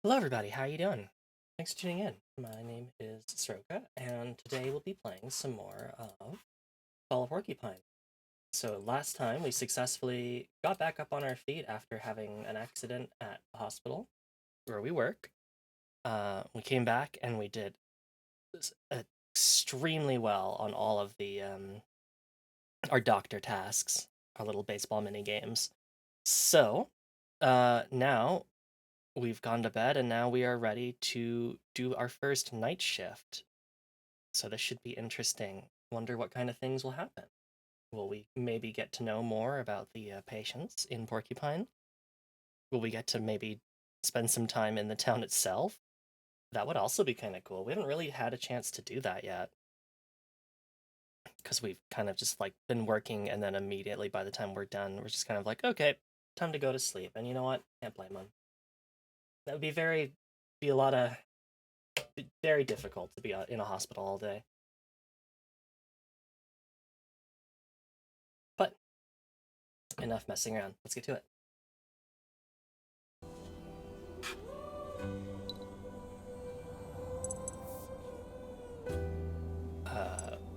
Hello everybody, how are you doing? Thanks for tuning in. My name is Sroka, and today we'll be playing some more of Fall of Porcupine. So last time we successfully got back up on our feet after having an accident at the hospital where we work. We came back and we did extremely well on all of the our doctor tasks, our little baseball mini games. So now we've gone to bed and now we are ready to do our first night shift. So this should be interesting. Wonder what kind of things will happen. Will we maybe get to know more about the patients in Porcupine? Will we get to maybe spend some time in the town itself? That would also be kind of cool. We haven't really had a chance to do that yet. Because we've kind of just like been working and then immediately by the time we're done, we're just kind of like, okay, time to go to sleep. And you know what? Can't blame them. That would be a lot of very difficult to be in a hospital all day. But enough messing around. Let's get to it.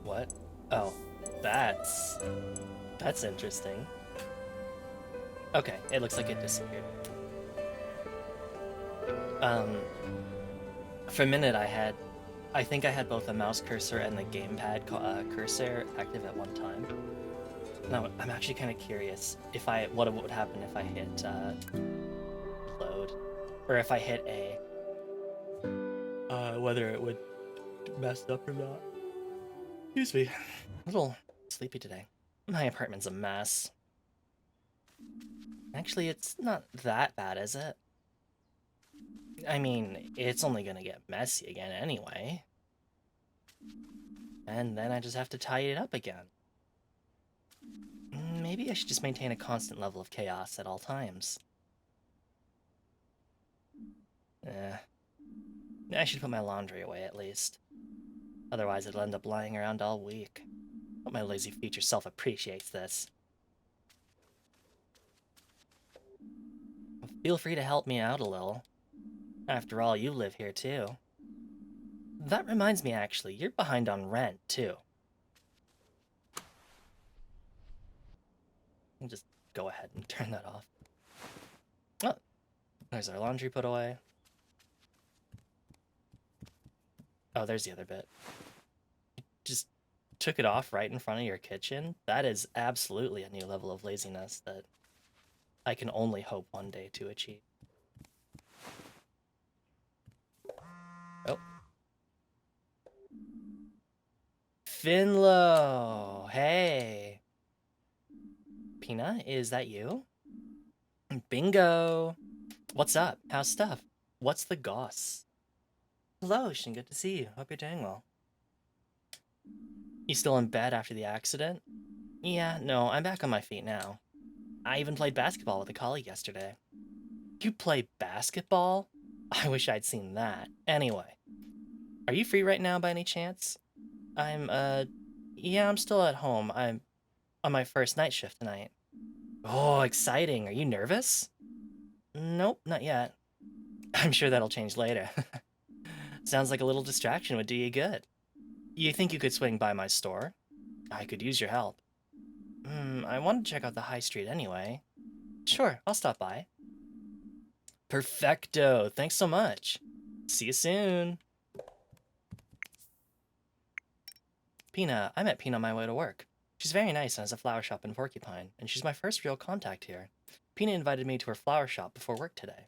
What? Oh, that's interesting. Okay, it looks like it disappeared. Um, for a minute I think I had both the mouse cursor and the gamepad cursor active at one time. Now, I'm actually kind of curious what would happen if I hit load, or if I hit A, whether it would mess up or not. Excuse me, a little sleepy today. My apartment's a mess. Actually, it's not that bad, is it? I mean, it's only gonna get messy again anyway. And then I just have to tidy it up again. Maybe I should just maintain a constant level of chaos at all times. Eh, I should put my laundry away at least. Otherwise it'll end up lying around all week. Hope my lazy future self appreciates this. Feel free to help me out a little. After all, you live here too. That reminds me actually, you're behind on rent too. I'll just go ahead and turn that off. Oh, there's our laundry put away. Oh, there's the other bit. Just took it off right in front of your kitchen. That is absolutely a new level of laziness that I can only hope one day to achieve. Oh. Finlow! Hey! Pina, is that you? Bingo! What's up? How's stuff? What's the goss? Hello, Shin, good to see you. Hope you're doing well. You still in bed after the accident? Yeah, no, I'm back on my feet now. I even played basketball with a colleague yesterday. You play basketball? I wish I'd seen that. Anyway, are you free right now by any chance? Yeah, I'm still at home. I'm on my first night shift tonight. Oh, exciting. Are you nervous? Nope, not yet. I'm sure that'll change later. Sounds like a little distraction would do you good. You think you could swing by my store? I could use your help. I wanted to check out the high street anyway. Sure, I'll stop by. Perfecto, thanks so much. See you soon. Pina, I met Pina on my way to work. She's very nice and has a flower shop in Porcupine, and she's my first real contact here. Pina invited me to her flower shop before work today.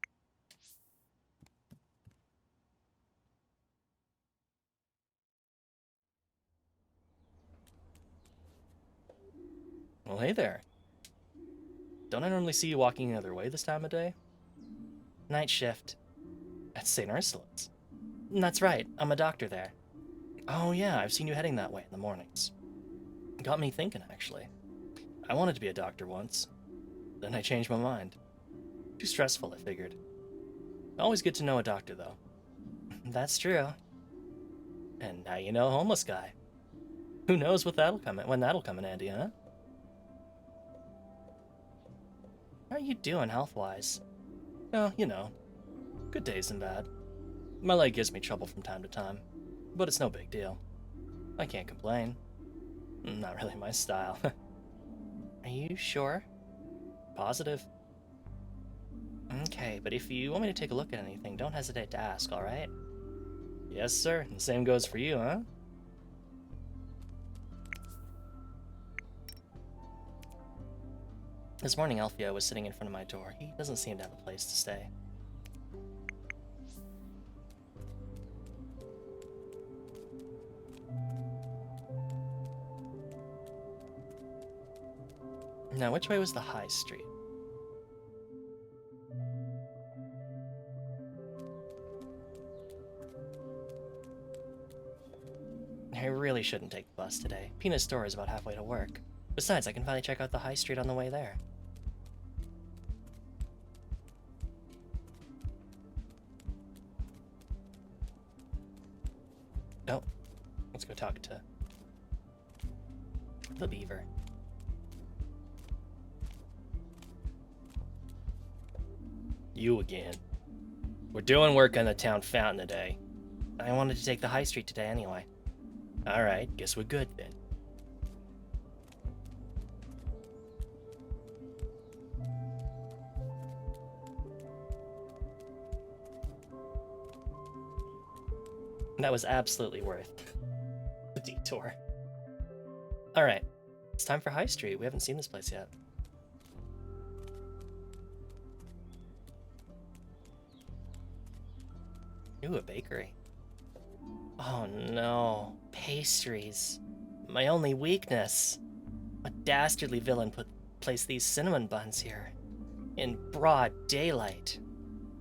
Well, hey there. Don't I normally see you walking the other way this time of day? Night shift. At St. Ursula's. That's right, I'm a doctor there. Oh yeah, I've seen you heading that way in the mornings. Got me thinking, actually. I wanted to be a doctor once. Then I changed my mind. Too stressful, I figured. Always good to know a doctor, though. That's true. And now you know a homeless guy. Who knows when that'll come in handy, huh? How are you doing health-wise? Oh, you know. Good days and bad. My leg gives me trouble from time to time, but it's no big deal. I can't complain. Not really my style. Are you sure? Positive. Okay, but if you want me to take a look at anything, don't hesitate to ask, alright? Yes, sir. And the same goes for you, huh? This morning, Alfio was sitting in front of my door. He doesn't seem to have a place to stay. Now, which way was the high street? I really shouldn't take the bus today. Peanut's store is about halfway to work. Besides, I can finally check out the high street on the way there. Oh, let's go talk to the beaver. You again. We're doing work on the town fountain today. I wanted to take the high street today anyway. Alright, guess we're good then. That was absolutely worth the detour. Alright, it's time for High Street. We haven't seen this place yet. Ooh, a bakery. Oh no, pastries. My only weakness. A dastardly villain placed these cinnamon buns here. In broad daylight.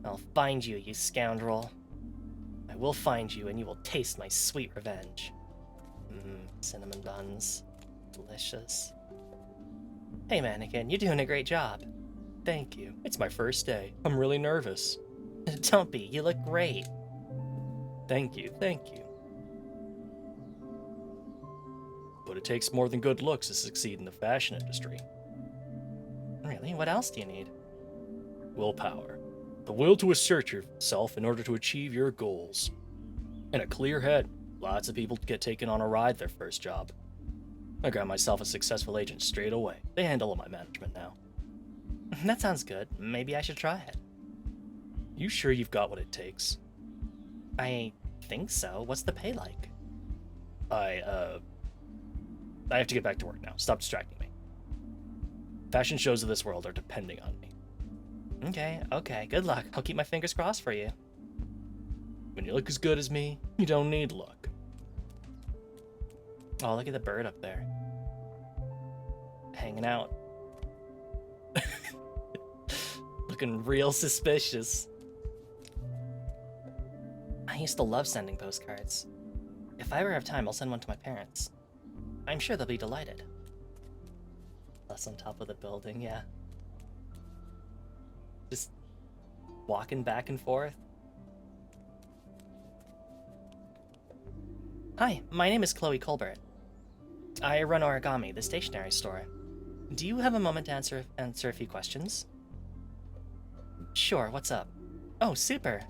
I'll find you, you scoundrel. I will find you, and you will taste my sweet revenge. Cinnamon buns. Delicious. Hey, mannequin, you're doing a great job. Thank you. It's my first day. I'm really nervous. Don't be, you look great. Thank you, thank you. But it takes more than good looks to succeed in the fashion industry. Really? What else do you need? Willpower. The will to assert yourself in order to achieve your goals. And a clear head. Lots of people get taken on a ride their first job. I got myself a successful agent straight away. They handle all my management now. That sounds good. Maybe I should try it. You sure you've got what it takes? I think so. What's the pay like? I have to get back to work now. Stop distracting me. Fashion shows of this world are depending on me. Okay. Good luck. I'll keep my fingers crossed for you. When you look as good as me, you don't need luck. Oh, look at the bird up there. Hanging out. Looking real suspicious. I used to love sending postcards. If I ever have time, I'll send one to my parents. I'm sure they'll be delighted. That's on top of the building, yeah. Just walking back and forth. Hi, my name is Chloe Colbert. I run Origami, the stationery store. Do you have a moment to answer a few questions? Sure, what's up? Oh, super.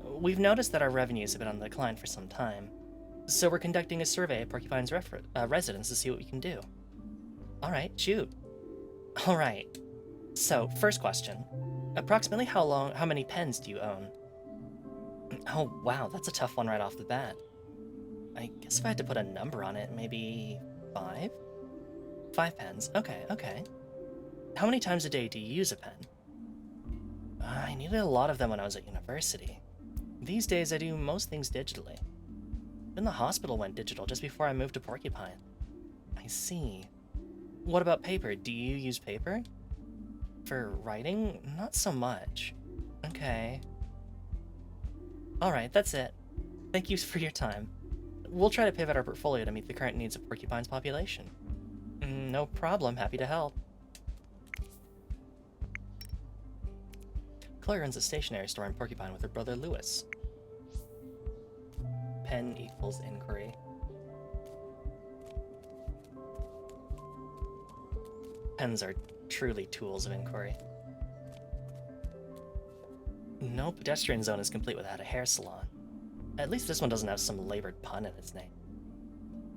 We've noticed that our revenues have been on the decline for some time, so we're conducting a survey of Porcupine's residents to see what we can do. Alright, shoot. Alright. So, first question. Approximately how many pens do you own? Oh, wow, that's a tough one right off the bat. I guess if I had to put a number on it, maybe 5? 5 pens. Okay. How many times a day do you use a pen? I needed a lot of them when I was at university. These days I do most things digitally. Then the hospital went digital just before I moved to Porcupine. I see. What about paper? Do you use paper? For writing? Not so much. Okay. Alright, that's it. Thank you for your time. We'll try to pivot our portfolio to meet the current needs of Porcupine's population. No problem, happy to help. Chloe runs a stationery store in Porcupine with her brother Lewis. Pen equals inquiry. Pens are truly tools of inquiry. No pedestrian zone is complete without a hair salon. At least this one doesn't have some labored pun in its name.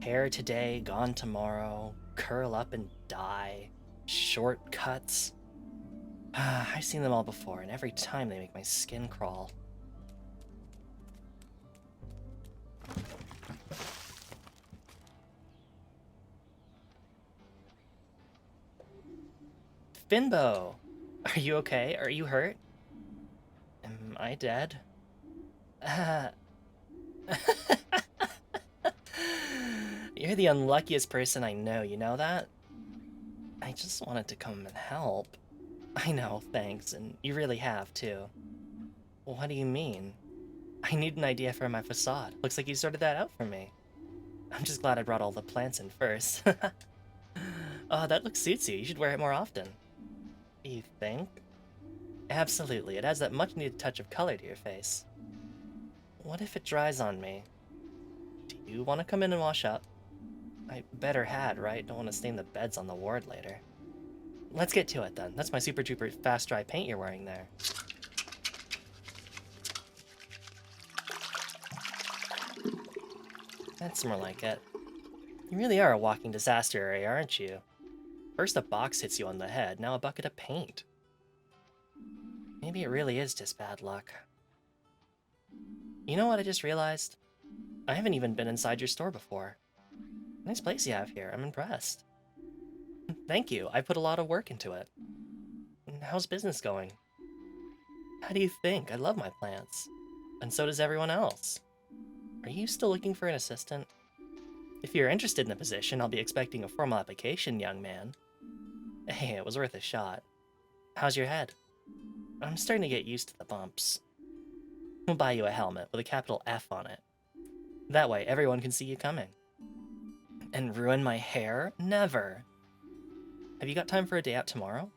Hair today, gone tomorrow, curl up and die, shortcuts. I've seen them all before, and every time they make my skin crawl. Finbo! Are you okay? Are you hurt? Am I dead? You're the unluckiest person I know, you know that? I just wanted to come and help. I know, thanks, and you really have, too. What do you mean? I need an idea for my facade. Looks like you sorted that out for me. I'm just glad I brought all the plants in first. Oh, that look suits you. You should wear it more often. You think? Absolutely, it adds that much-needed touch of color to your face. What if it dries on me? Do you want to come in and wash up? I better had, right? Don't want to stain the beds on the ward later. Let's get to it then. That's my super duper fast dry paint you're wearing there. That's more like it. You really are a walking disaster area, aren't you? First a box hits you on the head, now a bucket of paint. Maybe it really is just bad luck. You know what I just realized? I haven't even been inside your store before. Nice place you have here, I'm impressed. Thank you, I put a lot of work into it. How's business going? How do you think? I love my plants. And so does everyone else. Are you still looking for an assistant? If you're interested in the position, I'll be expecting a formal application, young man. Hey, it was worth a shot. How's your head? I'm starting to get used to the bumps. We'll buy you a helmet with a capital F on it. That way, everyone can see you coming. And ruin my hair? Never! Have you got time for a day out tomorrow?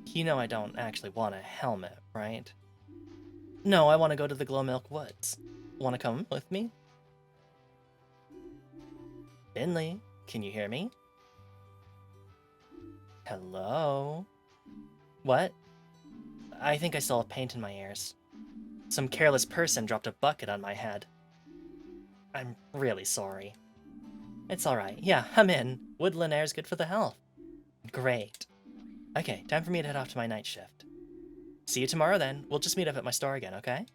You know I don't actually want a helmet, right? No, I want to go to the Glowmilk Woods. Want to come with me? Finley, can you hear me? Hello? What? I think I still have paint in my ears. Some careless person dropped a bucket on my head. I'm really sorry. It's alright. Yeah, I'm in. Woodland air's good for the health. Great. Okay, time for me to head off to my night shift. See you tomorrow then. We'll just meet up at my store again, okay?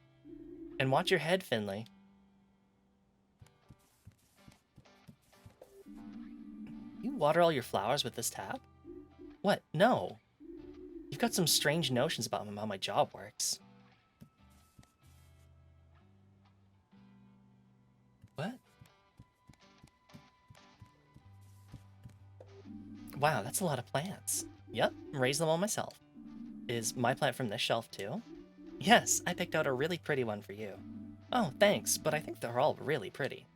And watch your head, Finley. You water all your flowers with this tap? What? No. You've got some strange notions about how my job works. What? Wow, that's a lot of plants. Yep, raised them all myself. Is my plant from this shelf too? Yes, I picked out a really pretty one for you. Oh, thanks, but I think they're all really pretty.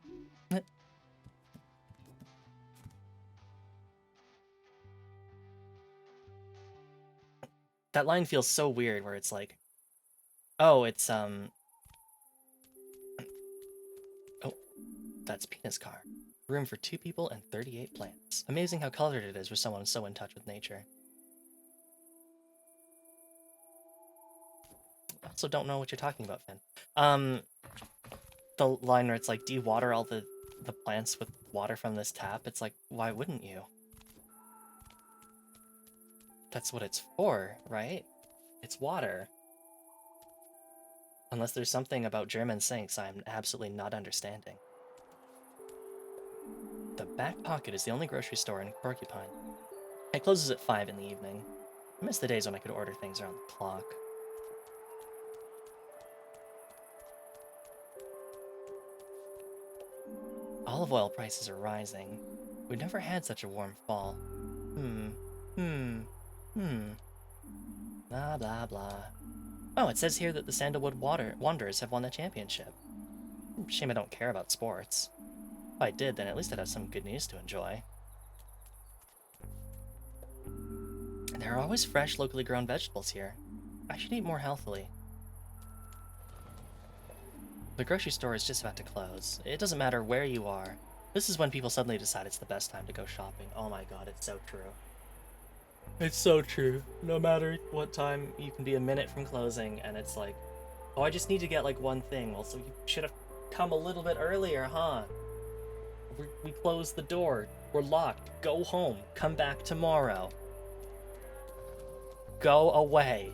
That line feels so weird where it's like, oh, it's, oh, that's Penis Car. Room for 2 people and 38 plants. Amazing how colored it is for someone so in touch with nature. Also don't know what you're talking about, Finn. The line where it's like, do you water all the plants with water from this tap? It's like, why wouldn't you? That's what it's for, right? It's water. Unless there's something about German sinks I'm absolutely not understanding. The Back Pocket is the only grocery store in Porcupine. It closes at 5 in the evening. I miss the days when I could order things around the clock. Olive oil prices are rising. We've never had such a warm fall. Blah, blah, blah. Oh, it says here that the Sandalwood Wanderers have won the championship. Shame I don't care about sports. If I did, then at least I'd have some good news to enjoy. There are always fresh, locally grown vegetables here. I should eat more healthily. The grocery store is just about to close. It doesn't matter where you are. This is when people suddenly decide it's the best time to go shopping. Oh my god, it's so true. It's so true. No matter what time, you can be a minute from closing, and it's like, oh, I just need to get like one thing. Well, so you should have come a little bit earlier, huh? We closed the door. We're locked. Go home. Come back tomorrow. Go away.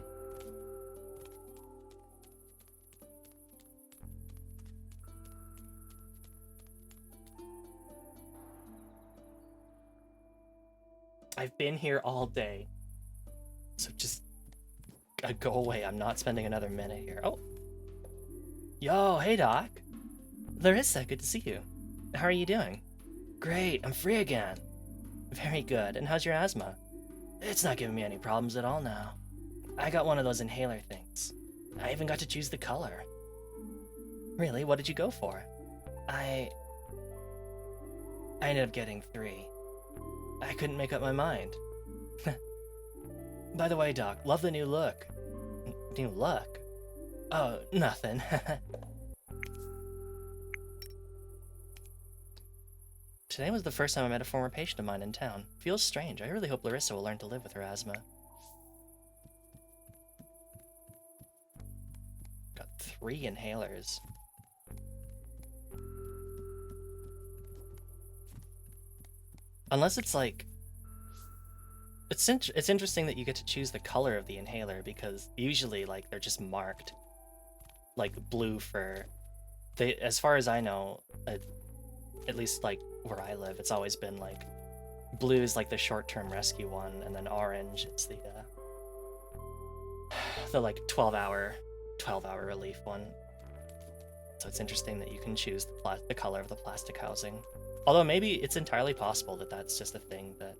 I've been here all day. So just go away. I'm not spending another minute here. Oh. Yo, hey, Doc. Larissa, good to see you. How are you doing? Great, I'm free again. Very good. And how's your asthma? It's not giving me any problems at all now. I got one of those inhaler things. I even got to choose the color. Really? What did you go for? I ended up getting 3. I couldn't make up my mind. By the way, Doc, love the new look. New look? Oh, nothing. Today was the first time I met a former patient of mine in town. Feels strange. I really hope Larissa will learn to live with her asthma. Got 3 inhalers. Unless it's like... It's interesting that you get to choose the color of the inhaler, because usually, like, they're just marked. Like, blue for... as far as I know, at least, like, where I live, it's always been, like, blue is, like, the short-term rescue one, and then orange is the like, 12-hour relief one. So it's interesting that you can choose the color of the plastic housing. Although maybe it's entirely possible that that's just a thing that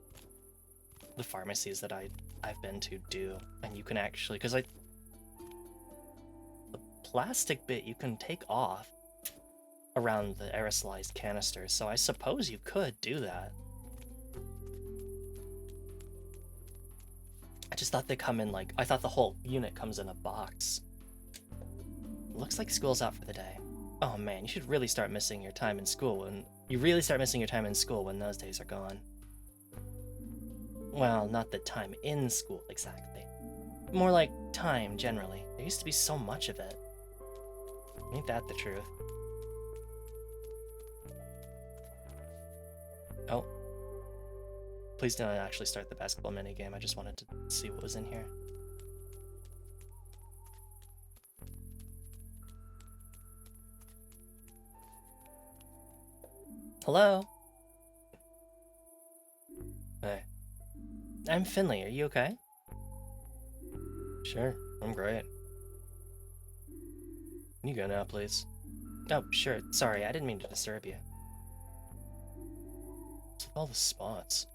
the pharmacies that I've been to do, and you can actually, because the plastic bit you can take off around the aerosolized canister, so I suppose you could do that. I just thought they come in like, I thought the whole unit comes in a box. Looks like school's out for the day. Oh man, you should really start missing your time in school when those days are gone. Well, not the time in school exactly. More like time generally. There used to be so much of it. Ain't that the truth? Oh. Please don't actually start the basketball minigame. I just wanted to see what was in here. Hello? Hey. I'm Finley. Are you okay? Sure. I'm great. You go now, please. Oh, sure. Sorry, I didn't mean to disturb you. What's with all the spots?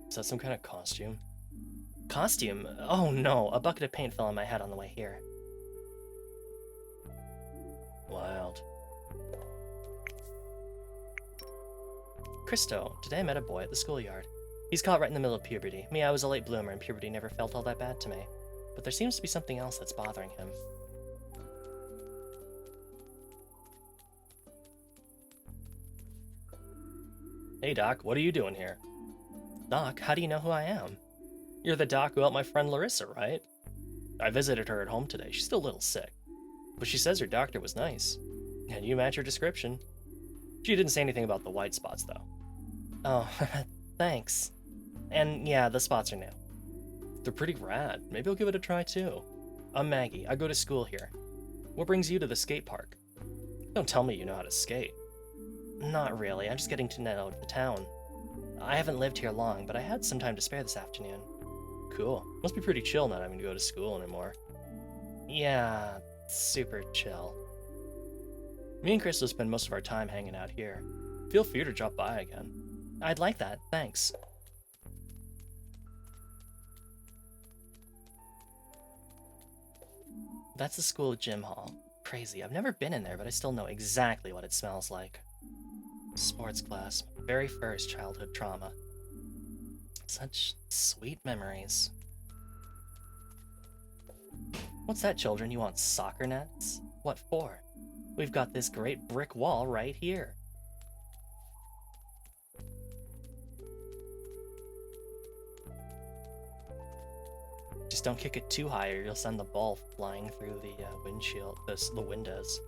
Is that some kind of costume? Costume? Oh no, a bucket of paint fell on my head on the way here. Wild. Christo, today I met a boy at the schoolyard. He's caught right in the middle of puberty. Me, I was a late bloomer and puberty never felt all that bad to me. But there seems to be something else that's bothering him. Hey Doc, what are you doing here? Doc, how do you know who I am? You're the doc who helped my friend Larissa, right? I visited her at home today. She's still a little sick. But she says her doctor was nice. And you match her description. She didn't say anything about the white spots, though. Oh, thanks. And yeah, the spots are new. They're pretty rad. Maybe I'll give it a try, too. I'm Maggie. I go to school here. What brings you to the skate park? Don't tell me you know how to skate. Not really. I'm just getting to know the town. I haven't lived here long, but I had some time to spare this afternoon. Cool. Must be pretty chill not having to go to school anymore. Yeah, super chill. Me and Crystal spend most of our time hanging out here. Feel free to drop by again. I'd like that, thanks. That's the school gym hall. Crazy, I've never been in there, but I still know exactly what it smells like. Sports class, very first childhood trauma. Such sweet memories. What's that, children? You want soccer nets? What for? We've got this great brick wall right here. Just don't kick it too high or you'll send the ball flying through the windshield, the windows.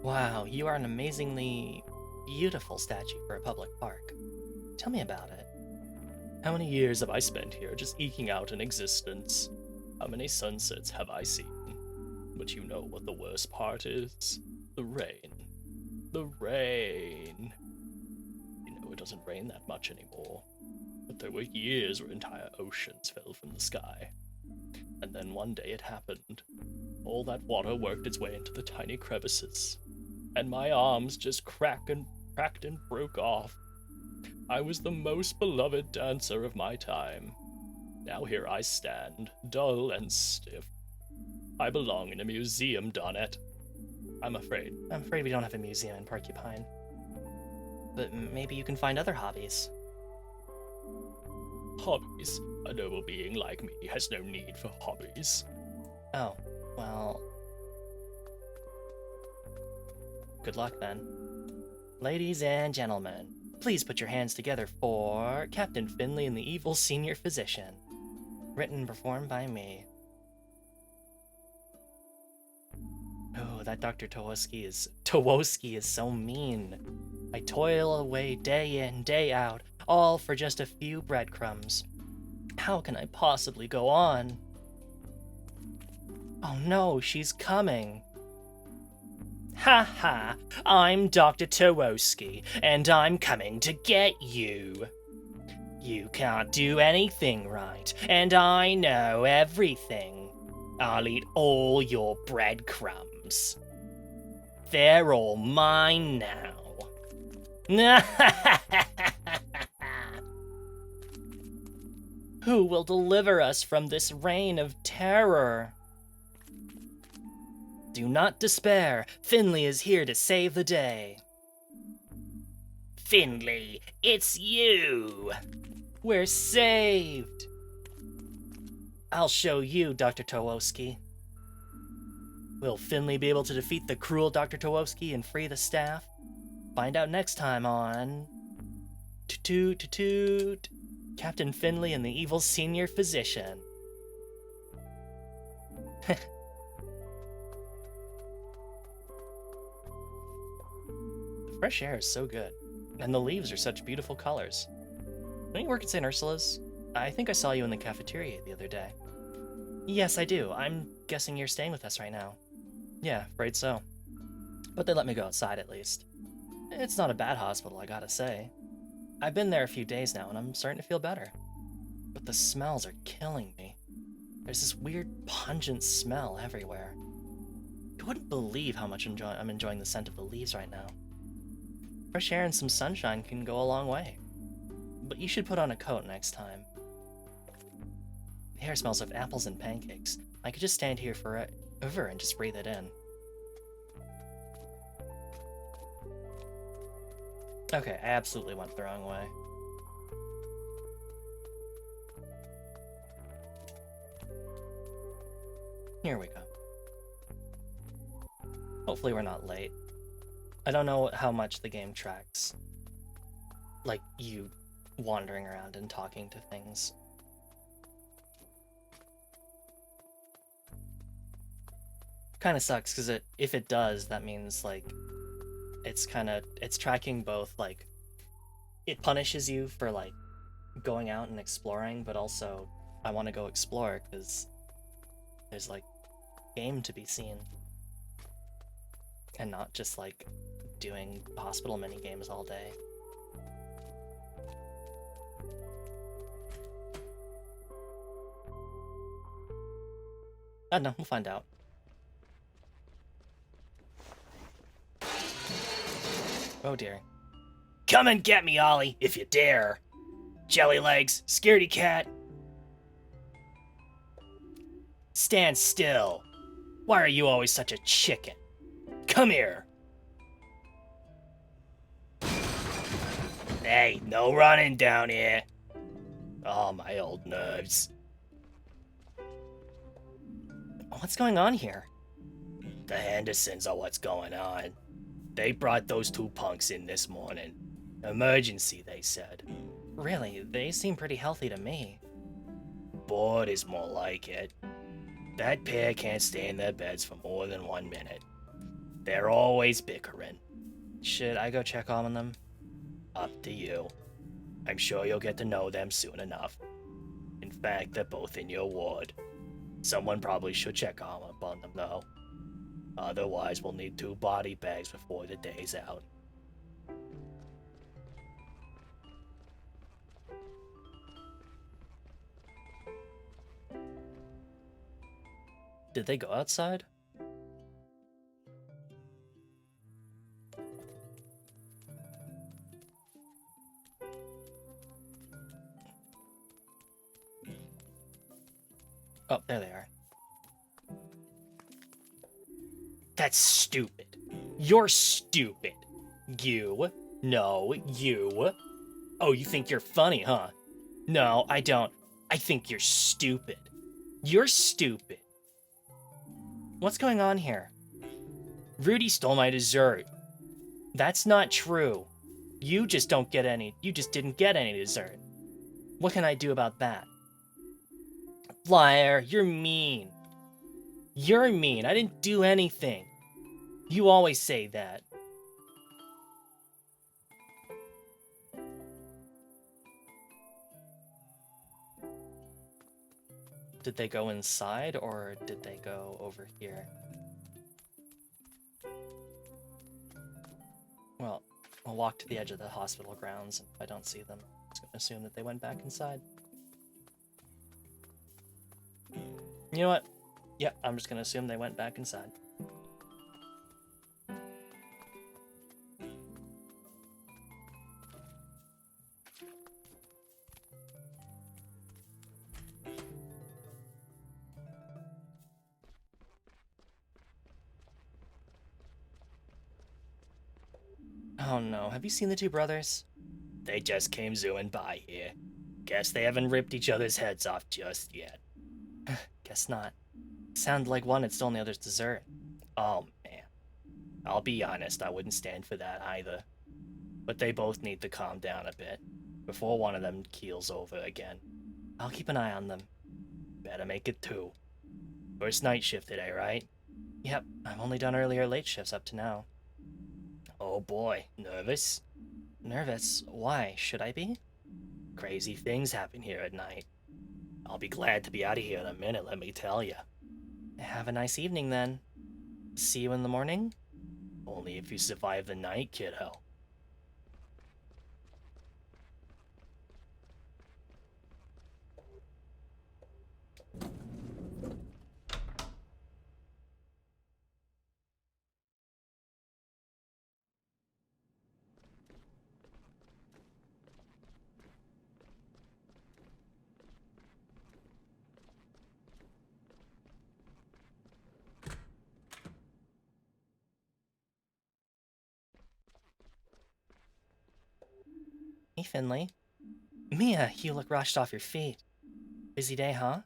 Wow, you are an amazingly beautiful statue for a public park. Tell me about it. How many years have I spent here just eking out an existence? How many sunsets have I seen? But you know what the worst part is? The rain. The rain. You know, it doesn't rain that much anymore. But there were years where entire oceans fell from the sky. And then one day it happened. All that water worked its way into the tiny crevices. And my arms just cracked and broke off. I was the most beloved dancer of my time. Now here I stand, dull and stiff. I belong in a museum, darn it. I'm afraid we don't have a museum in Porcupine. But maybe you can find other hobbies. Hobbies? A noble being like me has no need for hobbies. Oh, well... Good luck, then. Ladies and gentlemen, please put your hands together for Captain Finley and the Evil Senior Physician. Written and performed by me. Oh, that Dr. Towoski is so mean. I toil away day in, day out, all for just a few breadcrumbs. How can I possibly go on? Oh no, she's coming. Ha ha, I'm Dr. Towoski, and I'm coming to get you. You can't do anything right, and I know everything. I'll eat all your breadcrumbs. They're all mine now. Who will deliver us from this reign of terror? Do not despair. Finley is here to save the day. Finley, it's you! We're saved! I'll show you, Dr. Towoski. Will Finley be able to defeat the cruel Dr. Towoski and free the staff? Find out next time on... Toot, Captain Finley and the Evil Senior Physician. The fresh air is so good, and the leaves are such beautiful colors. Don't you work at St. Ursula's? I think I saw you in the cafeteria the other day. Yes, I do. I'm guessing you're staying with us right now. Yeah, afraid so. But they let me go outside at least. It's not a bad hospital, I gotta say. I've been there a few days now, and I'm starting to feel better. But the smells are killing me. There's this weird, pungent smell everywhere. You wouldn't believe how much I'm enjoying the scent of the leaves right now. Fresh air and some sunshine can go a long way. But you should put on a coat next time. The air smells of apples and pancakes. I could just stand here forever and just breathe it in. Okay, I absolutely went the wrong way. Here we go. Hopefully we're not late. I don't know how much the game tracks. Like, you wandering around and talking to things. Kinda sucks, because if it does, that means, like, it's tracking both, like, it punishes you for, like, going out and exploring, but also, I want to go explore, because there's, like, game to be seen. And not just, like, doing hospital minigames all day. I don't know, we'll find out. Oh dear. Come and get me, Ollie, if you dare. Jelly legs, scaredy cat. Stand still. Why are you always such a chicken? Come here. Hey, no running down here. Oh, my old nerves. What's going on here? The Hendersons are what's going on. They brought those two punks in this morning. Emergency, they said. Really? They seem pretty healthy to me. Bored is more like it. That pair can't stay in their beds for more than 1 minute. They're always bickering. Should I go check on them? Up to you. I'm sure you'll get to know them soon enough. In fact, they're both in your ward. Someone probably should check up on them, though. Otherwise, we'll need 2 body bags before the day's out. Did they go outside? Oh, there they are. That's stupid. You're stupid. You. No, you. Oh, you think you're funny, huh? No, I don't. I think you're stupid. You're stupid. What's going on here? Rudy stole my dessert. That's not true. You just didn't get any dessert. What can I do about that? Liar, you're mean. You're mean. I didn't do anything. You always say that. Did they go inside or did they go over here? Well, I'll walk to the edge of the hospital grounds, and if I don't see them, I'm just gonna assume that they went back inside. You know what? Yep, I'm just gonna assume they went back inside. Oh no, have you seen the 2 brothers? They just came zooming by here. Guess they haven't ripped each other's heads off just yet. Guess not. Sounded like one had stolen the other's dessert. Oh man. I'll be honest, I wouldn't stand for that either. But they both need to calm down a bit before one of them keels over again. I'll keep an eye on them. Better make it 2. First night shift today, right? Yep, I've only done early or late shifts up to now. Oh boy, nervous? Nervous? Why? Should I be? Crazy things happen here at night. I'll be glad to be out of here in a minute, let me tell you. Have a nice evening then. See you in the morning? Only if you survive the night, kiddo. Hey, Finley. Mia, you look rushed off your feet. Busy day, huh?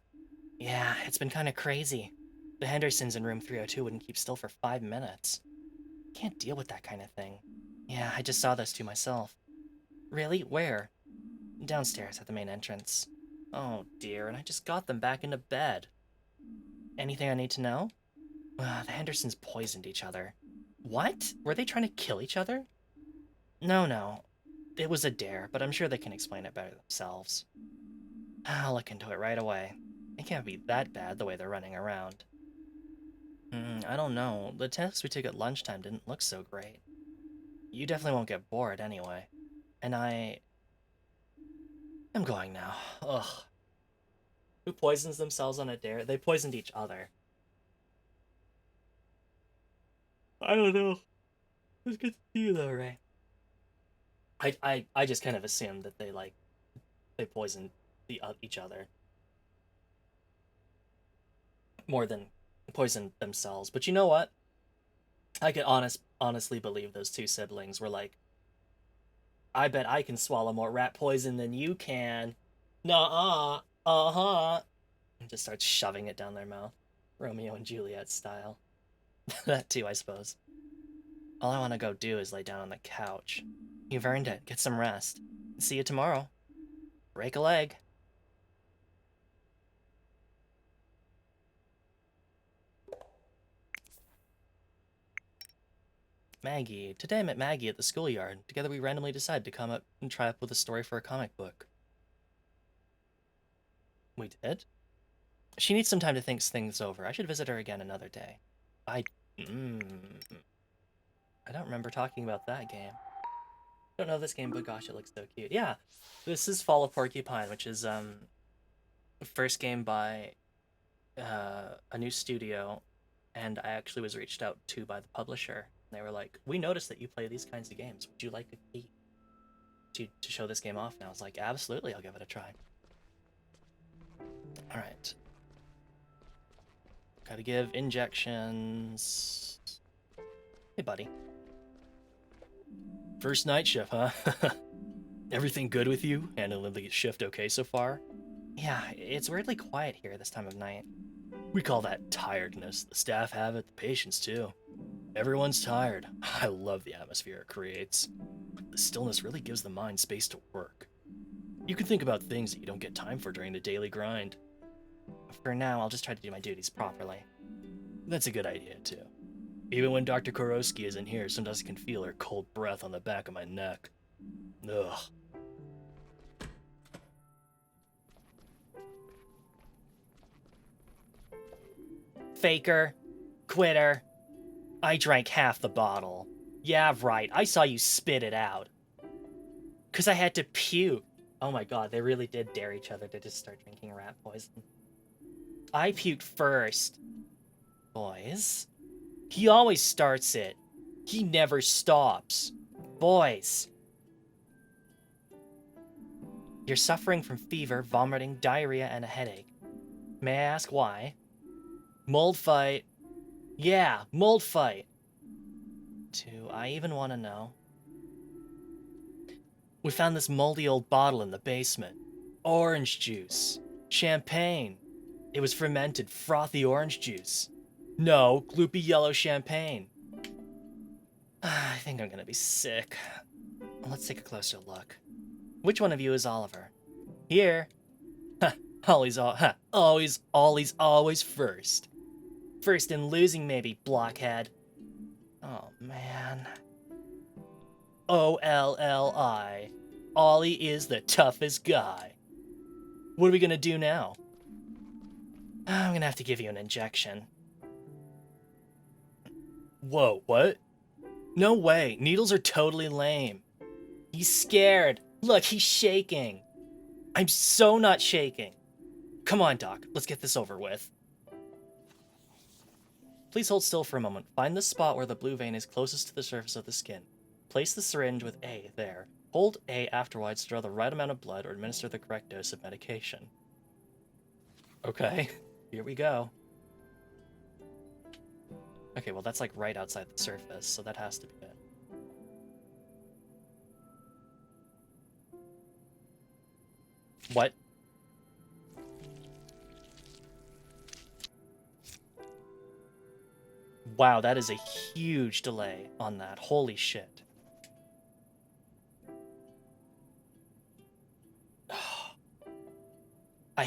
Yeah, it's been kinda crazy. The Hendersons in room 302 wouldn't keep still for 5 minutes. Can't deal with that kind of thing. Yeah, I just saw those 2 myself. Really? Where? Downstairs at the main entrance. Oh dear, and I just got them back into bed. Anything I need to know? The Hendersons poisoned each other. What? Were they trying to kill each other? No. It was a dare, but I'm sure they can explain it better themselves. I'll look into it right away. It can't be that bad the way they're running around. I don't know. The tests we took at lunchtime didn't look so great. You definitely won't get bored anyway. And I'm going now. Ugh. Who poisons themselves on a dare? They poisoned each other. I don't know. It was good to see you though, Ray. I just kind of assumed that they poisoned each other more than poisoned themselves. But you know what? I could honestly believe those two siblings were like, I bet I can swallow more rat poison than you can. Nuh-uh. Uh-huh. And just starts shoving it down their mouth. Romeo and Juliet style. That too, I suppose. All I want to go do is lay down on the couch. You've earned it. Get some rest. See you tomorrow. Break a leg. Maggie. Today I met Maggie at the schoolyard. Together we randomly decided to come up and try up with a story for a comic book. We did? She needs some time to think things over. I should visit her again another day. I don't remember talking about that game. Don't know this game, but gosh, it looks so cute. Yeah, this is Fall of Porcupine, which is first game by a new studio, and I actually was reached out to by the publisher. And they were like, "We noticed that you play these kinds of games. Would you like a key to show this game off?" And I was like, "Absolutely, I'll give it a try." All right. Gotta give injections. Hey, buddy. First night shift, huh? Everything good with you? Handling the shift okay so far? Yeah, it's weirdly quiet here this time of night. We call that tiredness. The staff have it, the patients too. Everyone's tired. I love the atmosphere it creates. The stillness really gives the mind space to work. You can think about things that you don't get time for during the daily grind. For now, I'll just try to do my duties properly. That's a good idea, too. Even when Dr. Korosky isn't here, sometimes I can feel her cold breath on the back of my neck. Ugh. Faker. Quitter. I drank half the bottle. Yeah, right. I saw you spit it out. 'Cause I had to puke. Oh my god, they really did dare each other to just start drinking rat poison. I puked first. Boys. He always starts it. He never stops. Boys. You're suffering from fever, vomiting, diarrhea, and a headache. May I ask why? Mold fight. Yeah, mold fight. Do I even want to know? We found this moldy old bottle in the basement. Orange juice. Champagne. It was fermented, frothy orange juice. No, gloopy yellow champagne. I think I'm gonna be sick. Let's take a closer look. Which one of you is Oliver? Here. Ollie's always first. First in losing, maybe, blockhead. Oh, man. OLLI. Ollie is the toughest guy. What are we gonna do now? I'm gonna have to give you an injection. Whoa, what? No way, needles are totally lame. He's scared. Look, he's shaking. I'm so not shaking. Come on, Doc, let's get this over with. Please hold still for a moment. Find the spot where the blue vein is closest to the surface of the skin. Place the syringe with A there. Hold A afterwards to draw the right amount of blood or administer the correct dose of medication. Okay, here we go. Okay, well that's like right outside the surface, so that has to be it. What? Wow, that is a huge delay on that. Holy shit. I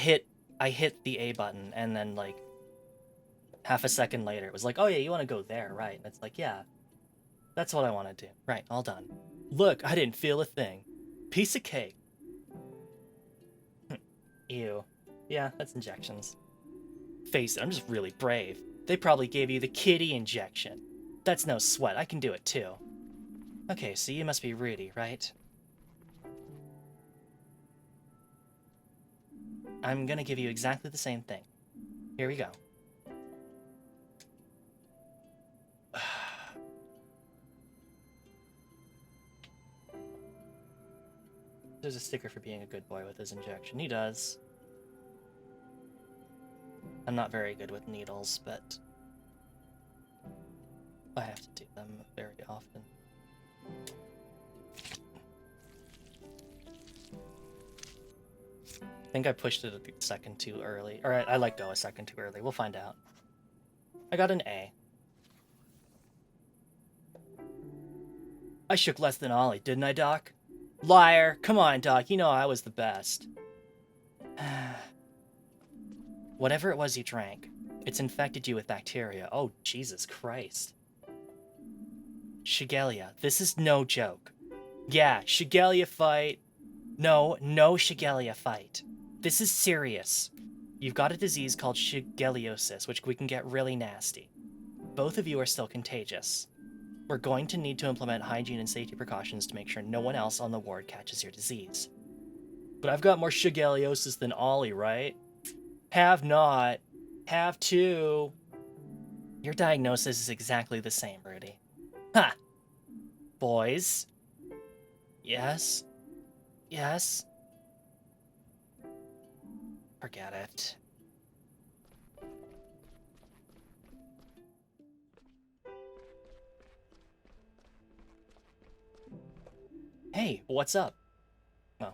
hit the A button and then like half a second later it was like, "Oh yeah, you want to go there, right?" And it's like, "Yeah. That's what I want to do." Right, all done. Look, I didn't feel a thing. Piece of cake. Ew. Yeah, that's injections. Face it, I'm just really brave. They probably gave you the kitty injection. That's no sweat, I can do it too. Okay, so you must be Rudy, right? I'm gonna give you exactly the same thing. Here we go. There's a sticker for being a good boy with his injection. He does. I'm not very good with needles, but I have to do them very often. I think I pushed it a second too early. Or I let go a second too early. We'll find out. I got an A. I shook less than Ollie, didn't I, Doc? Liar! Come on, Doc. You know I was the best. Whatever it was you drank, it's infected you with bacteria. Oh, Jesus Christ. Shigella, this is no joke. Yeah, Shigella fight. No Shigella fight. This is serious. You've got a disease called Shigellosis, which we can get really nasty. Both of you are still contagious. We're going to need to implement hygiene and safety precautions to make sure no one else on the ward catches your disease. But I've got more Shigellosis than Ollie, right? Have not. Have to. Your diagnosis is exactly the same, Rudy. Ha! Boys. Yes. Yes. Forget it. Hey, what's up? Oh.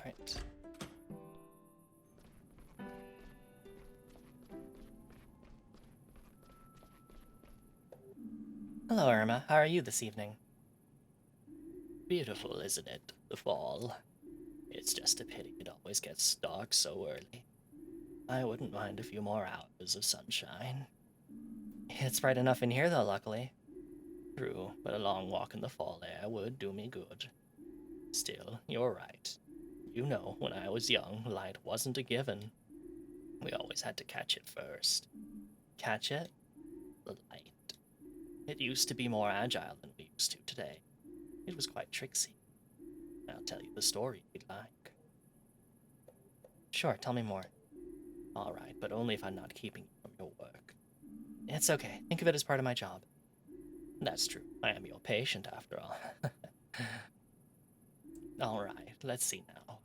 Alright. Hello, Irma. How are you this evening? Beautiful, isn't it? The fall. It's just a pity it always gets dark so early. I wouldn't mind a few more hours of sunshine. It's bright enough in here, though, luckily. True, but a long walk in the fall air would do me good. Still, you're right. You know, when I was young, light wasn't a given. We always had to catch it first. Catch it? The light. It used to be more agile than we used to today. It was quite tricksy. I'll tell you the story if you'd like. Sure, tell me more. All right, but only if I'm not keeping you from your work. It's okay. Think of it as part of my job. That's true. I am your patient, after all. All right, let's see now.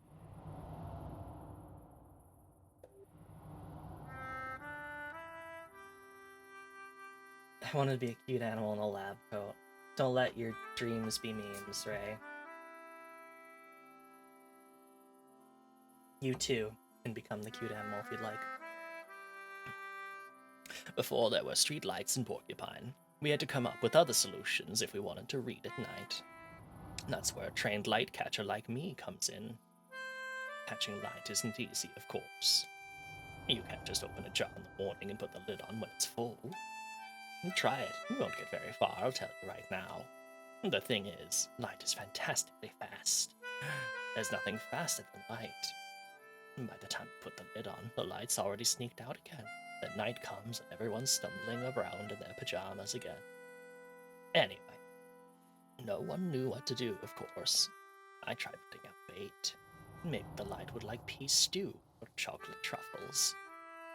I wanted to be a cute animal in a lab coat. Don't let your dreams be memes, Ray. You too can become the cute animal if you'd like. Before there were streetlights in Porcupine, we had to come up with other solutions if we wanted to read at night. That's where a trained light catcher like me comes in. Catching light isn't easy, of course. You can't just open a jar in the morning and put the lid on when it's full. Try it. You won't get very far, I'll tell you right now. The thing is, light is fantastically fast. There's nothing faster than light. By the time you put the lid on, the light's already sneaked out again. Then night comes and everyone's stumbling around in their pajamas again. Anyway, no one knew what to do, of course. I tried putting out bait. Maybe the light would like pea stew or chocolate truffles.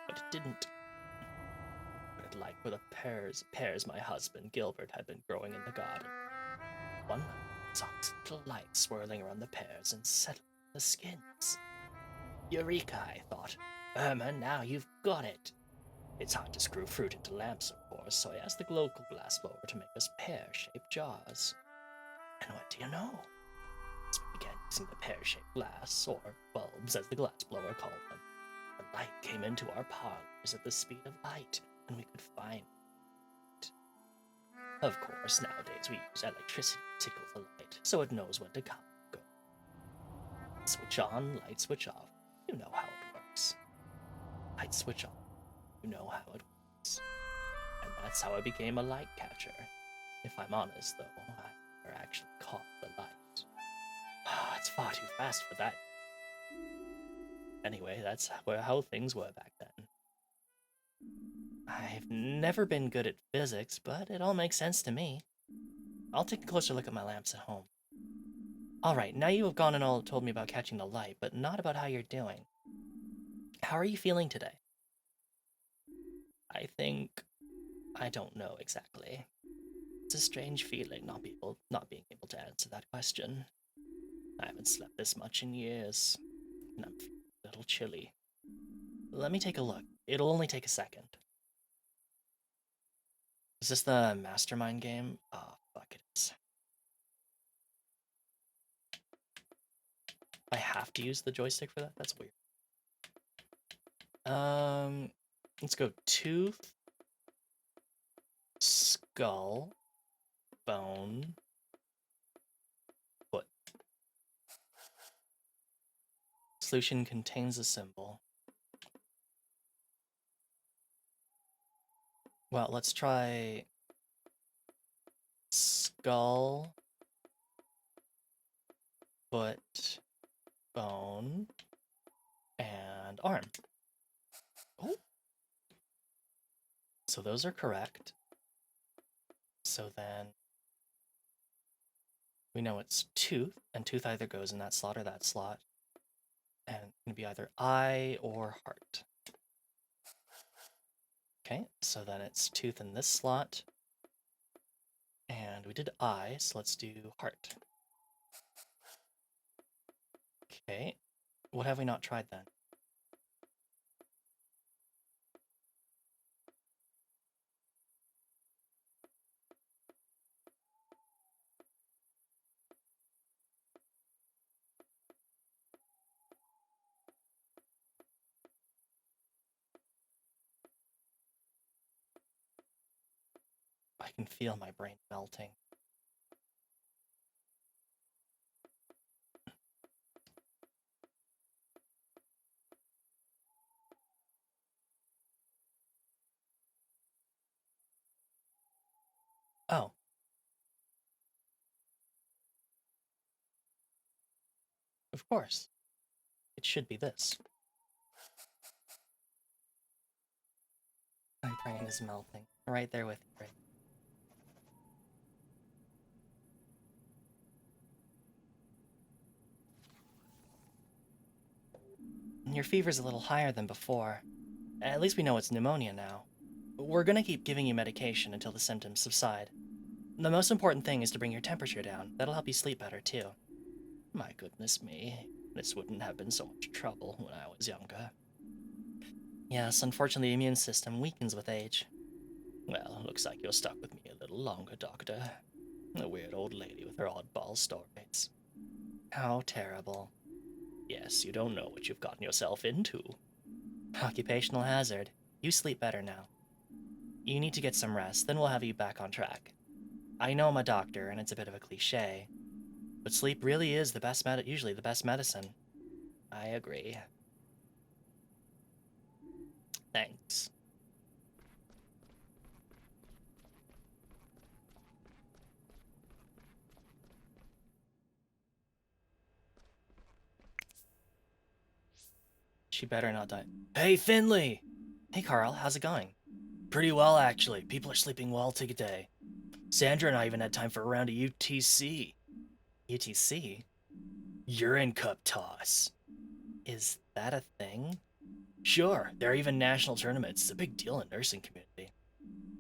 But it didn't. What it like were the pears my husband, Gilbert, had been growing in the garden. One night, I saw this little light swirling around the pears and settling on the skins. Eureka, I thought. Irma, now you've got it. It's hard to screw fruit into lamps, of course, so I asked the local glassblower to make us pear-shaped jars. And what do you know? As we began using the pear-shaped glass, or bulbs as the glassblower called them, the light came into our parlors at the speed of light, and we could find it. Of course, nowadays we use electricity to tickle the light, so it knows when to come and go. Switch on, light switch off. You know how it works. Light switch on. You know how it works. And that's how I became a light catcher. If I'm honest, though, I never actually caught the light. It's far too fast for that. Anyway, that's how things were back then. I've never been good at physics, but it all makes sense to me. I'll take a closer look at my lamps at home. Alright, now you have gone and all told me about catching the light, but not about how you're doing. How are you feeling today? I don't know exactly. It's a strange feeling not being able to answer that question. I haven't slept this much in years, and I'm feeling a little chilly. Let me take a look. It'll only take a second. Is this the mastermind game? Oh, fuck it is. I have to use the joystick for that? That's weird. Let's go tooth, skull, bone, foot. Solution contains a symbol. Well, let's try skull, foot, bone, and arm. Oh, so those are correct. So then we know it's tooth, and tooth either goes in that slot or that slot. And it can be either eye or heart. Okay, so then it's tooth in this slot. And we did eye, so let's do heart. Okay, what have we not tried then? I can feel my brain melting. Oh. Of course. It should be this. My brain is melting. Right there with you, right? Your fever's a little higher than before. At least we know it's pneumonia now. We're gonna keep giving you medication until the symptoms subside. The most important thing is to bring your temperature down. That'll help you sleep better, too. My goodness me. This wouldn't have been so much trouble when I was younger. Yes, unfortunately the immune system weakens with age. Well, looks like you're stuck with me a little longer, Doctor. A weird old lady with her oddball stories. How terrible. Yes, you don't know what you've gotten yourself into. Occupational hazard. You sleep better now. You need to get some rest, then we'll have you back on track. I know I'm a doctor, and it's a bit of a cliche, but sleep really is usually the best medicine. I agree. Thanks. She better not die. Hey, Finley! Hey, Carl, how's it going? Pretty well, actually. People are sleeping well today. Sandra and I even had time for a round of UTC. UTC? Urine cup toss. Is that a thing? Sure, there are even national tournaments. It's a big deal in the nursing community.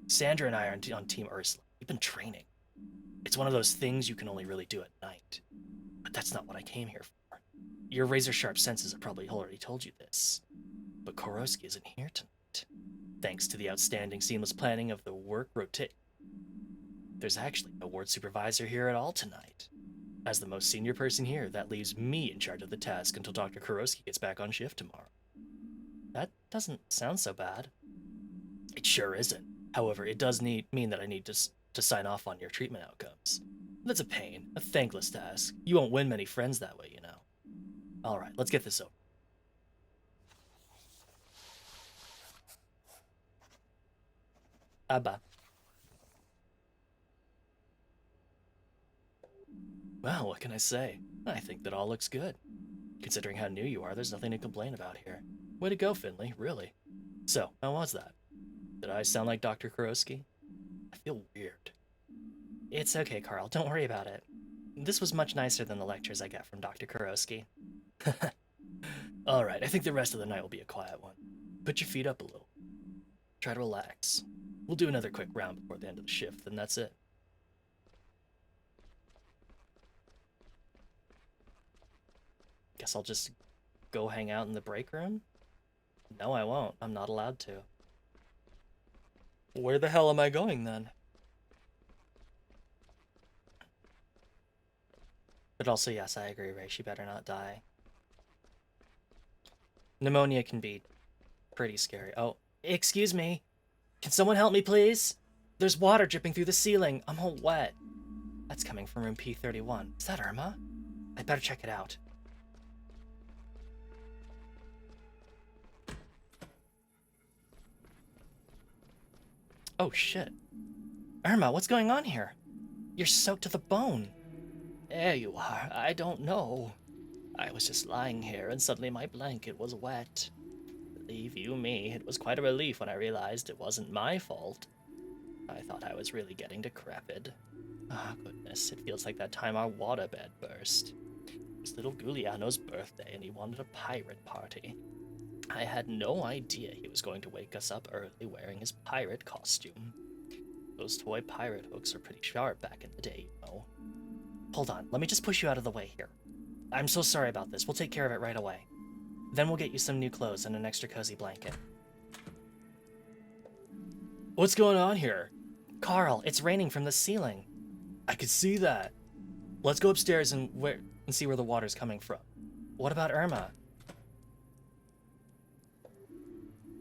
Sandra and I are on Team Ursula. We've been training. It's one of those things you can only really do at night. But that's not what I came here for. Your razor-sharp senses have probably already told you this. But Koroski isn't here tonight. Thanks to the outstanding seamless planning of the work rotate. There's actually no ward supervisor here at all tonight. As the most senior person here, that leaves me in charge of the task until Dr. Koroski gets back on shift tomorrow. That doesn't sound so bad. It sure isn't. However, it does mean that I need to sign off on your treatment outcomes. That's a pain, a thankless task. You won't win many friends that way, you know. All right, let's get this over. Abba. Well, what can I say? I think that all looks good. Considering how new you are, there's nothing to complain about here. Way to go, Finley, really. So, how was that? Did I sound like Dr. Kurosky? I feel weird. It's okay, Carl, don't worry about it. This was much nicer than the lectures I get from Dr. Kurosky. Alright, I think the rest of the night will be a quiet one. Put your feet up a little. Try to relax. We'll do another quick round before the end of the shift, then that's it. guess I'll just go hang out in the break room? No, I won't. I'm not allowed to. Where the hell am I going then? But also, yes, I agree, Ray. She better not die. Pneumonia can be pretty scary. Oh, excuse me. Can someone help me, please? There's water dripping through the ceiling. I'm all wet. That's coming from room P31. Is that Irma? I better check it out. Oh, shit. Irma, what's going on here? You're soaked to the bone. There you are. I don't know. I was just lying here and suddenly my blanket was wet. Believe you me, it was quite a relief when I realized it wasn't my fault. I thought I was really getting decrepit. Ah, goodness, it feels like that time our waterbed burst. It was little Giuliano's birthday and he wanted a pirate party. I had no idea he was going to wake us up early wearing his pirate costume. Those toy pirate hooks are pretty sharp back in the day, you know. Hold on, let me just push you out of the way here. I'm so sorry about this. We'll take care of it right away. Then we'll get you some new clothes and an extra cozy blanket. What's going on here? Carl, it's raining from the ceiling. I could see that. Let's go upstairs and see where the water's coming from. What about Irma?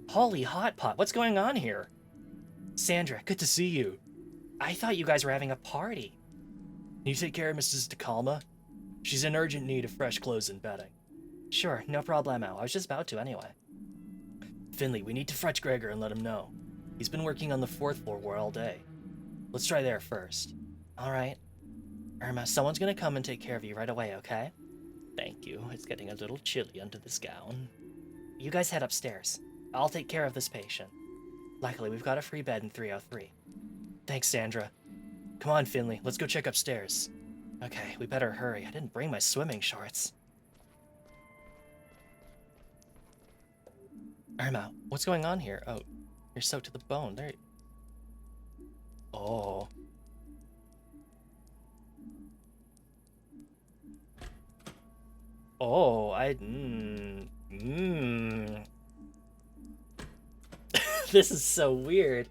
Holy hot pot, what's going on here? Sandra, good to see you. I thought you guys were having a party. Can you take care of Mrs. DeCalma? She's in urgent need of fresh clothes and bedding. Sure, no problemo. I was just about to anyway. Finley, we need to fetch Gregor and let him know. He's been working on the 4th floor all day. Let's try there first. Alright. Irma, someone's gonna come and take care of you right away, okay? Thank you. It's getting a little chilly under this gown. You guys head upstairs. I'll take care of this patient. Luckily, we've got a free bed in 303. Thanks, Sandra. Come on, Finley. Let's go check upstairs. Okay, we better hurry. I didn't bring my swimming shorts. Irma, what's going on here? Oh, you're soaked to the bone. There. Oh. Oh, This is so weird.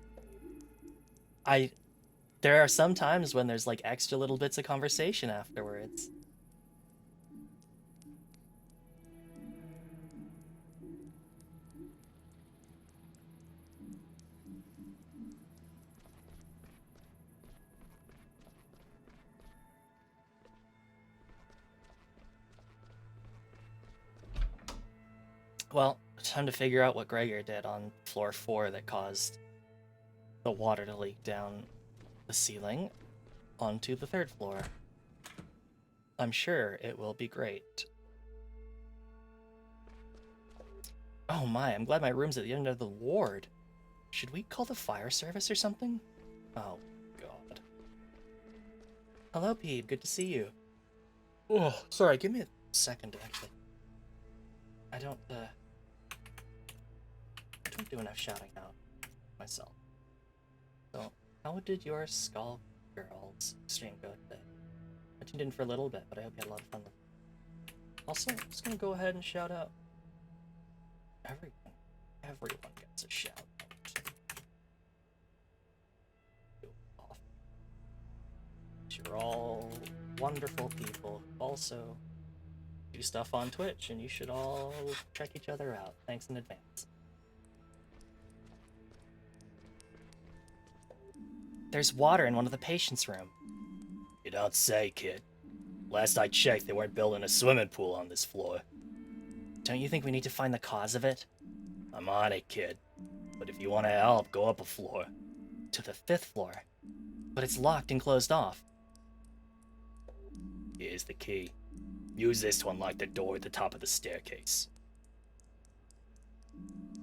There are some times when there's like extra little bits of conversation afterwards. Well, time to figure out what Gregor did on floor 4 that caused the water to leak down the ceiling onto the 3rd floor. I'm sure it will be great. Oh my, I'm glad my room's at the end of the ward. Should we call the fire service or something? Oh, God. Hello, Pete. Good to see you. Oh, sorry. Give me a second, actually. I don't do enough shouting out myself. So, how did your Skull Girls stream go today? I tuned in for a little bit, but I hope you had a lot of fun with it. Also, I'm just gonna go ahead and shout out everyone gets a shout out. You're all wonderful people. Also, do stuff on Twitch, and you should all check each other out. Thanks in advance. There's water in one of the patients' room. You don't say, kid. Last I checked, they weren't building a swimming pool on this floor. Don't you think we need to find the cause of it? I'm on it, kid. But if you want to help, go up a floor. To the 5th floor. But it's locked and closed off. Here's the key. Use this to unlock the door at the top of the staircase.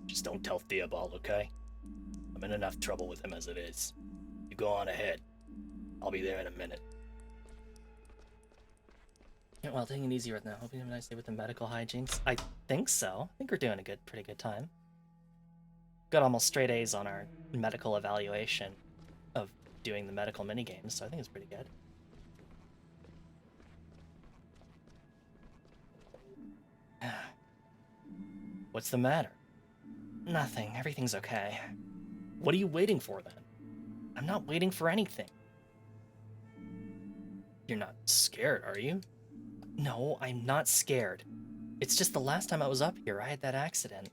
Just don't tell Theobald, okay? I'm in enough trouble with him as it is. You go on ahead. I'll be there in a minute. Yeah, well, taking it easy right now. Hope you have a nice day with the medical hijinks. I think so. I think we're doing a pretty good time. Got almost straight A's on our medical evaluation of doing the medical minigames, so I think it's pretty good. What's the matter? Nothing. Everything's okay. What are you waiting for, then? I'm not waiting for anything. You're not scared, are you? No, I'm not scared. It's just the last time I was up here, I had that accident.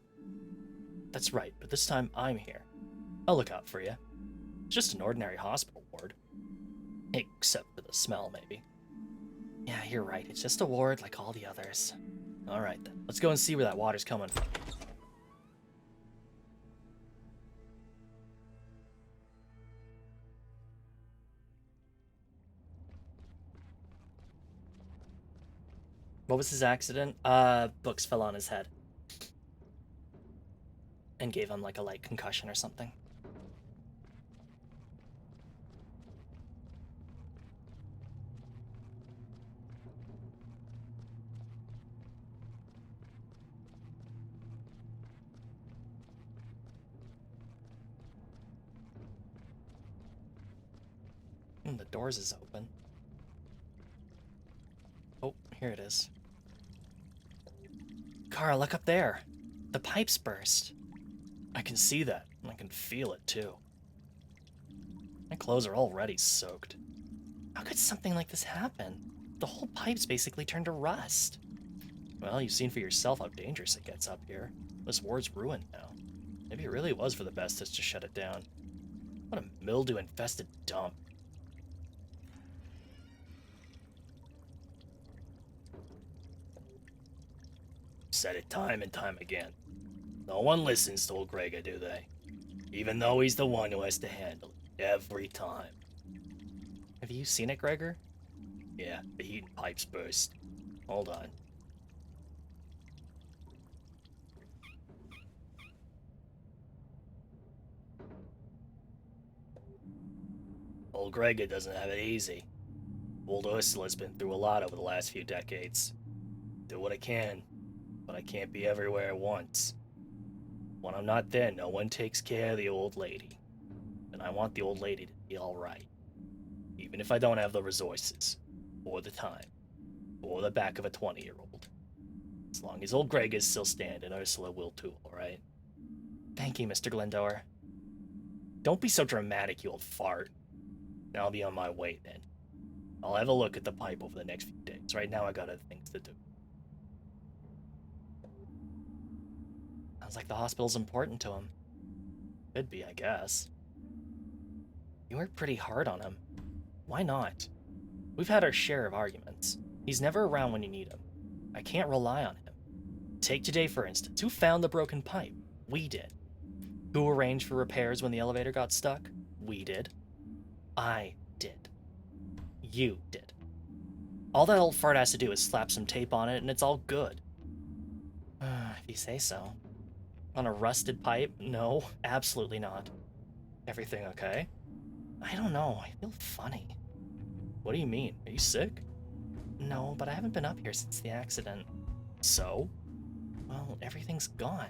That's right, but this time I'm here. I'll look out for you. It's just an ordinary hospital ward. Except for the smell, maybe. Yeah, you're right. It's just a ward like all the others. Alright then, let's go and see where that water's coming from. What was his accident? Books fell on his head. And gave him like a light concussion or something. The doors is open. Oh, here it is. Kara, look up there. The pipes burst. I can see that, and I can feel it too. My clothes are already soaked. How could something like this happen? The whole pipe's basically turned to rust. Well, you've seen for yourself how dangerous it gets up here. This ward's ruined now. Maybe it really was for the best to shut it down. What a mildew-infested dump. Said it time and time again. No one listens to old Gregor, do they? Even though he's the one who has to handle it every time. Have you seen it, Gregor? Yeah, the heating pipes burst. Hold on. Old Gregor doesn't have it easy. Old Ursula's been through a lot over the last few decades. Do what I can, but I can't be everywhere at once. When I'm not there, no one takes care of the old lady. And I want the old lady to be alright. Even if I don't have the resources, or the time, or the back of a 20-year-old. As long as old Greg is still standing, Ursula will too, alright? Thank you, Mr. Glendower. Don't be so dramatic, you old fart. Now I'll be on my way then. I'll have a look at the pipe over the next few days. Right now I got other things to do. Sounds like the hospital's important to him. Could be, I guess. You work pretty hard on him. Why not? We've had our share of arguments. He's never around when you need him. I can't rely on him. Take today, for instance. Who found the broken pipe? We did. Who arranged for repairs when the elevator got stuck? We did. I did. You did. All that old fart has to do is slap some tape on it and it's all good. If you say so. On a rusted pipe? No, absolutely not. Everything okay? I don't know. I feel funny. What do you mean? Are you sick? No, but I haven't been up here since the accident. So? Well, everything's gone.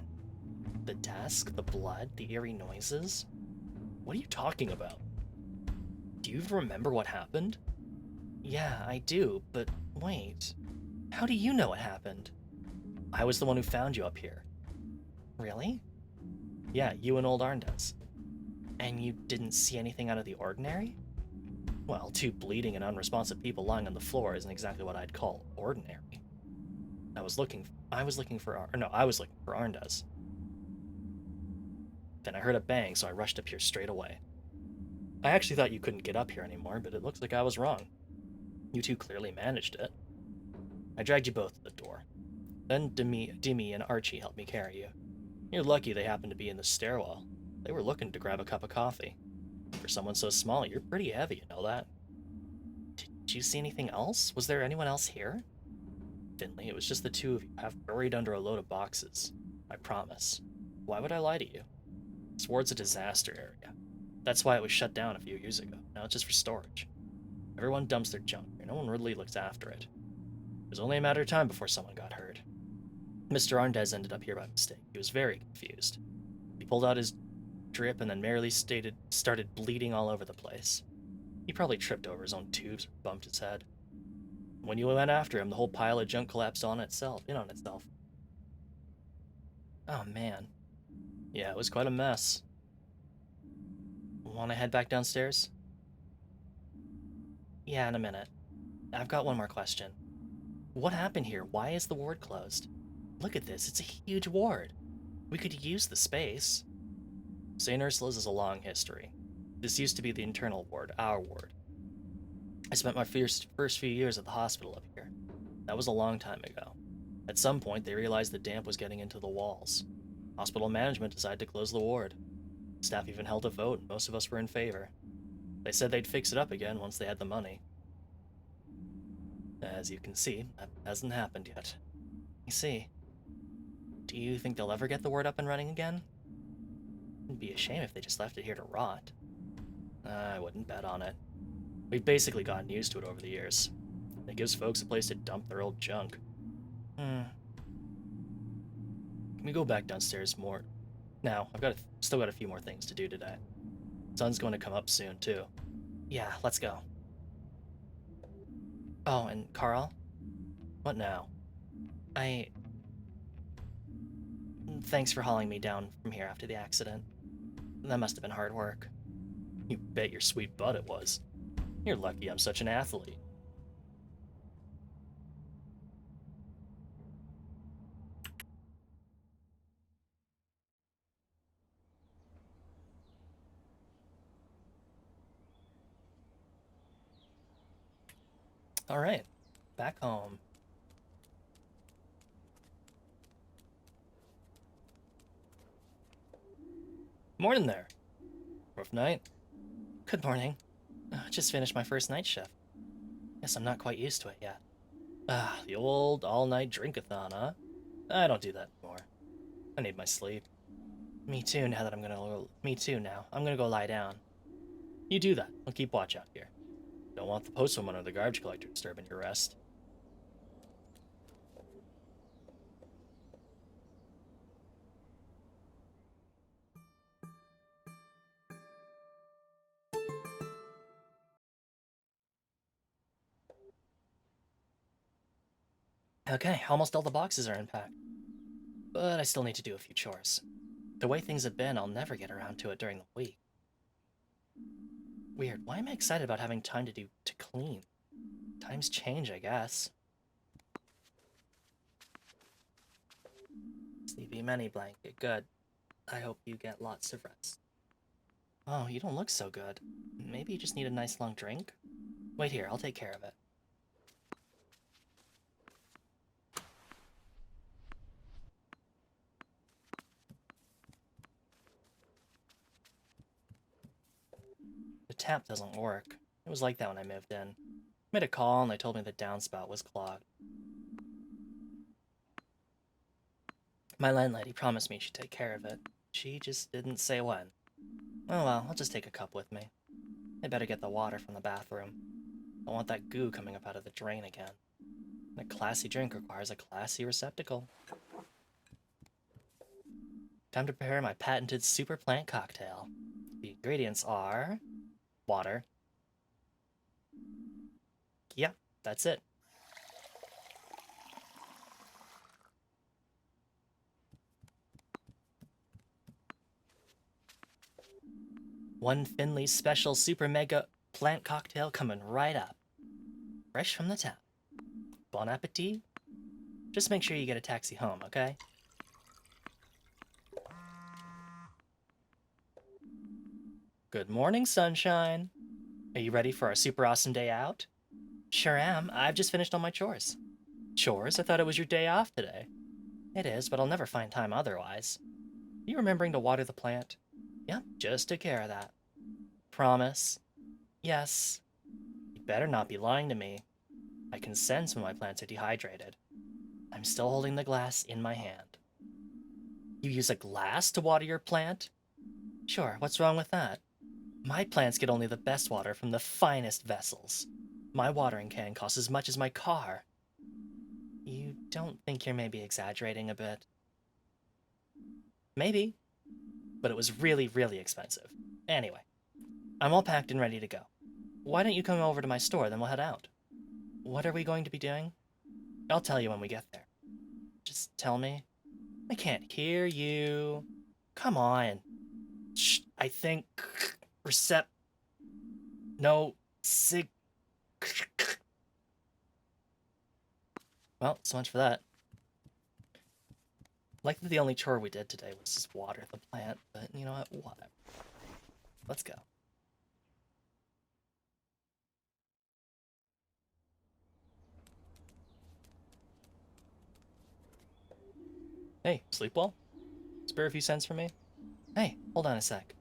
The desk, the blood, the eerie noises. What are you talking about? Do you remember what happened? Yeah, I do, but wait. How do you know what happened? I was the one who found you up here. Really? Yeah, you and old Arndes. And you didn't see anything out of the ordinary? Well, two bleeding and unresponsive people lying on the floor isn't exactly what I'd call ordinary. I was looking for Arndes. Then I heard a bang, so I rushed up here straight away. I actually thought you couldn't get up here anymore, but it looks like I was wrong. You two clearly managed it. I dragged you both to the door. Then Demi and Archie helped me carry you. You're lucky they happened to be in the stairwell. They were looking to grab a cup of coffee. For someone so small, you're pretty heavy, you know that? Did you see anything else? Was there anyone else here? Finley, it was just the two of you, half buried under a load of boxes. I promise. Why would I lie to you? This ward's a disaster area. That's why it was shut down a few years ago. Now it's just for storage. Everyone dumps their junk here. No one really looks after it. It was only a matter of time before someone got hurt. Mr. Arndes ended up here by mistake. He was very confused. He pulled out his drip and then merely started bleeding all over the place. He probably tripped over his own tubes or bumped his head. When you went after him, the whole pile of junk collapsed in on itself. Oh man. Yeah, it was quite a mess. Want to head back downstairs? Yeah, in a minute. I've got one more question. What happened here? Why is the ward closed? Look at this, it's a huge ward. We could use the space. St. Ursula's is a long history. This used to be the internal ward, our ward. I spent my first few years at the hospital up here. That was a long time ago. At some point, they realized the damp was getting into the walls. Hospital management decided to close the ward. Staff even held a vote, and most of us were in favor. They said they'd fix it up again once they had the money. As you can see, that hasn't happened yet. You see, do you think they'll ever get the ward up and running again? It'd be a shame if they just left it here to rot. I wouldn't bet on it. We've basically gotten used to it over the years. It gives folks a place to dump their old junk. Can we go back downstairs more? Now, still got a few more things to do today. Sun's going to come up soon, too. Yeah, let's go. Oh, and Carl? What now? Thanks for hauling me down from here after the accident. That must have been hard work. You bet your sweet butt it was. You're lucky I'm such an athlete. Alright, back home. Morning there. Rough night? Good morning. Just finished my first night shift. Guess I'm not quite used to it yet. The old all-night drink-a-thon, huh? I don't do that anymore. I need my sleep. Me too, now. I'm gonna go lie down. You do that. I'll keep watch out here. Don't want the postman or the garbage collector disturbing your rest. Okay, almost all the boxes are unpacked. But I still need to do a few chores. The way things have been, I'll never get around to it during the week. Weird, why am I excited about having time to clean? Times change, I guess. Sleepy many blanket, good. I hope you get lots of rest. Oh, you don't look so good. Maybe you just need a nice long drink? Wait here, I'll take care of it. The tap doesn't work. It was like that when I moved in. Made a call and they told me the downspout was clogged. My landlady promised me she'd take care of it. She just didn't say when. Oh well, I'll just take a cup with me. I better get the water from the bathroom. I want that goo coming up out of the drain again. A classy drink requires a classy receptacle. Time to prepare my patented super plant cocktail. The ingredients are water. Yep, that's it. One Finley's special super mega plant cocktail coming right up. Fresh from the tap. Bon appetit. Just make sure you get a taxi home, okay? Good morning, sunshine. Are you ready for our super awesome day out? Sure am. I've just finished all my chores. Chores? I thought it was your day off today. It is, but I'll never find time otherwise. You remembering to water the plant? Yep, just took care of that. Promise? Yes. You better not be lying to me. I can sense when my plants are dehydrated. I'm still holding the glass in my hand. You use a glass to water your plant? Sure, what's wrong with that? My plants get only the best water from the finest vessels. My watering can costs as much as my car. You don't think you're maybe exaggerating a bit? Maybe, but it was really, really expensive. Anyway, I'm all packed and ready to go. Why don't you come over to my store, then we'll head out. What are we going to be doing? I'll tell you when we get there. Just tell me. I can't hear you. Come on. Shh, I think... Recept... No... Sig... Well, so much for that. Like that the only chore we did today was just water the plant, but you know what? Whatever. Let's go. Hey, sleep well? Spare a few cents for me? Hey, hold on a sec.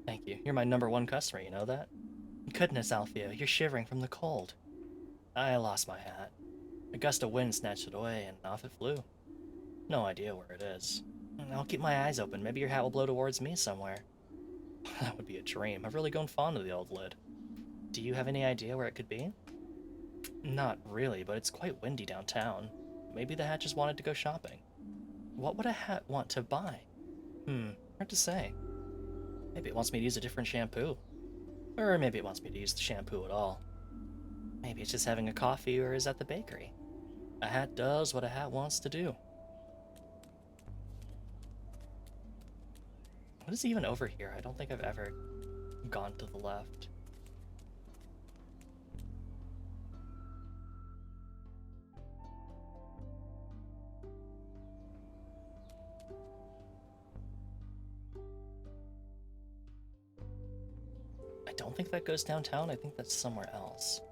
Thank you. You're my #1 customer, you know that? Goodness, Alfio, you're shivering from the cold. I lost my hat. A gust of wind snatched it away, and off it flew. No idea where it is. I'll keep my eyes open. Maybe your hat will blow towards me somewhere. That would be a dream. I've really grown fond of the old lid. Do you have any idea where it could be? Not really, but it's quite windy downtown. Maybe the hat just wanted to go shopping. What would a hat want to buy? Hard to say. Maybe it wants me to use a different shampoo. Or maybe it wants me to use the shampoo at all. Maybe it's just having a coffee or is at the bakery. A hat does what a hat wants to do. What is even over here? I don't think I've ever gone to the left. I don't think that goes downtown. I think that's somewhere else.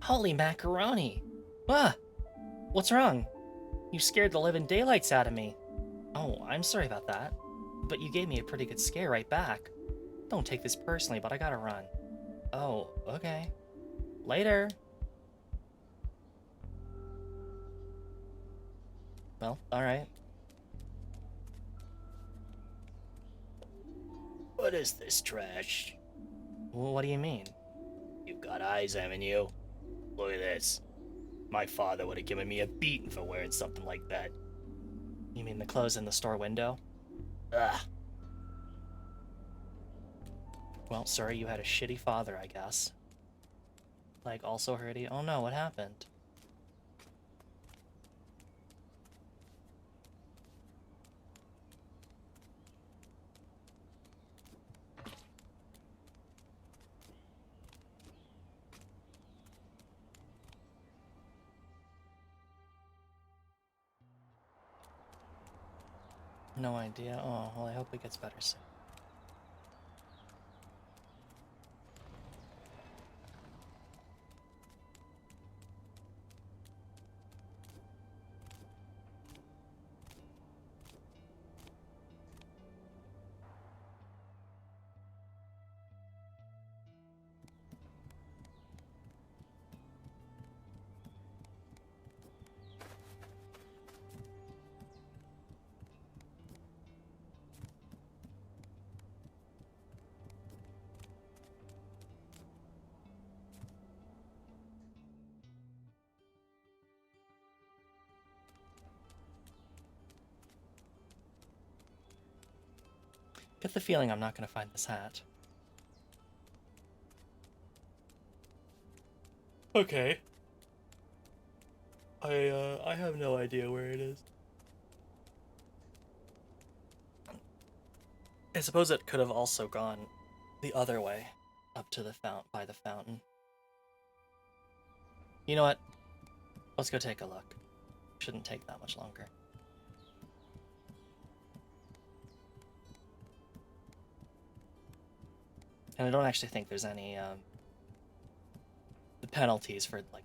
Holy macaroni! Ah! What's wrong? You scared the living daylights out of me. Oh, I'm sorry about that. But you gave me a pretty good scare right back. Don't take this personally, but I gotta run. Oh, okay. Later! Well, alright. What is this trash? Well, what do you mean? You've got eyes, haven't you? Look at this. My father would have given me a beating for wearing something like that. You mean the clothes in the store window? Ugh. Well, sorry you had a shitty father, I guess. Like, also hurty? Oh no, what happened? No idea. Oh, well, I hope it gets better soon. Get the feeling I'm not gonna find this hat. Okay. I have no idea where it is. I suppose it could have also gone the other way, up to the by the fountain. You know what? Let's go take a look. Shouldn't take that much longer. And I don't actually think there's any penalties for like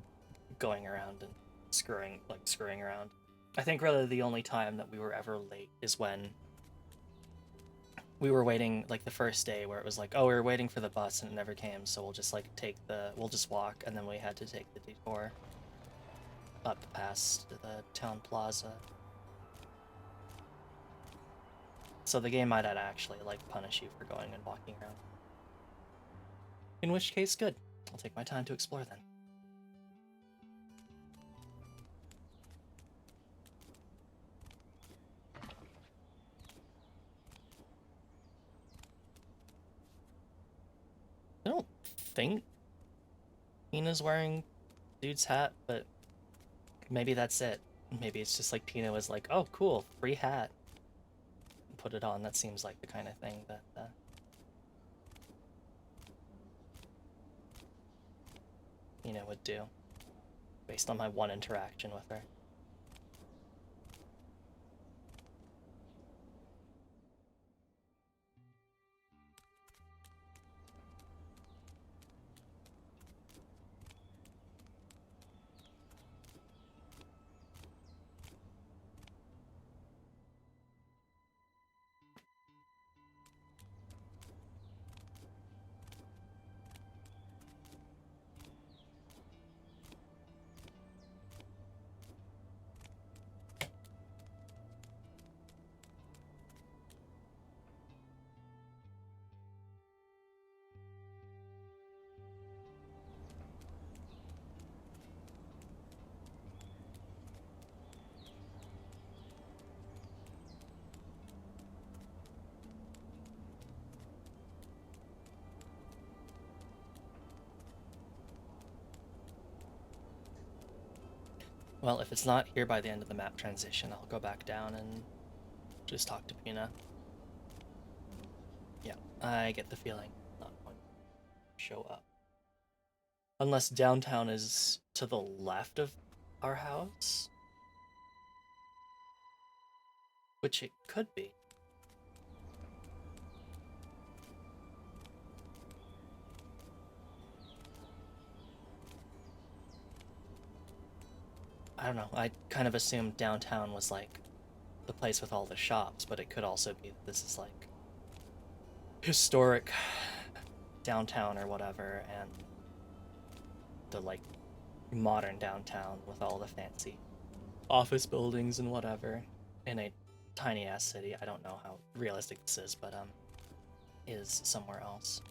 going around and screwing around. I think really the only time that we were ever late is when we were waiting, like the first day where it was like, oh, we were waiting for the bus and it never came, so we'll just we'll just walk, and then we had to take the detour up past the town plaza. So the game might actually like punish you for going and walking around. In which case, good. I'll take my time to explore then. I don't think Tina's wearing dude's hat, but maybe that's it. Maybe it's just like Tina was like, oh, cool, free hat. Put it on. That seems like the kind of thing that Tina would do, based on my one interaction with her. Well, if it's not here by the end of the map transition, I'll go back down and just talk to Pina. Yeah, I get the feeling not going to show up. Unless downtown is to the left of our house, which it could be. I don't know. I kind of assumed downtown was like the place with all the shops, but it could also be that this is like historic downtown or whatever, and the like modern downtown with all the fancy office buildings and whatever in a tiny ass city. I don't know how realistic this is, but is somewhere else.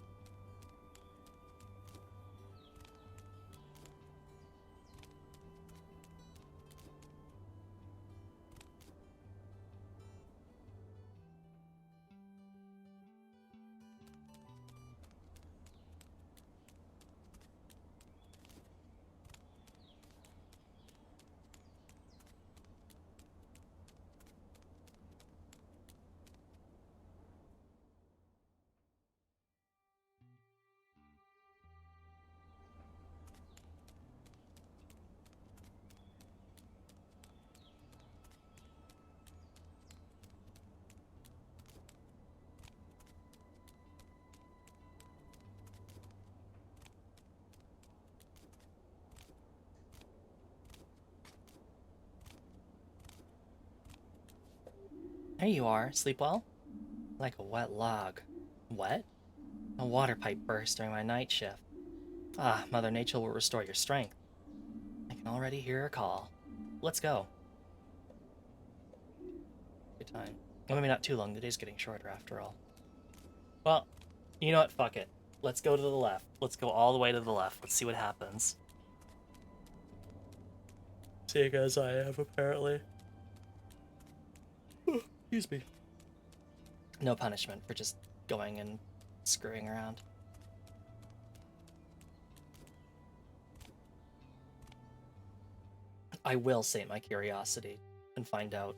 There you are. Sleep well? Like a wet log. Wet? A water pipe burst during my night shift. Ah, Mother Nature will restore your strength. I can already hear her call. Let's go. Good time. Well, maybe not too long. The day's getting shorter after all. Well, you know what? Fuck it. Let's go to the left. Let's go all the way to the left. Let's see what happens. Seeing as I have, apparently. Excuse me. No punishment for just going and screwing around. I will sate my curiosity and find out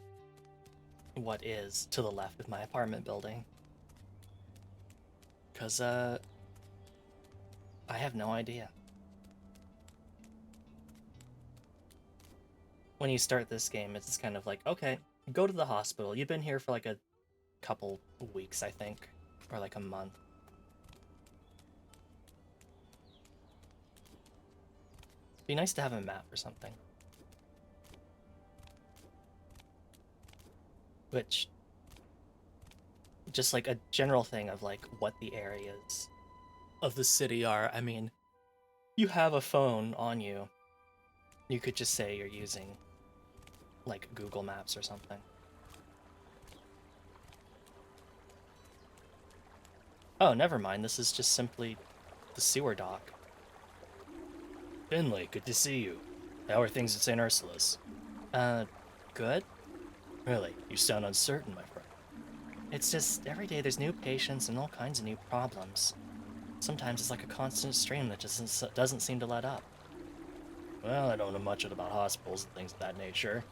what is to the left of my apartment building. Because, I have no idea. When you start this game, it's kind of like, okay, go to the hospital. You've been here for like a couple weeks, I think, or like a month. Be nice to have a map or something. which just like a general thing of like what the areas of the city are. I mean, you have a phone on you. You could just say you're using like Google Maps or something. Oh, never mind. This is just simply the sewer dock. Finley, good to see you. How are things at St. Ursula's? Uh, good? Really, you sound uncertain, my friend. It's just every day there's new patients and all kinds of new problems. Sometimes it's like a constant stream that just doesn't seem to let up. Well, I don't know much about hospitals and things of that nature,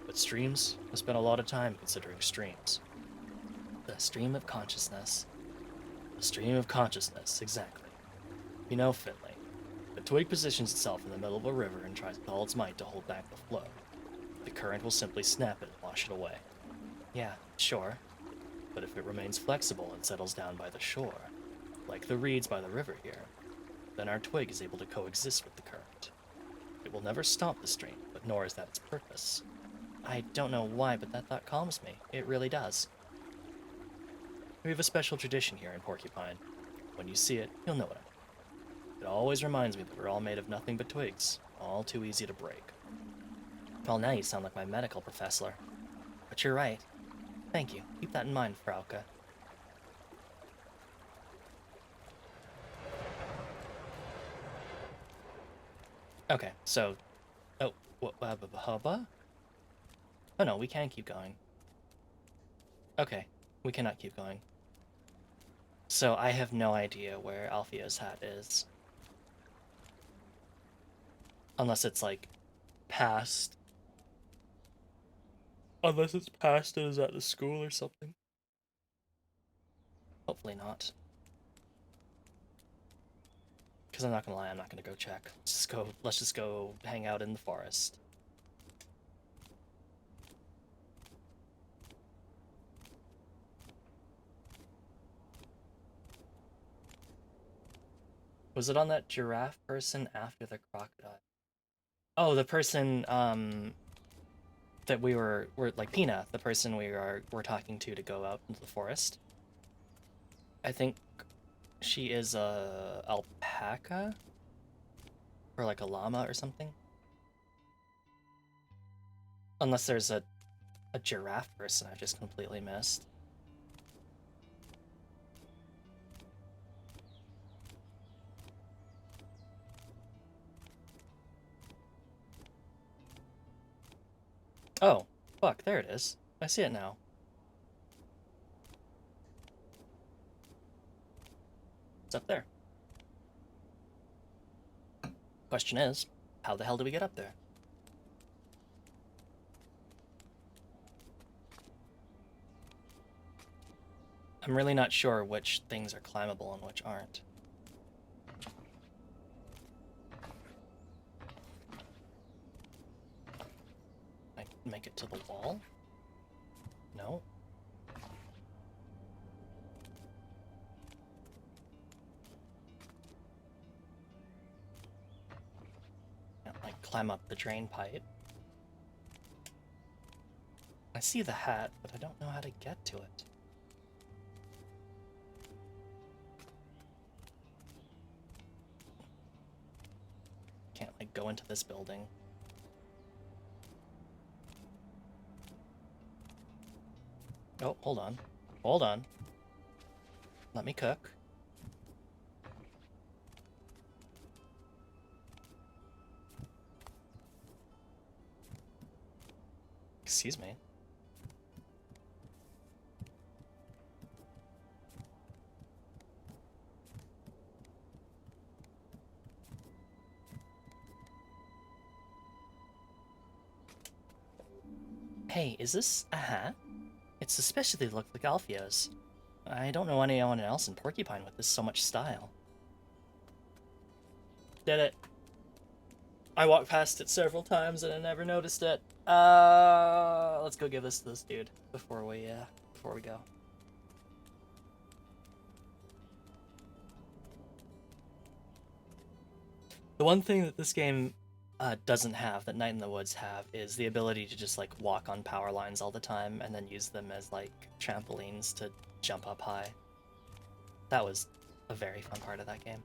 but streams? I spent a lot of time considering streams. The stream of consciousness. The stream of consciousness, exactly. You know, Finley, if a twig positions itself in the middle of a river and tries with all its might to hold back the flow, the current will simply snap it and wash it away. Yeah, sure. But if it remains flexible and settles down by the shore, like the reeds by the river here, then our twig is able to coexist with the current. It will never stop the stream, but nor is that its purpose. I don't know why, but that thought calms me. It really does. We have a special tradition here in Porcupine. When you see it, you'll know what I mean. It always reminds me that we're all made of nothing but twigs, all too easy to break. Well, now you sound like my medical professor. But you're right. Thank you. Keep that in mind, Frauke. Okay, so... Oh, hubba? Oh no, we can keep going. Okay, we cannot keep going. So I have no idea where Alfio's hat is. Unless it's, like, past. Unless it's past and is at the school or something. Hopefully not. Because I'm not gonna lie, I'm not gonna go check. Let's just go hang out in the forest. Was it on that giraffe person after the crocodile? Oh, the person, that we were like Pina, the person we're talking to go out into the forest. I think she is a alpaca? Or like a llama or something? Unless there's a giraffe person I've just completely missed. Oh, fuck, there it is. I see it now. It's up there. Question is, how the hell do we get up there? I'm really not sure which things are climbable and which aren't. I make it to the wall? No. Can't, like, climb up the drain pipe. I see the hat, but I don't know how to get to it. Can't, like, go into this building. Oh, hold on. Hold on. Let me cook. Excuse me. Hey, is this a hat? It suspiciously looked like Alfio's. I don't know anyone else in Porcupine with this so much style. Did it. I walked past it several times and I never noticed it. Let's go give this to this dude before we go. The one thing that this game doesn't have, that Night in the Woods have, is the ability to just like walk on power lines all the time and then use them as like trampolines to jump up high. That was a very fun part of that game.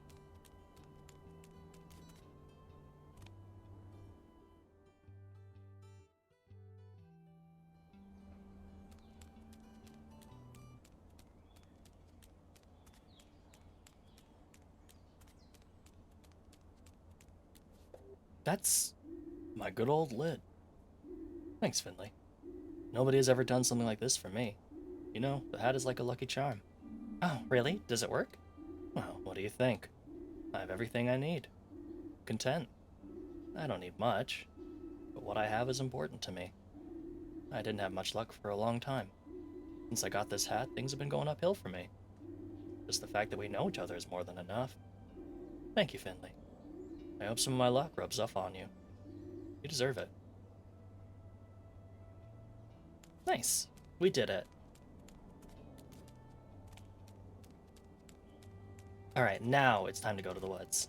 That's my good old lid. Thanks, Finley. Nobody has ever done something like this for me. You know, the hat is like a lucky charm. Oh, really? Does it work? Well, what do you think? I have everything I need. Content. I don't need much, but what I have is important to me. I didn't have much luck for a long time. Since I got this hat, things have been going uphill for me. Just the fact that we know each other is more than enough. Thank you, Finley. I hope some of my luck rubs off on you. You deserve it. Nice. We did it. Alright, now it's time to go to the woods.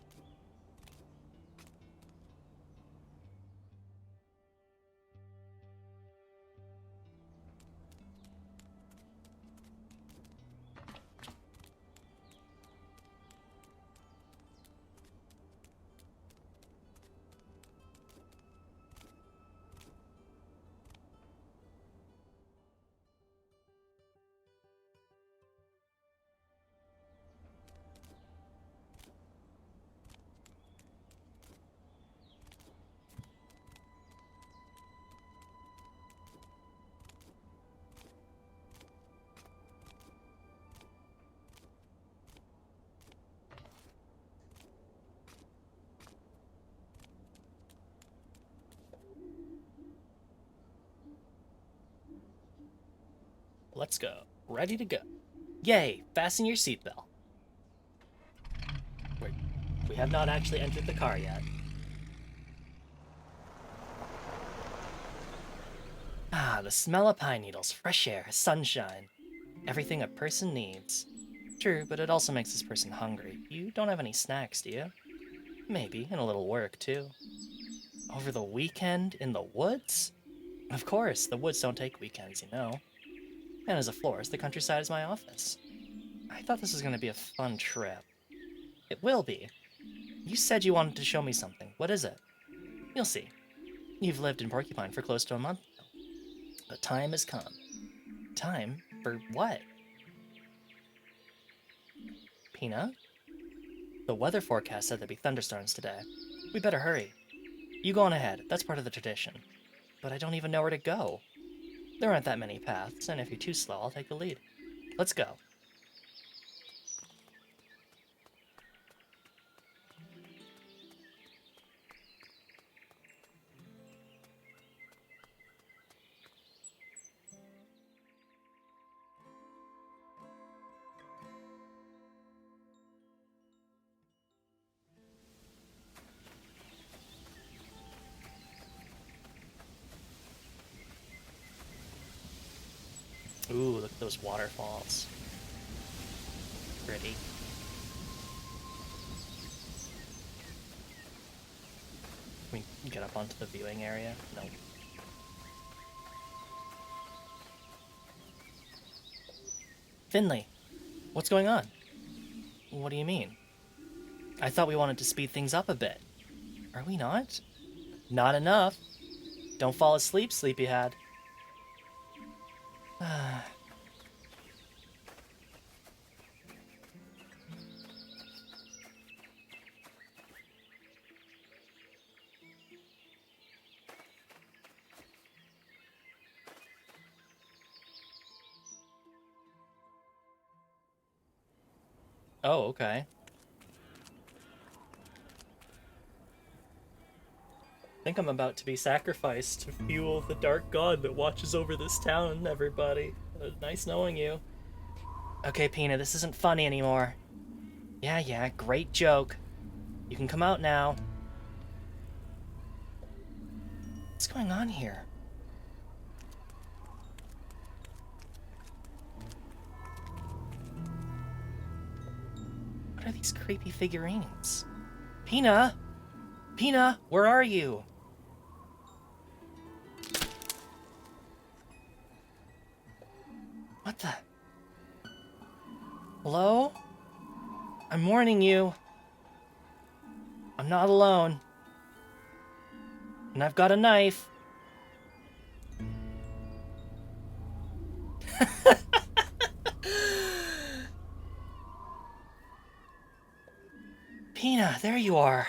Let's go. Ready to go. Yay! Fasten your seatbelt. Wait, we have not actually entered the car yet. Ah, the smell of pine needles, fresh air, sunshine. Everything a person needs. True, but it also makes this person hungry. You don't have any snacks, do you? Maybe, and a little work, too. Over the weekend in the woods? Of course, the woods don't take weekends, you know. And as a florist, the countryside is my office. I thought this was going to be a fun trip. It will be. You said you wanted to show me something. What is it? You'll see. You've lived in Porcupine for close to a month now. The time has come. Time? For what? Peanut? The weather forecast said there'd be thunderstorms today. We better hurry. You go on ahead. That's part of the tradition. But I don't even know where to go. There aren't that many paths, and if you're too slow, I'll take the lead. Let's go. Ooh, look at those waterfalls. Pretty. Can we get up onto the viewing area? No. Finley, what's going on? What do you mean? I thought we wanted to speed things up a bit. Are we not? Not enough. Don't fall asleep, sleepyhead. Oh, okay. I think I'm about to be sacrificed to fuel the dark god that watches over this town, everybody. Nice knowing you. Okay, Pina, this isn't funny anymore. Yeah, great joke. You can come out now. What's going on here? What are these creepy figurines? Pina! Pina, where are you? What the? Hello? I'm warning you. I'm not alone. And I've got a knife. Pina, there you are.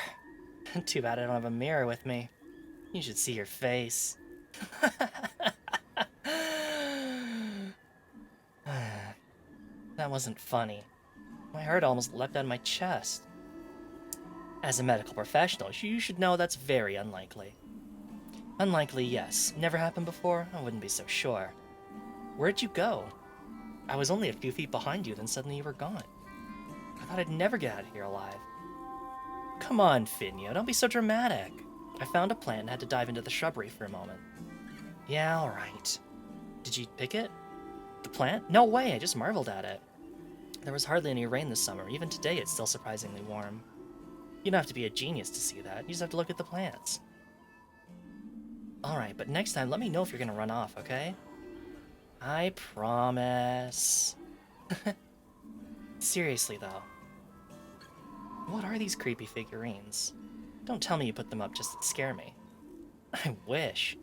Too bad I don't have a mirror with me. You should see your face. That wasn't funny. My heart almost leapt out of my chest. As a medical professional, you should know that's very unlikely. Unlikely, yes. Never happened before? I wouldn't be so sure. Where'd you go? I was only a few feet behind you, then suddenly you were gone. I thought I'd never get out of here alive. Come on, Finio, don't be so dramatic. I found a plant and had to dive into the shrubbery for a moment. Yeah, alright. Did you pick it? The plant? No way, I just marveled at it. There was hardly any rain this summer. Even today, it's still surprisingly warm. You don't have to be a genius to see that. You just have to look at the plants. Alright, but next time, let me know if you're gonna run off, okay? I promise. Seriously, though. What are these creepy figurines? Don't tell me you put them up just to scare me. I wish.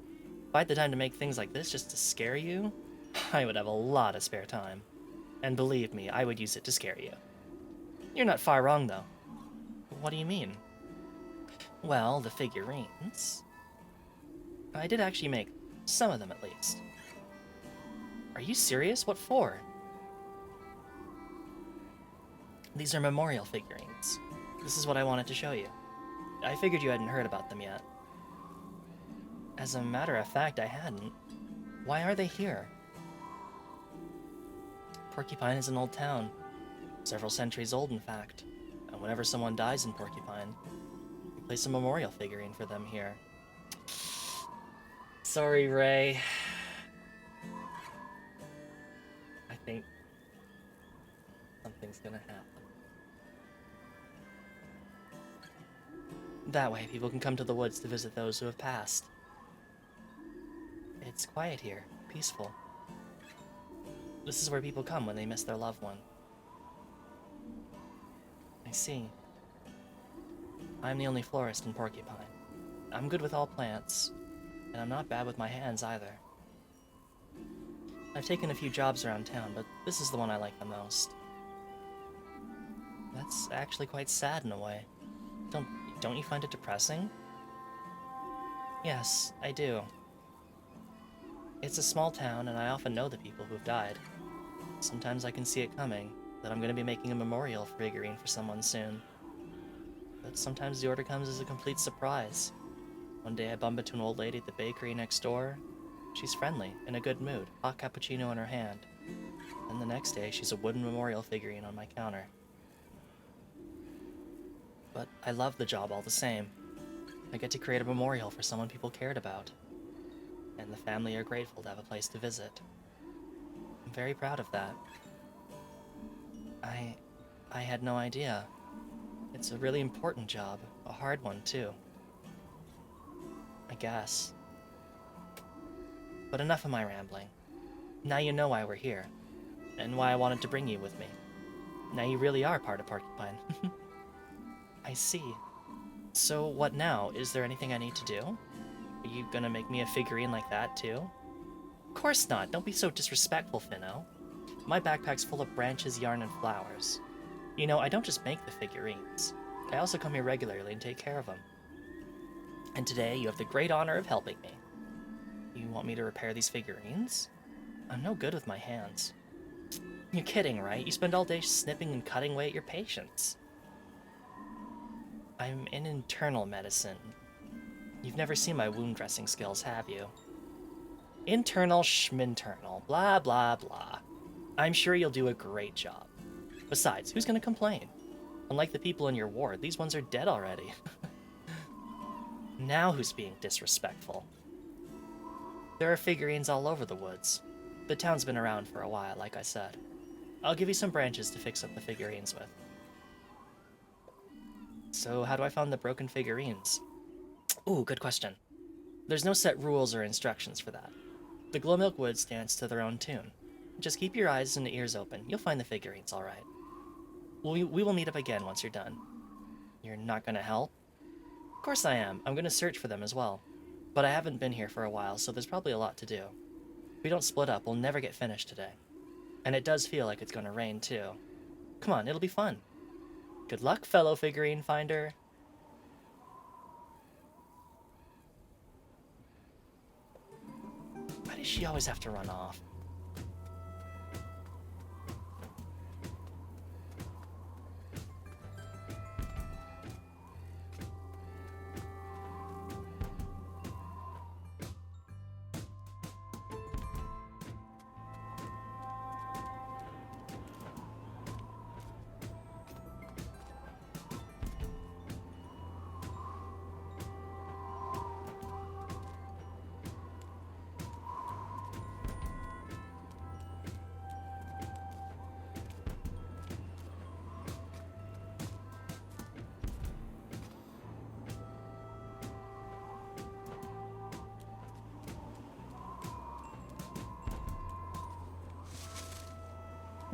If I had the time to make things like this just to scare you, I would have a lot of spare time. And believe me, I would use it to scare you. You're not far wrong, though. What do you mean? Well, the figurines... I did actually make some of them, at least. Are you serious? What for? These are memorial figurines. This is what I wanted to show you. I figured you hadn't heard about them yet. As a matter of fact, I hadn't. Why are they here? Porcupine is an old town. Several centuries old, in fact. And whenever someone dies in Porcupine, we place a memorial figurine for them here. Sorry, Ray. I think something's gonna happen. That way, people can come to the woods to visit those who have passed. It's quiet here, peaceful. This is where people come when they miss their loved one. I see. I'm the only florist in Porcupine. I'm good with all plants, and I'm not bad with my hands either. I've taken a few jobs around town, but this is the one I like the most. That's actually quite sad in a way. Don't you find it depressing? Yes, I do. It's a small town, and I often know the people who've died. Sometimes I can see it coming, that I'm going to be making a memorial figurine for someone soon. But sometimes the order comes as a complete surprise. One day I bump into an old lady at the bakery next door. She's friendly, in a good mood, hot cappuccino in her hand. Then the next day, she's a wooden memorial figurine on my counter. But I love the job all the same. I get to create a memorial for someone people cared about. And the family are grateful to have a place to visit. I'm very proud of that. I had no idea. It's a really important job, a hard one too. I guess. But enough of my rambling. Now you know why we're here, and why I wanted to bring you with me. Now you really are part of Porcupine. I see. So what now? Is there anything I need to do? Are you gonna make me a figurine like that too? Of course not. Don't be so disrespectful, Finno. My backpack's full of branches, yarn, and flowers. You know, I don't just make the figurines. I also come here regularly and take care of them. And today, you have the great honor of helping me. You want me to repair these figurines? I'm no good with my hands. You're kidding, right? You spend all day snipping and cutting away at your patients. I'm in internal medicine. You've never seen my wound dressing skills, have you? Internal schminternal, blah blah blah. I'm sure you'll do a great job. Besides, who's gonna complain? Unlike the people in your ward, these ones are dead already. Now who's being disrespectful? There are figurines all over the woods. The town's been around for a while, like I said. I'll give you some branches to fix up the figurines with. So how do I find the broken figurines? Ooh, good question. There's no set rules or instructions for that. The Glowmilk Woods dance to their own tune. Just keep your eyes and ears open. You'll find the figurines all right. We will meet up again once you're done. You're not gonna help? Of course I am. I'm gonna search for them as well. But I haven't been here for a while, so there's probably a lot to do. If we don't split up, we'll never get finished today. And it does feel like it's gonna rain, too. Come on, it'll be fun. Good luck, fellow figurine finder. Why does she always have to run off?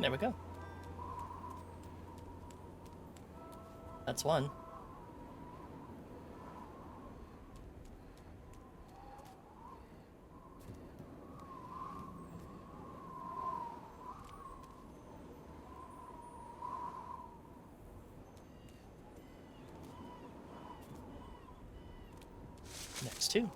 There we go. That's one. Next two.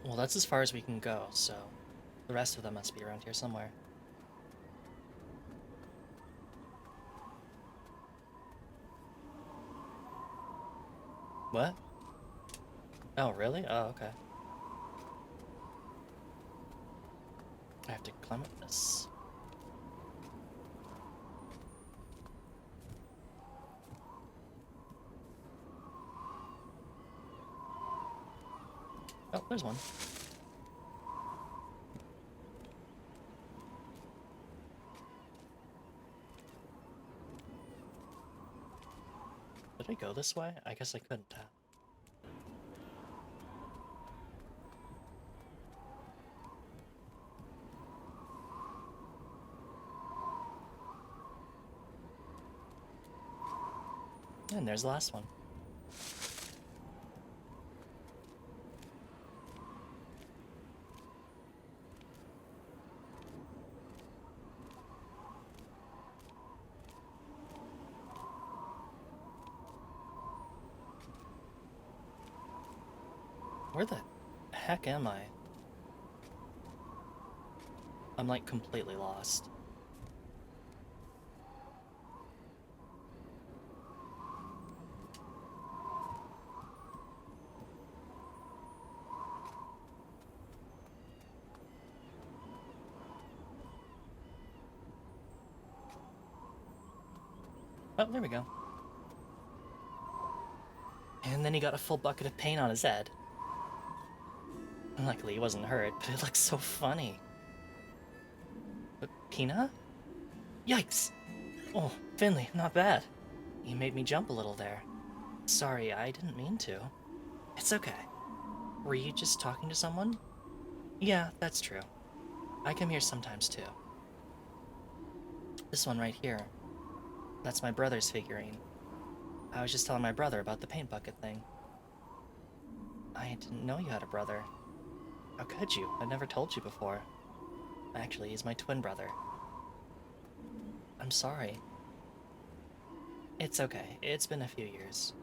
Well, that's as far as we can go, so the rest of them must be around here somewhere. What? Oh, really? Oh, okay. I have to climb up this. Oh, there's one. Did I go this way? I guess I couldn't have. And there's the last one. Where the heck am I? I'm like completely lost. Oh, there we go. And then he got a full bucket of paint on his head. Luckily, he wasn't hurt, but it looks so funny. But Pina? Yikes! Oh, Finley, not bad. You made me jump a little there. Sorry, I didn't mean to. It's okay. Were you just talking to someone? Yeah, that's true. I come here sometimes too. This one right here. That's my brother's figurine. I was just telling my brother about the paint bucket thing. I didn't know you had a brother. How could you? I've never told you before. Actually, he's my twin brother. I'm sorry. It's okay. It's been a few years.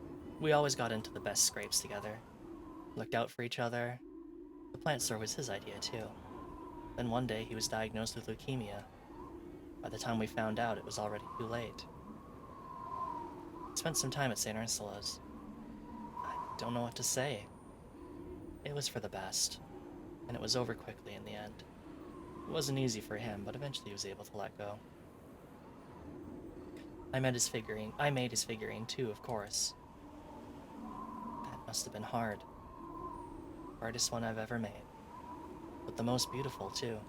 We always got into the best scrapes together. Looked out for each other. The plant store was his idea, too. Then one day he was diagnosed with leukemia. By the time we found out, it was already too late. I spent some time at St. Ursula's. I don't know what to say. It was for the best, and it was over quickly in the end. It wasn't easy for him, but eventually he was able to let go. I made his figurine too, of course. That must have been hard. Hardest one I've ever made. but the most beautiful, too.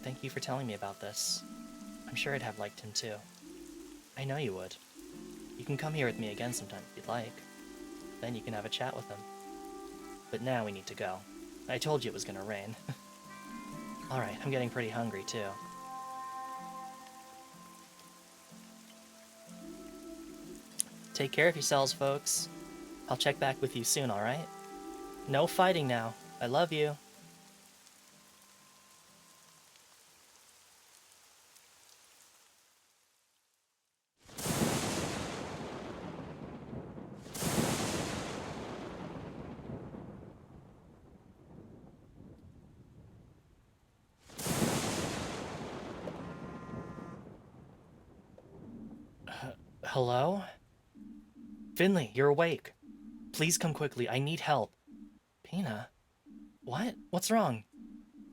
Thank you for telling me about this. I'm sure I'd have liked him too. I know you would. You can come here with me again sometime if you'd like. Then you can have a chat with him. But now we need to go. I told you it was gonna rain. Alright, I'm getting pretty hungry too. Take care of yourselves, folks. I'll check back with you soon, alright? No fighting now. I love you. Hello? Finley, you're awake. Please come quickly. I need help. Pina? What? What's wrong?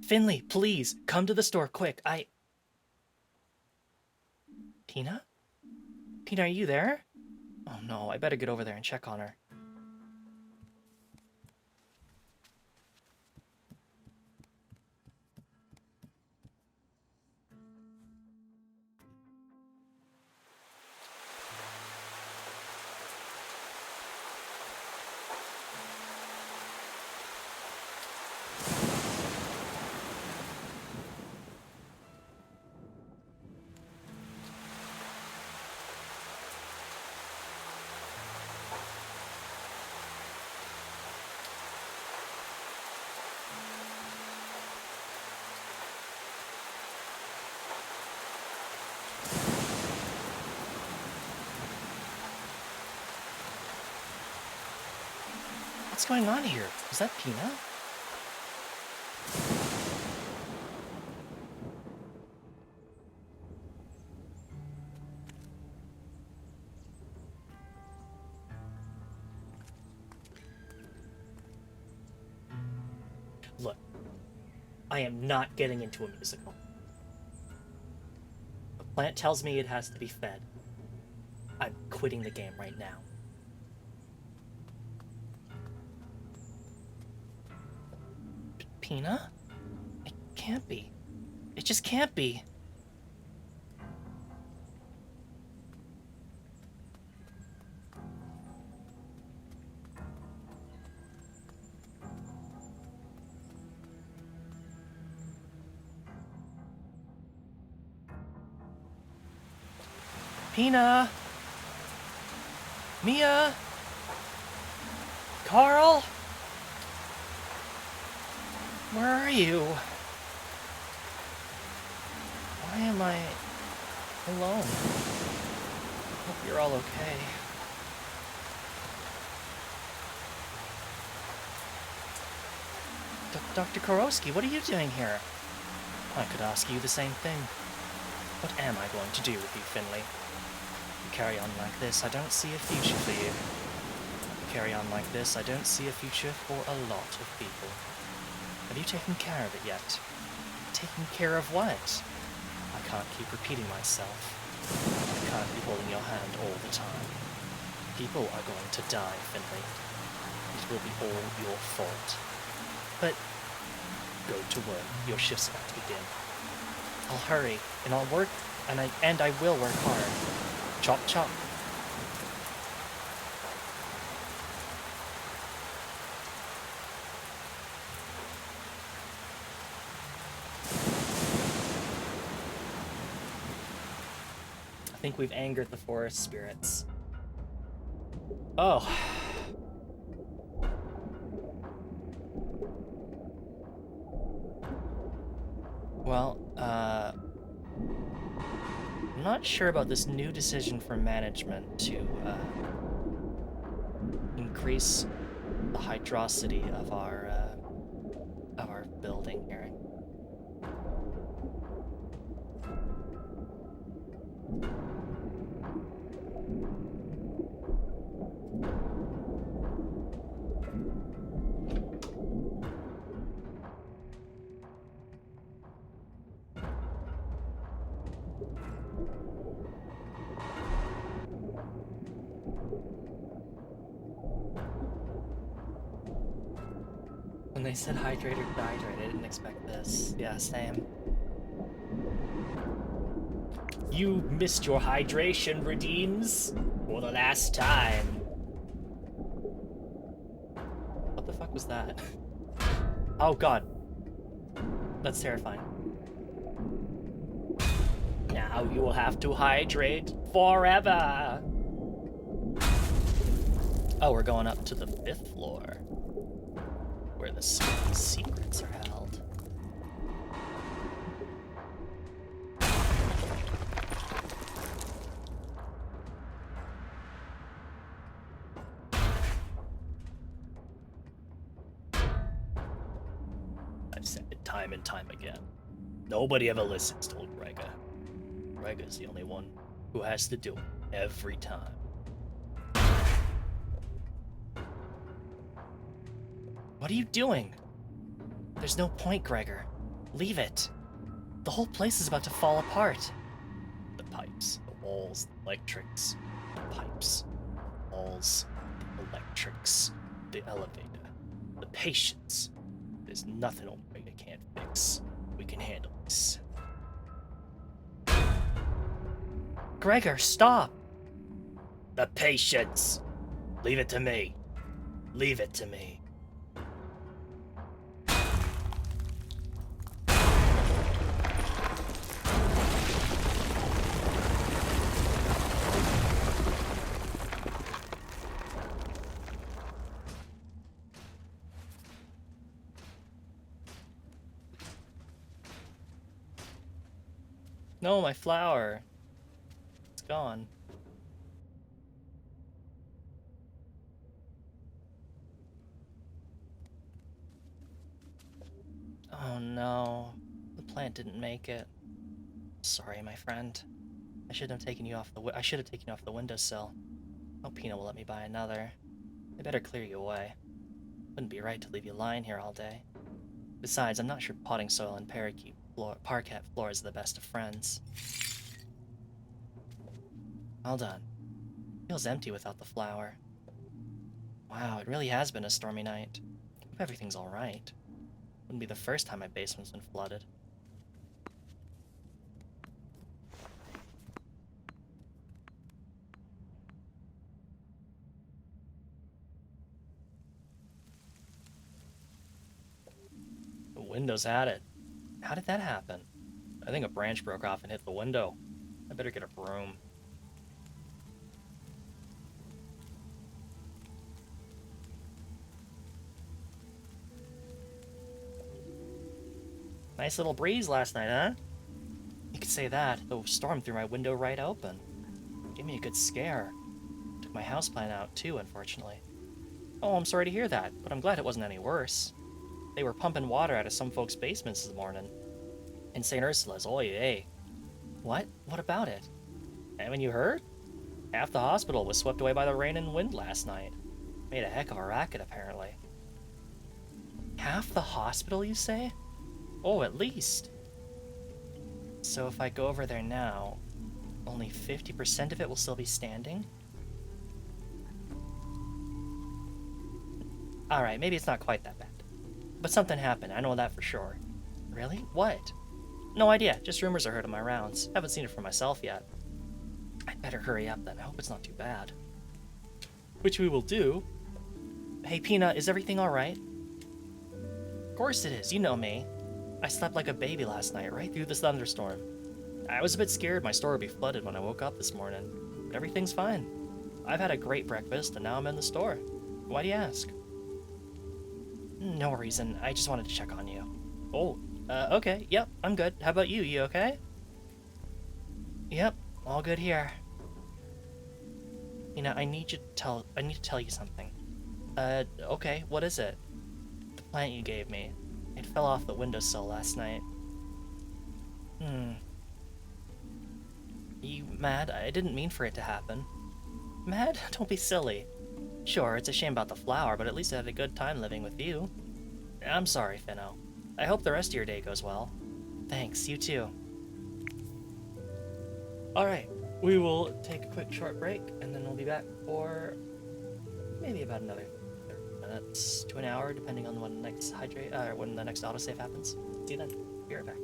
Finley, please, come to the store, quick. Pina? Pina, are you there? Oh no, I better get over there and check on her. What's going on here? Is that Pina? Look, I am not getting into a musical. The plant tells me it has to be fed. I'm quitting the game right now. Pina? It can't be. It just can't be. Pina? Mia? Carl? Where are you? Why am I alone? Hope you're all okay. Dr. Korosky, what are you doing here? I could ask you the same thing. What am I going to do with you, Finley? You carry on like this, I don't see a future for you. You carry on like this, I don't see a future for a lot of people. Have you taken care of it yet? Taken care of what? I can't keep repeating myself. I can't be holding your hand all the time. People are going to die, Finley. It will be all your fault. But go to work. Your shift's about to begin. I'll hurry, and I'll work, and I will work hard. Chop chop. I think we've angered the forest spirits. Oh. Well, I'm not sure about this new decision from management to increase the hydrosity of our building here. When they said hydrate or dehydrate, I didn't expect this. Yeah, same. You missed your hydration, Redeems, for the last time. What the fuck was that? Oh god. That's terrifying. Now you will have to hydrate forever. Oh, we're going up to the 5th floor, where the secrets are held. I've said it time and time again. Nobody ever listens to old Gregor. Gregor's the only one who has to do it every time. What are you doing? There's no point, Gregor. Leave it. The whole place is about to fall apart. The pipes, the walls, the electrics, the pipes, the walls, the electrics, the elevator, the patience. There's nothing old Gregor can't fix. We can handle this. Gregor, stop! The patience! Leave it to me. Leave it to me. No, my flower. It's gone. Oh no. The plant didn't make it. Sorry, my friend. I should have taken you off the windowsill. Hope Pina will let me buy another. I better clear you away. Wouldn't be right to leave you lying here all day. Besides, I'm not sure potting soil and parquet floors are the best of friends. Well done. Feels empty without the flower. Wow, it really has been a stormy night. Hope everything's alright. Wouldn't be the first time my basement's been flooded. The window's had it. How did that happen? I think a branch broke off and hit the window. I better get a broom. Nice little breeze last night, huh? You could say that. The storm threw my window right open. Gave me a good scare. Took my houseplant out too, unfortunately. Oh, I'm sorry to hear that, but I'm glad it wasn't any worse. They were pumping water out of some folks' basements this morning. In St. Ursula's, oy vey. What? What about it? Haven't you heard? Half the hospital was swept away by the rain and wind last night. Made a heck of a racket, apparently. Half the hospital, you say? Oh, at least. So if I go over there now, only 50% of it will still be standing? Alright, maybe it's not quite that bad. But something happened, I know that for sure. Really? What? No idea, just rumors I heard on my rounds. Haven't seen it for myself yet. I'd better hurry up then, I hope it's not too bad. Which we will do. Hey Peanut, is everything alright? Of course it is, you know me. I slept like a baby last night, right through this thunderstorm. I was a bit scared my store would be flooded when I woke up this morning, but everything's fine. I've had a great breakfast and now I'm in the store. Why do you ask? No reason, I just wanted to check on you. Oh, okay, yep, I'm good. How about you? You okay? Yep, all good here. You know, I need to tell you something. Okay, what is it? The plant you gave me. It fell off the windowsill last night. You mad? I didn't mean for it to happen. Mad? Don't be silly. Sure, it's a shame about the flower, but at least I had a good time living with you. I'm sorry, Finno. I hope the rest of your day goes well. Thanks, you too. Alright, we will take a quick short break, and then we'll be back for maybe about another 30 minutes to an hour, depending on when the next when the next autosave happens. See you then. Be right back.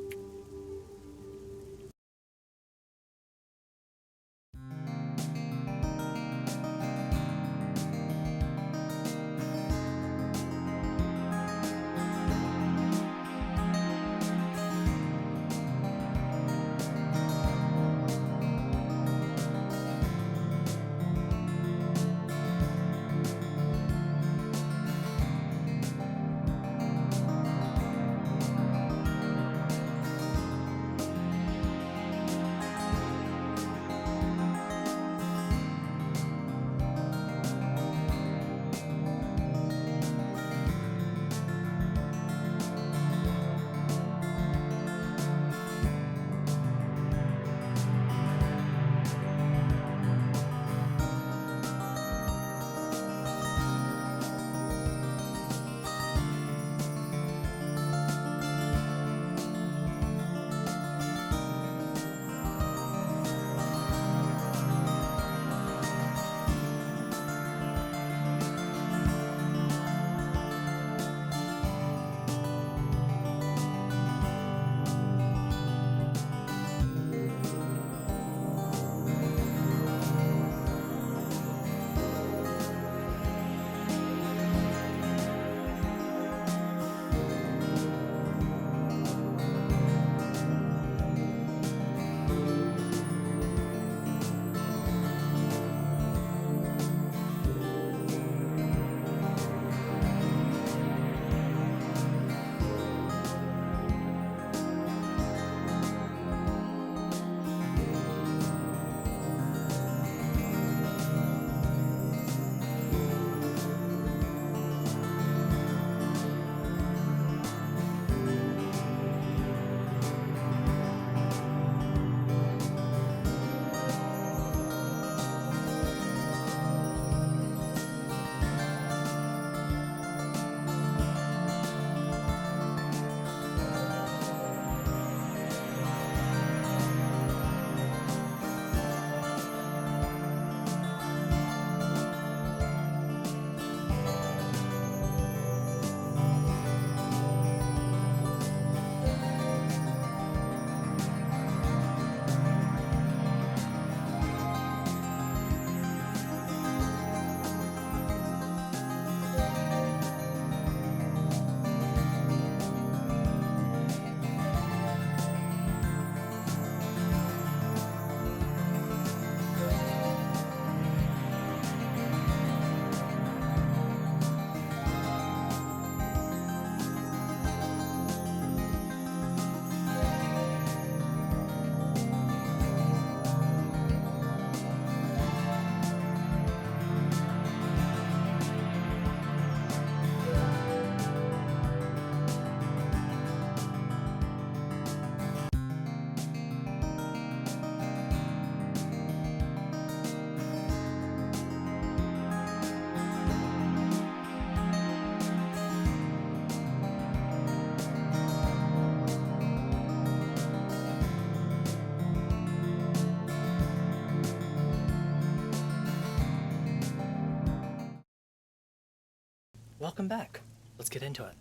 Welcome back. Let's get into it.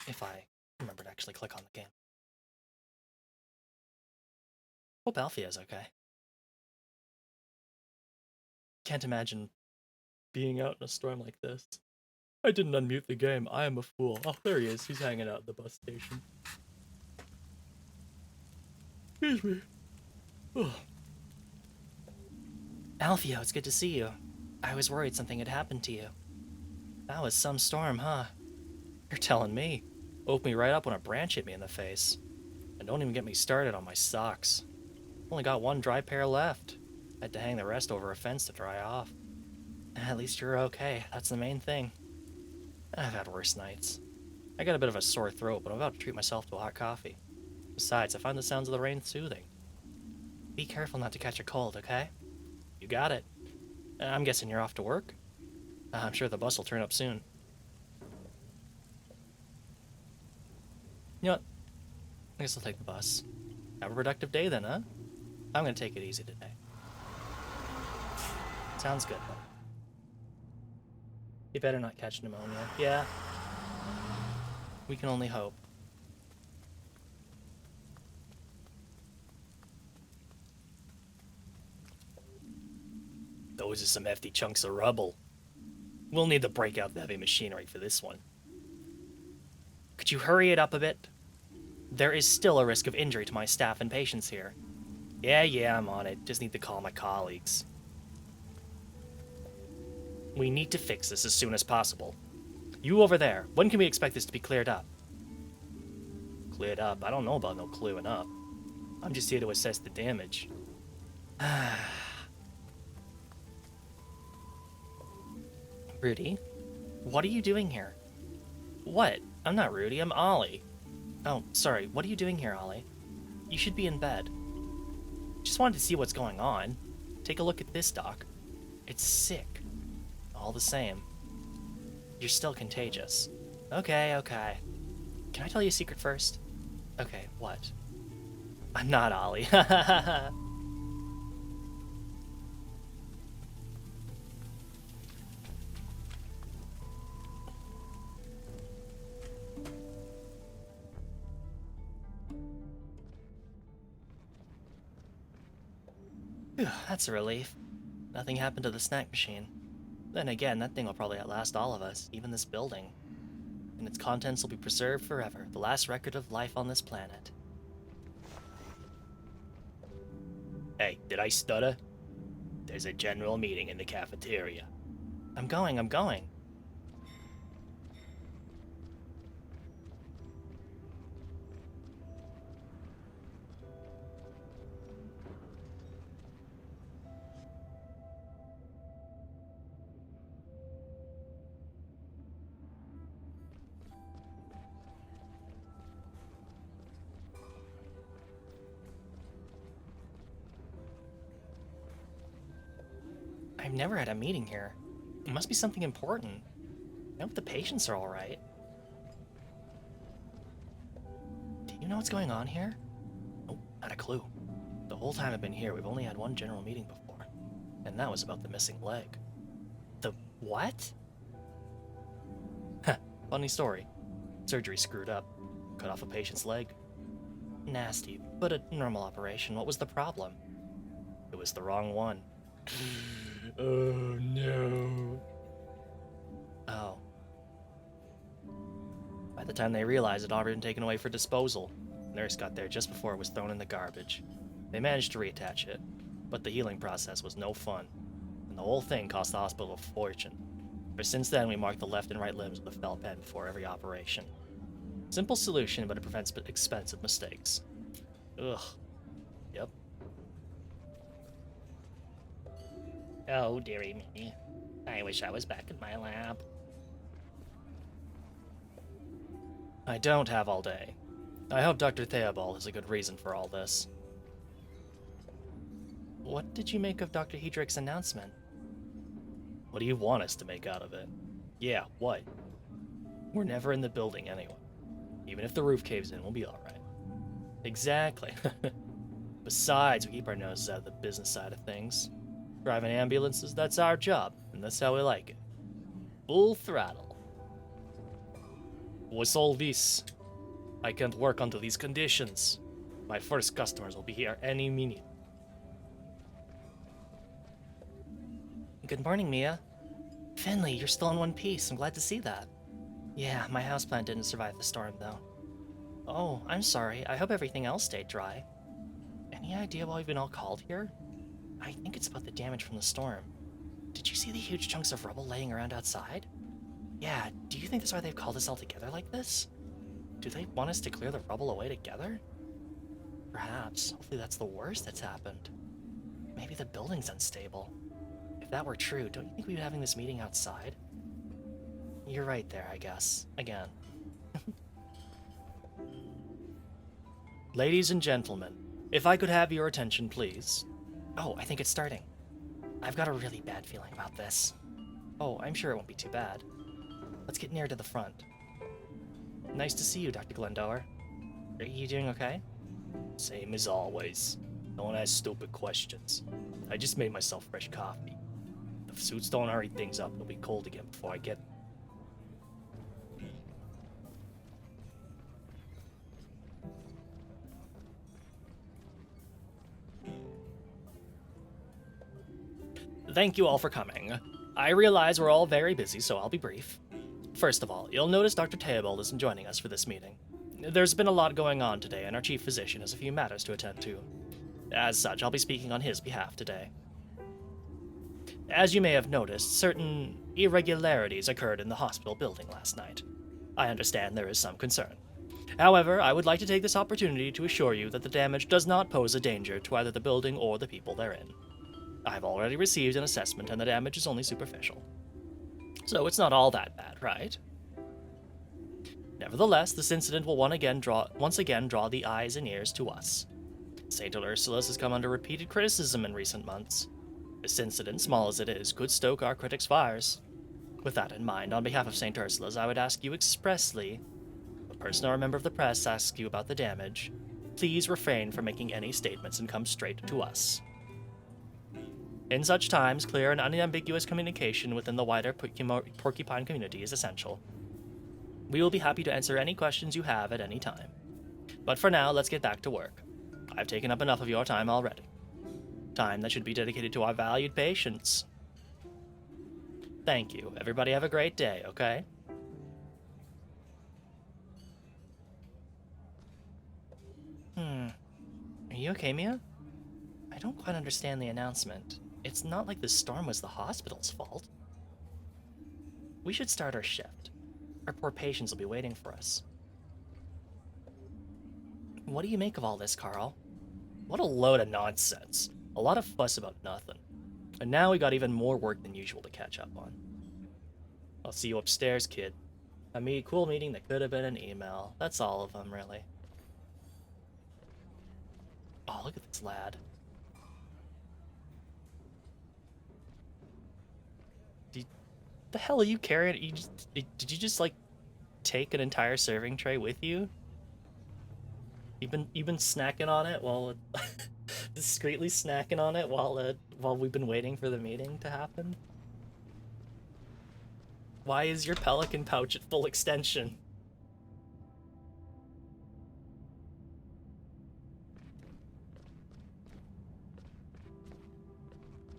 If I remember to actually click on the game. Hope Alfie's okay. Can't imagine being out in a storm like this. I didn't unmute the game. I am a fool. Oh, there he is. He's hanging out at the bus station. Excuse me. Oh. Alfio, it's good to see you. I was worried something had happened to you. That was some storm, huh? You're telling me. Woke me right up when a branch hit me in the face. And don't even get me started on my socks. Only got one dry pair left. Had to hang the rest over a fence to dry off. At least you're okay. That's the main thing. I've had worse nights. I got a bit of a sore throat, but I'm about to treat myself to a hot coffee. Besides, I find the sounds of the rain soothing. Be careful not to catch a cold, okay? You got it. I'm guessing you're off to work? I'm sure the bus will turn up soon. You know what? I guess I'll take the bus. Have a productive day then, huh? I'm gonna take it easy today. Sounds good. You better not catch pneumonia. Yeah. We can only hope. Those are some hefty chunks of rubble. We'll need to break out the heavy machinery for this one. Could you hurry it up a bit? There is still a risk of injury to my staff and patients here. Yeah, I'm on it. Just need to call my colleagues. We need to fix this as soon as possible. You over there, when can we expect this to be cleared up? Cleared up? I don't know about no clearing up. I'm just here to assess the damage. Rudy, what are you doing here? What? I'm not Rudy, I'm Ollie. Oh, sorry, what are you doing here, Ollie? You should be in bed. Just wanted to see what's going on. Take a look at this, Doc. It's sick. All the same. You're still contagious. Okay. Can I tell you a secret first? Okay, what? I'm not Ollie. Phew, that's a relief. Nothing happened to the snack machine. Then again, that thing will probably outlast all of us, even this building. And its contents will be preserved forever, the last record of life on this planet. Hey, did I stutter? There's a general meeting in the cafeteria. I'm going. I've never had a meeting here. It must be something important. I hope the patients are alright. Do you know what's going on here? Nope, not a clue. The whole time I've been here, we've only had one general meeting before. And that was about the missing leg. The what? Funny story. Surgery screwed up. Cut off a patient's leg. Nasty, but a normal operation. What was the problem? It was the wrong one. Oh no. Oh. By the time they realized it had already been taken away for disposal, the nurse got there just before it was thrown in the garbage. They managed to reattach it, but the healing process was no fun, and the whole thing cost the hospital a fortune. For since then, we mark the left and right limbs with a felt pen before every operation. Simple solution, but it prevents expensive mistakes. Ugh. Yep. Oh, dearie me. I wish I was back in my lab. I don't have all day. I hope Dr. Theobald has a good reason for all this. What did you make of Dr. Hedrick's announcement? What do you want us to make out of it? Yeah, what? We're never in the building anyway. Even if the roof caves in, we'll be alright. Exactly. Besides, we keep our noses out of the business side of things. Driving ambulances, that's our job, and that's how we like it. Full throttle. What's all this? I can't work under these conditions. My first customers will be here any minute. Good morning, Mia. Finley, you're still in one piece. I'm glad to see that. Yeah, my houseplant didn't survive the storm, though. Oh, I'm sorry. I hope everything else stayed dry. Any idea why we've been all called here? I think it's about the damage from the storm. Did you see the huge chunks of rubble laying around outside? Yeah, do you think that's why they've called us all together like this? Do they want us to clear the rubble away together? Perhaps. Hopefully that's the worst that's happened. Maybe the building's unstable. If that were true, don't you think we'd be having this meeting outside? You're right there, I guess. Again. Ladies and gentlemen, if I could have your attention, please. Oh, I think it's starting. I've got a really bad feeling about this. Oh, I'm sure it won't be too bad. Let's get near to the front. Nice to see you, Dr. Glendower. Are you doing okay? Same as always. No one has stupid questions. I just made myself fresh coffee. The If suits don't hurry things up, it'll be cold again before I get... Thank you all for coming. I realize we're all very busy, so I'll be brief. First of all, you'll notice Dr. Theobald isn't joining us for this meeting. There's been a lot going on today, and our chief physician has a few matters to attend to. As such, I'll be speaking on his behalf today. As you may have noticed, certain irregularities occurred in the hospital building last night. I understand there is some concern. However, I would like to take this opportunity to assure you that the damage does not pose a danger to either the building or the people therein. I've already received an assessment and the damage is only superficial. So it's not all that bad, right? Nevertheless, this incident will once again draw the eyes and ears to us. St. Ursula's has come under repeated criticism in recent months. This incident, small as it is, could stoke our critics' fires. With that in mind, on behalf of St. Ursula's, I would ask you expressly, if a person or a member of the press asks you about the damage, please refrain from making any statements and come straight to us. In such times, clear and unambiguous communication within the wider Porcupine community is essential. We will be happy to answer any questions you have at any time. But for now, let's get back to work. I've taken up enough of your time already. Time that should be dedicated to our valued patients. Thank you. Everybody have a great day, okay? Are you okay, Mia? I don't quite understand the announcement. It's not like this storm was the hospital's fault. We should start our shift. Our poor patients will be waiting for us. What do you make of all this, Carl? What a load of nonsense. A lot of fuss about nothing. And now we got even more work than usual to catch up on. I'll see you upstairs, kid. A cool meeting that could have been an email. That's all of them, really. Oh, look at this lad. The hell are you carrying? Did you just like take an entire serving tray with you? You've been snacking on it while discreetly snacking on it while we've been waiting for the meeting to happen. Why is your pelican pouch at full extension?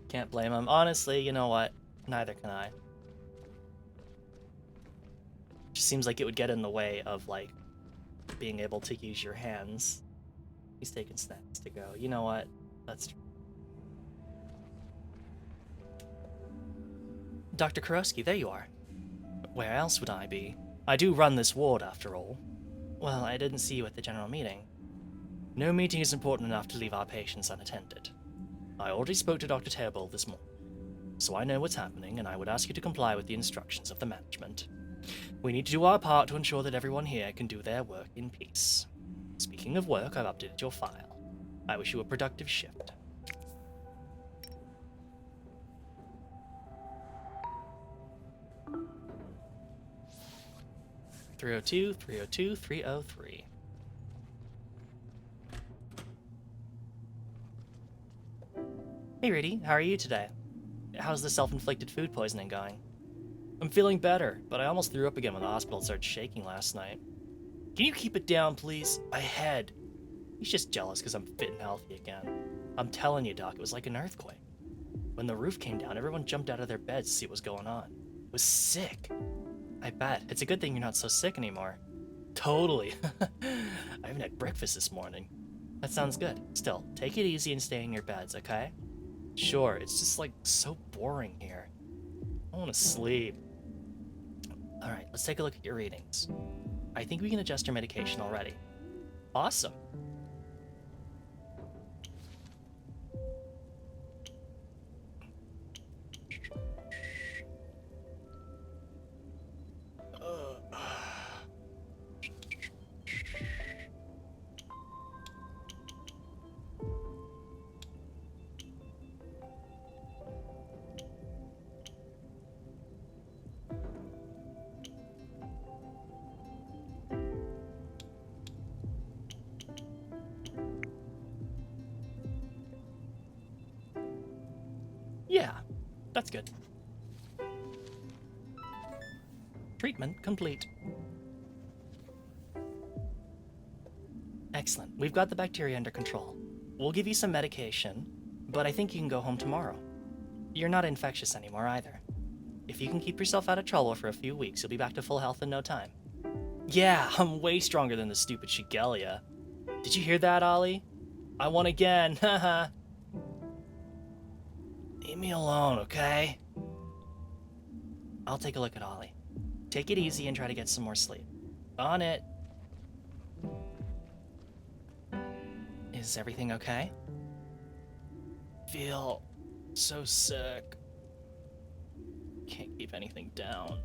Can't blame him. Honestly, you know what? Neither can I. Just seems like it would get in the way of, like, being able to use your hands. He's taking snacks to go. You know what? That's true. Dr. Kurosky, there you are. Where else would I be? I do run this ward, after all. Well, I didn't see you at the general meeting. No meeting is important enough to leave our patients unattended. I already spoke to Dr. Theobald this morning, so I know what's happening, and I would ask you to comply with the instructions of the management. We need to do our part to ensure that everyone here can do their work in peace. Speaking of work, I've updated your file. I wish you a productive shift. (302, 302, 303). Hey Rudy, how are you today? How's the self-inflicted food poisoning going? I'm feeling better, but I almost threw up again when the hospital started shaking last night. Can you keep it down, please? My head. He's just jealous because I'm fit and healthy again. I'm telling you, Doc, it was like an earthquake. When the roof came down, everyone jumped out of their beds to see what was going on. It was sick. I bet. It's a good thing you're not so sick anymore. Totally. I haven't had breakfast this morning. That sounds good. Still, take it easy and stay in your beds, okay? Sure, it's just like so boring here. I want to sleep. Alright, let's take a look at your readings. I think we can adjust your medication already. Awesome. Yeah, that's good. Treatment complete. Excellent. We've got the bacteria under control. We'll give you some medication, but I think you can go home tomorrow. You're not infectious anymore either. If you can keep yourself out of trouble for a few weeks, you'll be back to full health in no time. Yeah, I'm way stronger than the stupid Shigelia. Did you hear that, Ollie? I won again, haha. Leave me alone, okay? I'll take a look at Ollie. Take it easy and try to get some more sleep. On it. Is everything okay? Feel so sick. Can't keep anything down.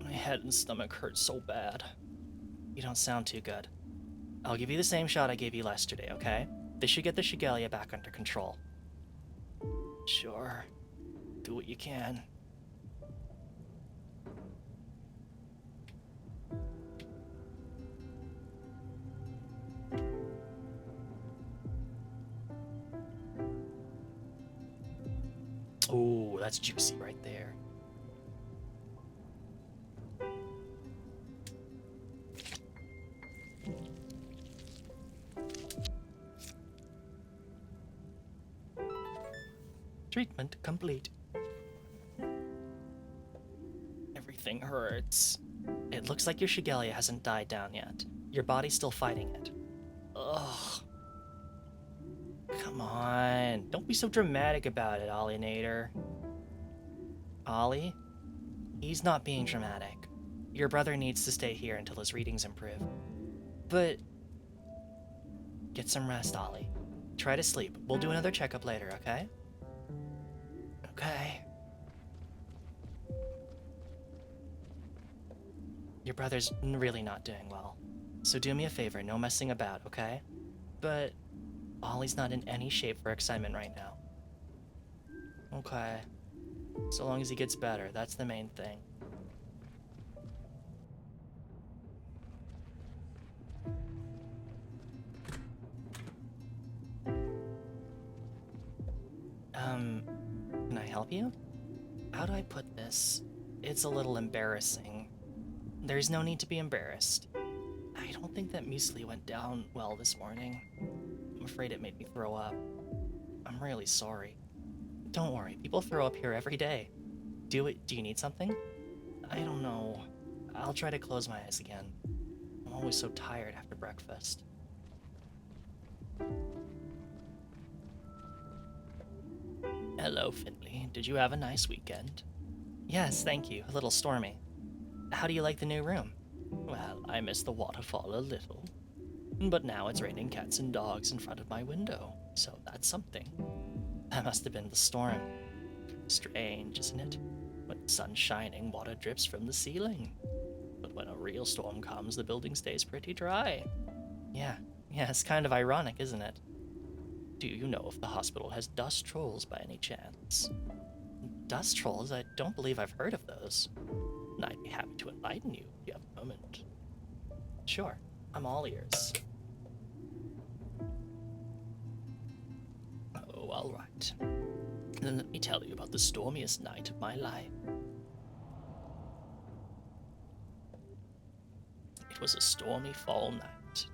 My head and stomach hurt so bad. You don't sound too good. I'll give you the same shot I gave you yesterday, okay? This should get the Shigelia back under control. Sure. Do what you can. Oh, that's juicy right there. Treatment complete. Everything hurts. It looks like your Shigelia hasn't died down yet. Your body's still fighting it. Ugh. Come on. Don't be so dramatic about it, Ollienator. Ollie? He's not being dramatic. Your brother needs to stay here until his readings improve. But... get some rest, Ollie. Try to sleep. We'll do another checkup later, okay? Okay. Your brother's really not doing well. So do me a favor, no messing about, okay? But Ollie's not in any shape for excitement right now. Okay. So long as he gets better, that's the main thing. Can I help you? How do I put this? It's a little embarrassing. There's no need to be embarrassed. I don't think that muesli went down well this morning. I'm afraid it made me throw up. I'm really sorry. Don't worry, people throw up here every day. Do you need something? I don't know. I'll try to close my eyes again. I'm always so tired after breakfast. Hello, Finley. Did you have a nice weekend? Yes, thank you. A little stormy. How do you like the new room? Well, I miss the waterfall a little. But now it's raining cats and dogs in front of my window, so that's something. That must have been the storm. Strange, isn't it? When the sun's shining, water drips from the ceiling. But when a real storm comes, the building stays pretty dry. Yeah, it's kind of ironic, isn't it? Do you know if the hospital has dust trolls by any chance? Dust trolls? I don't believe I've heard of those. I'd be happy to enlighten you if you have a moment. Sure, I'm all ears. Oh, all right. Then let me tell you about the stormiest night of my life. It was a stormy fall night.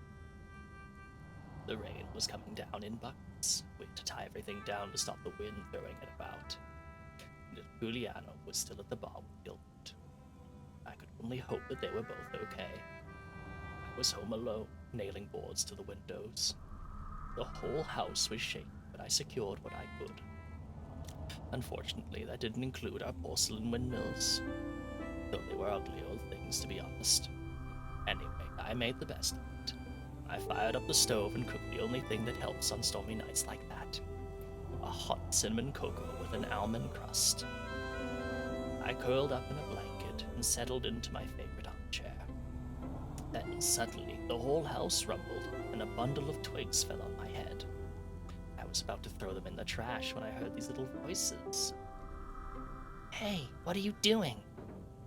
The rain was coming down in buckets. We had to tie everything down to stop the wind throwing it about. And Giuliano was still at the bar with Gilbert. I could only hope that they were both okay. I was home alone, nailing boards to the windows. The whole house was shaking, but I secured what I could. Unfortunately, that didn't include our porcelain windmills, though they were ugly old things, to be honest. Anyway, I made the best of it. I fired up the stove and cooked the only thing that helps on stormy nights like that. A hot cinnamon cocoa with an almond crust. I curled up in a blanket and settled into my favorite armchair. Then suddenly, the whole house rumbled and a bundle of twigs fell on my head. I was about to throw them in the trash when I heard these little voices. Hey, what are you doing?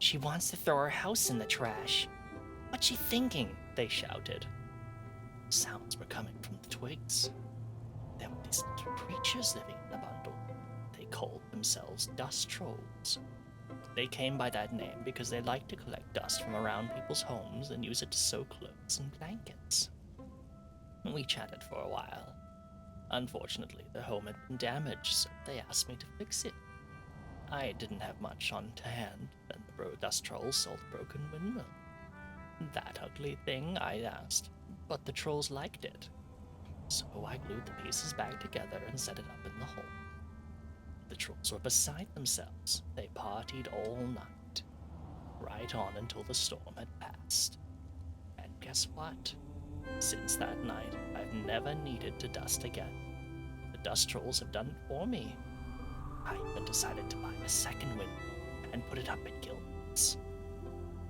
She wants to throw her house in the trash. What's she thinking? They shouted. Sounds were coming from the twigs. There were these little creatures living in the bundle. They called themselves dust trolls. They came by that name because they like to collect dust from around people's homes and use it to sew clothes and blankets. We chatted for a while. Unfortunately, their home had been damaged, so they asked me to fix it. I didn't have much on hand, then the dust trolls sold a broken windmill. That ugly thing, I asked, but the trolls liked it. So I glued the pieces back together and set it up in the hole. The trolls were beside themselves. They partied all night, right on until the storm had passed. And guess what? Since that night, I've never needed to dust again. The dust trolls have done it for me. I even decided to buy a second windmill and put it up at Gilman's.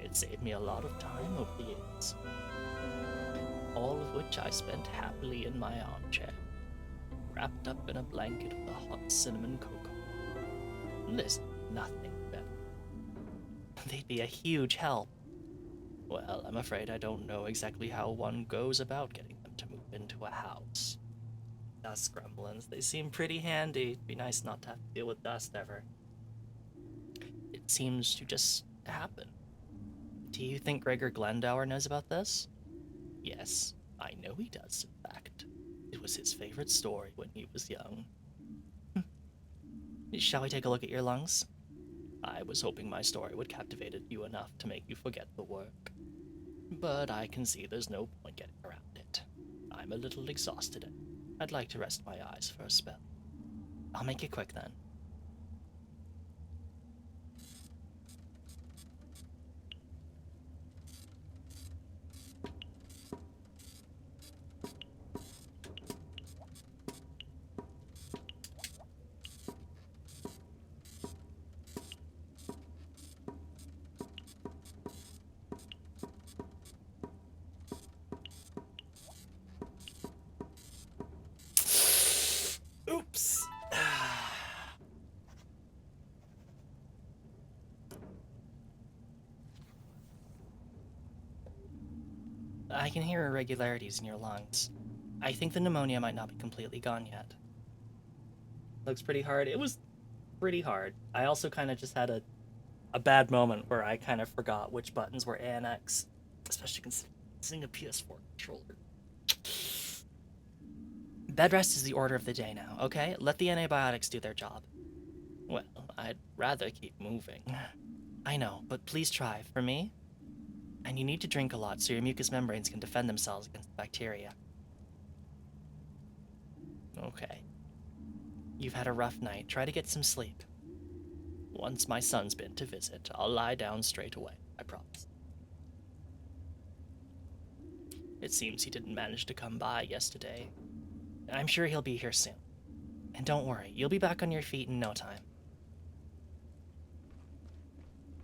It saved me a lot of time over the years, all of which I spent happily in my armchair, wrapped up in a blanket with a hot cinnamon cocoa. There's nothing better. They'd be a huge help. Well, I'm afraid I don't know exactly how one goes about getting them to move into a house. Dust gremlins, they seem pretty handy. It'd be nice not to have to deal with dust ever. It seems to just happen. Do you think Gregor Glendower knows about this? Yes, I know he does, in fact. It was his favorite story when he was young. Shall we take a look at your lungs? I was hoping my story would captivate you enough to make you forget the work. But I can see there's no point getting around it. I'm a little exhausted. I'd like to rest my eyes for a spell. I'll make it quick then. Oops. I can hear irregularities in your lungs. I think the pneumonia might not be completely gone yet. Looks pretty hard. It was pretty hard. I also kind of just had a bad moment where I kind of forgot which buttons were A and X, especially considering a PS4 controller. Bed rest is the order of the day now, okay? Let the antibiotics do their job. Well, I'd rather keep moving. I know, but please try, for me. And you need to drink a lot so your mucous membranes can defend themselves against bacteria. Okay. You've had a rough night. Try to get some sleep. Once my son's been to visit, I'll lie down straight away, I promise. It seems he didn't manage to come by yesterday. I'm sure he'll be here soon. And don't worry, you'll be back on your feet in no time.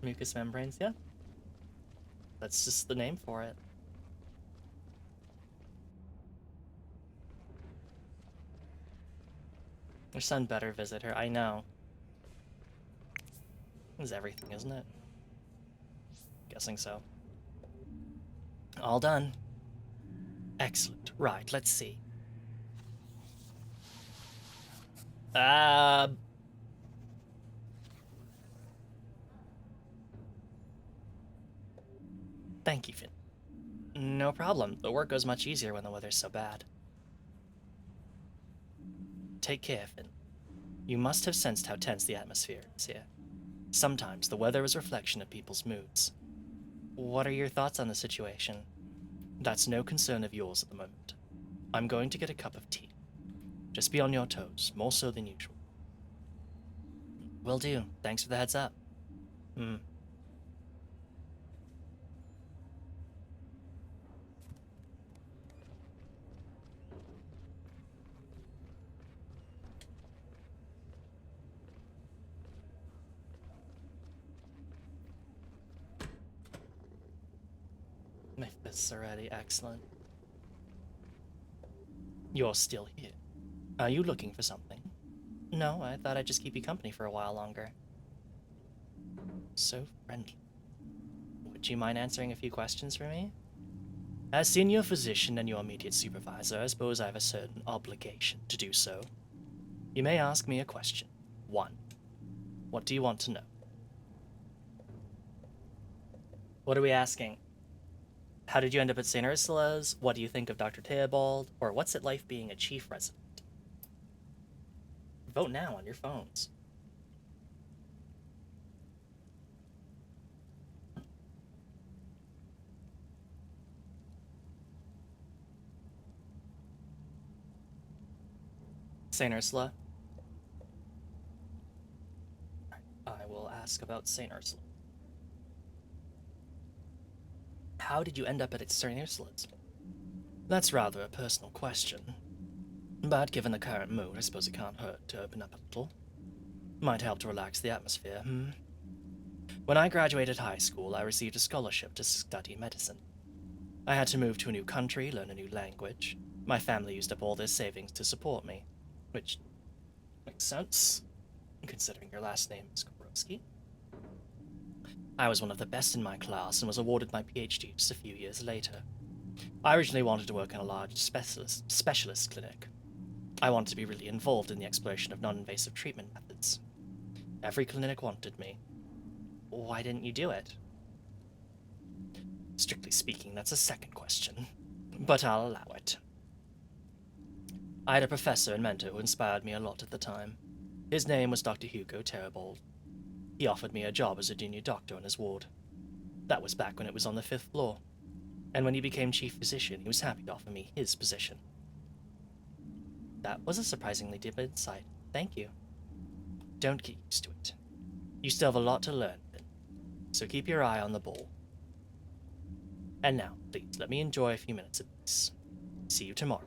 Mucous membranes, yeah. That's just the name for it. Your son better visit her, I know. Is everything, isn't it? Guessing so. All done. Excellent. Right, let's see. Thank you, Finn. No problem. The work goes much easier when the weather's so bad. Take care, Finn. You must have sensed how tense the atmosphere is here. Sometimes the weather is a reflection of people's moods. What are your thoughts on the situation? That's no concern of yours at the moment. I'm going to get a cup of tea. Just be on your toes, more so than usual. Will do. Thanks for the heads up. My fists are ready. Excellent. You're still here. Are you looking for something? No, I thought I'd just keep you company for a while longer. So friendly. Would you mind answering a few questions for me? As senior physician and your immediate supervisor, I suppose I have a certain obligation to do so. You may ask me a question. 1. What do you want to know? What are we asking? How did you end up at St. Ursula's? What do you think of Dr. Theobald? Or what's it like being a chief resident? Vote now on your phones. St. Ursula. I will ask about St. Ursula. How did you end up at St. Ursula's? That's rather a personal question. But given the current mood, I suppose it can't hurt to open up a little. Might help to relax the atmosphere, When I graduated high school, I received a scholarship to study medicine. I had to move to a new country, learn a new language. My family used up all their savings to support me, which makes sense, considering your last name is Korowski. I was one of the best in my class and was awarded my PhD just a few years later. I originally wanted to work in a large specialist clinic. I wanted to be really involved in the exploration of non-invasive treatment methods. Every clinic wanted me. Why didn't you do it? Strictly speaking, that's a second question, but I'll allow it. I had a professor and mentor who inspired me a lot at the time. His name was Dr. Hugo Terribold. He offered me a job as a junior doctor on his ward. That was back when it was on the 5th floor, and when he became chief physician, he was happy to offer me his position. That was a surprisingly deep insight. Thank you. Don't get used to it. You still have a lot to learn, so keep your eye on the ball. And now, please, let me enjoy a few minutes of peace. See you tomorrow.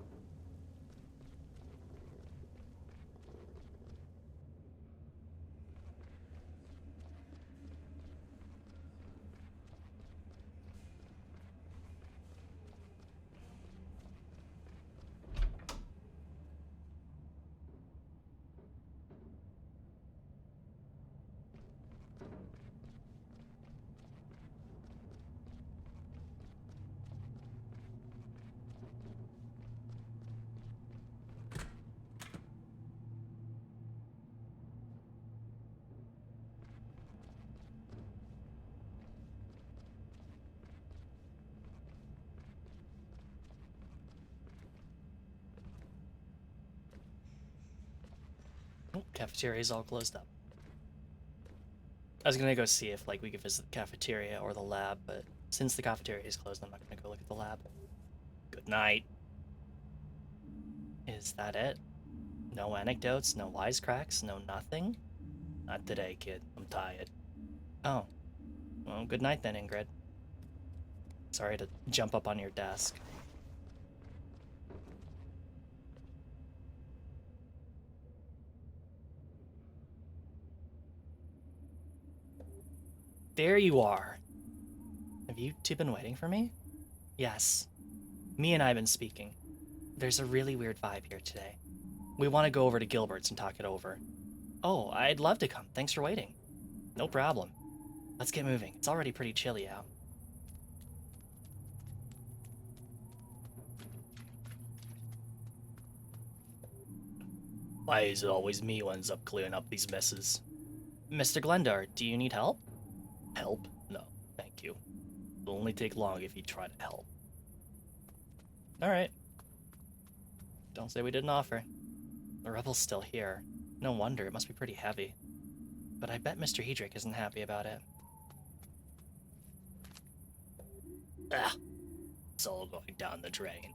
Oh, cafeteria's all closed up. I was gonna go see if we could visit the cafeteria or the lab, but since the cafeteria is closed, I'm not gonna go look at the lab. Good night. Is that it? No anecdotes, no wisecracks, no nothing? Not today, kid. I'm tired. Oh. Well, good night then, Ingrid. Sorry to jump up on your desk. There you are. Have you two been waiting for me? Yes. Me and I have been speaking. There's a really weird vibe here today. We want to go over to Gilbert's and talk it over. Oh, I'd love to come. Thanks for waiting. No problem. Let's get moving. It's already pretty chilly out. Why is it always me who ends up clearing up these messes? Mr. Glendar, do you need help? Help? No, thank you. It'll only take long if you try to help. Alright. Don't say we didn't offer. The rebel's still here. No wonder, it must be pretty heavy. But I bet Mr. Hedrick isn't happy about it. Ah, it's all going down the drain.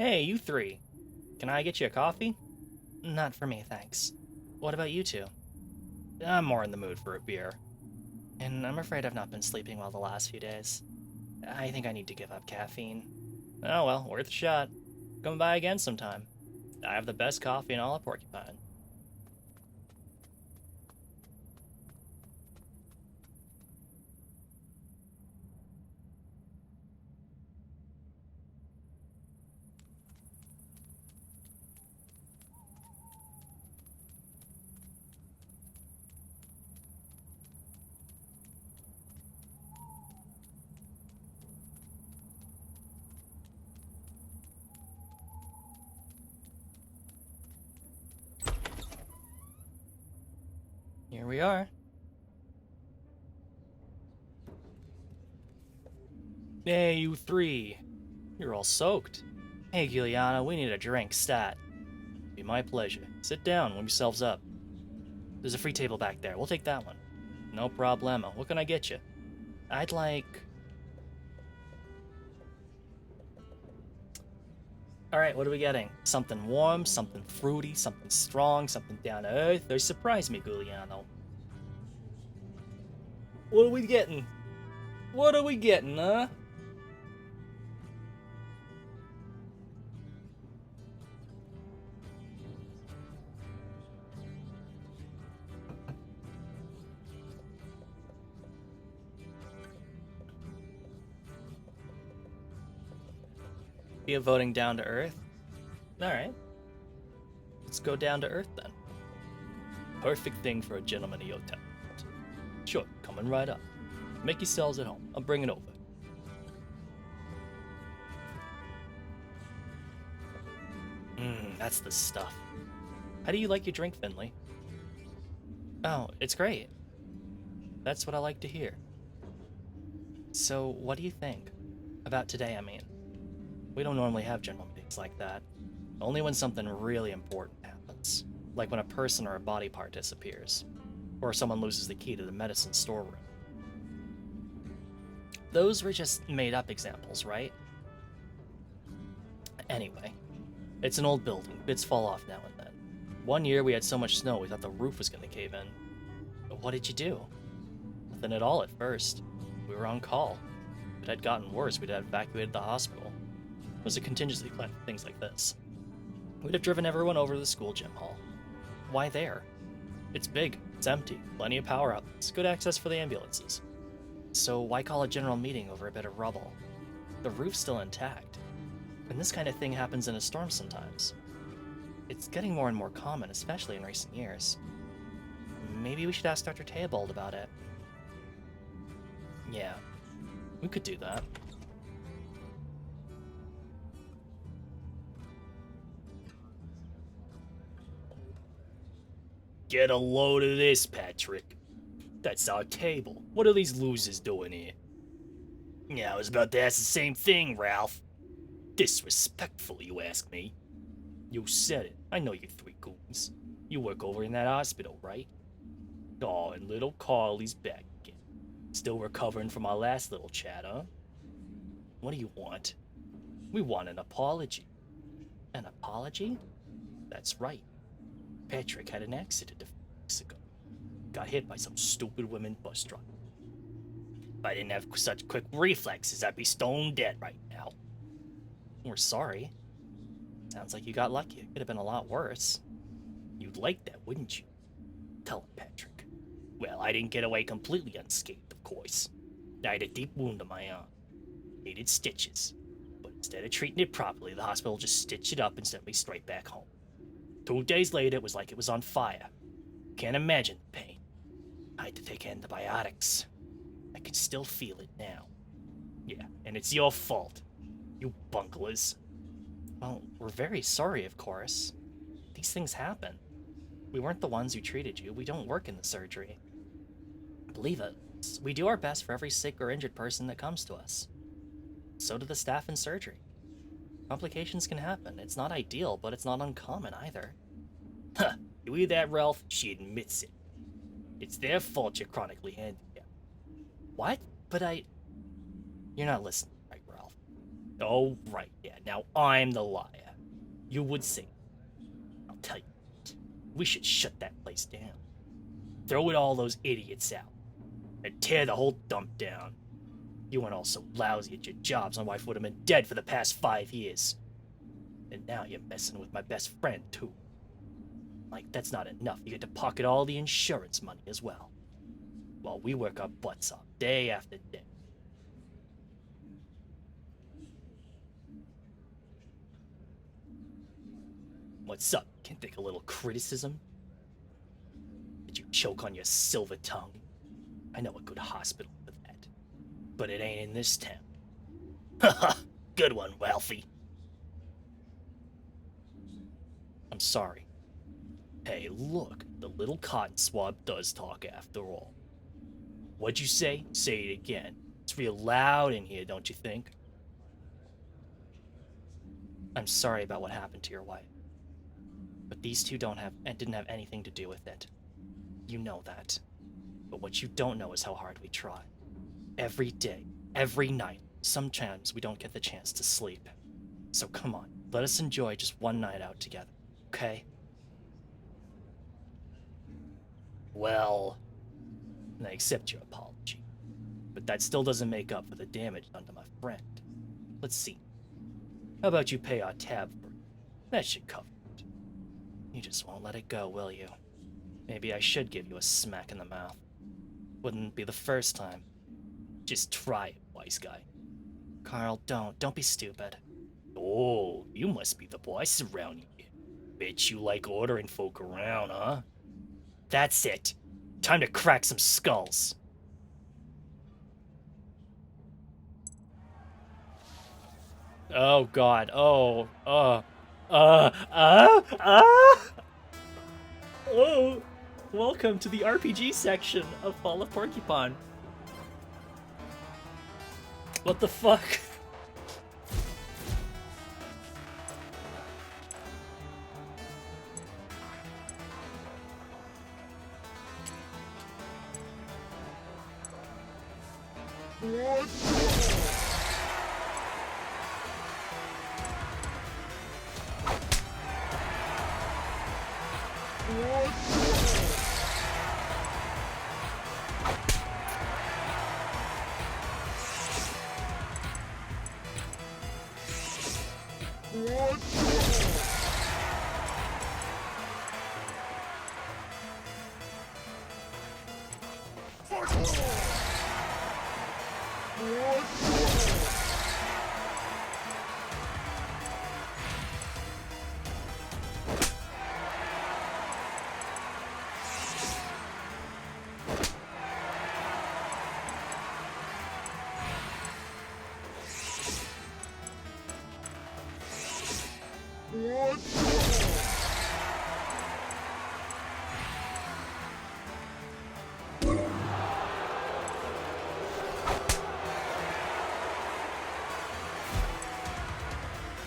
Hey, you three. Can I get you a coffee? Not for me, thanks. What about you two? I'm more in the mood for a beer. And I'm afraid I've not been sleeping well the last few days. I think I need to give up caffeine. Oh well, worth a shot. Come by again sometime. I have the best coffee in all of Porcupine. we are. Hey, you three. You're all soaked. Hey, Giuliano, we need a drink, stat. Be my pleasure. Sit down, warm yourselves up. There's a free table back there. We'll take that one. No problemo. What can I get you? I'd like... Alright, what are we getting? Something warm, something fruity, something strong, something down to earth. They surprise me, Giuliano. What are we getting? What are we getting, huh? Be a voting down to earth? Alright. Let's go down to earth then. Perfect thing for a gentleman of your temperament. Sure, coming right up. Make yourselves at home. I'll bring it over. That's the stuff. How do you like your drink, Finley? Oh, it's great. That's what I like to hear. So, what do you think? About today, I mean. We don't normally have general meetings like that. Only when something really important happens. Like when a person or a body part disappears. Or someone loses the key to the medicine storeroom. Those were just made-up examples, right? Anyway, it's an old building. Bits fall off now and then. One year we had so much snow we thought the roof was going to cave in. But what did you do? Nothing at all at first. We were on call. If it had gotten worse, we'd have evacuated the hospital. It was a contingency plan for things like this. We'd have driven everyone over to the school gym hall. Why there? It's big, it's empty, plenty of power outlets, good access for the ambulances. So why call a general meeting over a bit of rubble? The roof's still intact. And this kind of thing happens in a storm sometimes. It's getting more and more common, especially in recent years. Maybe we should ask Dr. Theobald about it. Yeah, we could do that. Get a load of this, Patrick. That's our table. What are these losers doing here? Yeah, I was about to ask the same thing, Ralph. Disrespectful, you ask me. You said it. I know you three goons. You work over in that hospital, right? Oh, and little Carly's back again. Still recovering from our last little chat, huh? What do you want? We want an apology. An apology? That's right. Patrick had an accident a few weeks ago. Got hit by some stupid women bus driver. If I didn't have such quick reflexes, I'd be stone dead right now. We're sorry. Sounds like you got lucky. It could have been a lot worse. You'd like that, wouldn't you? Tell him, Patrick. Well, I didn't get away completely unscathed, of course. I had a deep wound on my arm. Needed stitches. But instead of treating it properly, the hospital just stitched it up and sent me straight back home. 2 days later, it was like it was on fire. Can't imagine the pain. I had to take antibiotics. I can still feel it now. Yeah, and it's your fault. You bunglers. Well, we're very sorry, of course. These things happen. We weren't the ones who treated you. We don't work in the surgery. Believe us, we do our best for every sick or injured person that comes to us. So do the staff in surgery. Complications can happen. It's not ideal, but it's not uncommon either. Huh, you hear that, Ralph? She admits it. It's their fault you're chronically handicapped. What? But You're not listening, right, Ralph? Oh, right, yeah. Now I'm the liar. You would say. I'll tell you what. We should shut that place down. Throw it all those idiots out. And tear the whole dump down. You weren't all so lousy at your jobs, my wife would have been dead for the past 5 years. And now you're messing with my best friend, too. Like, that's not enough. You get to pocket all the insurance money as well. While we work our butts off, day after day. What's up? Can't take a little criticism? Did you choke on your silver tongue? I know a good hospital for that. But it ain't in this town. Haha, good one, Ralphie. I'm sorry. Hey, look, the little cotton swab does talk after all. What'd you say? Say it again. It's real loud in here, don't you think? I'm sorry about what happened to your wife. But these two didn't have anything to do with it. You know that. But what you don't know is how hard we try. Every day, every night. Sometimes we don't get the chance to sleep. So come on, let us enjoy just one night out together, okay? Well, I accept your apology, but that still doesn't make up for the damage done to my friend. Let's see. How about you pay our tab for it? That should cover it. You just won't let it go, will you? Maybe I should give you a smack in the mouth. Wouldn't be the first time. Just try it, wise guy. Carl, don't. Don't be stupid. Oh, you must be the boss around here. Bet you like ordering folk around, huh? That's it. Time to crack some skulls. Oh god. Oh, welcome to the RPG section of Fall of Porcupine. What the fuck?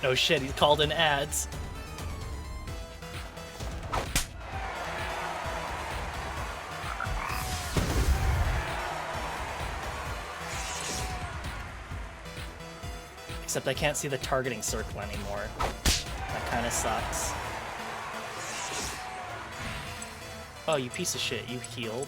No shit, he's called in ads. Except I can't see the targeting circle anymore. That kind of sucks. Oh, you piece of shit, you healed.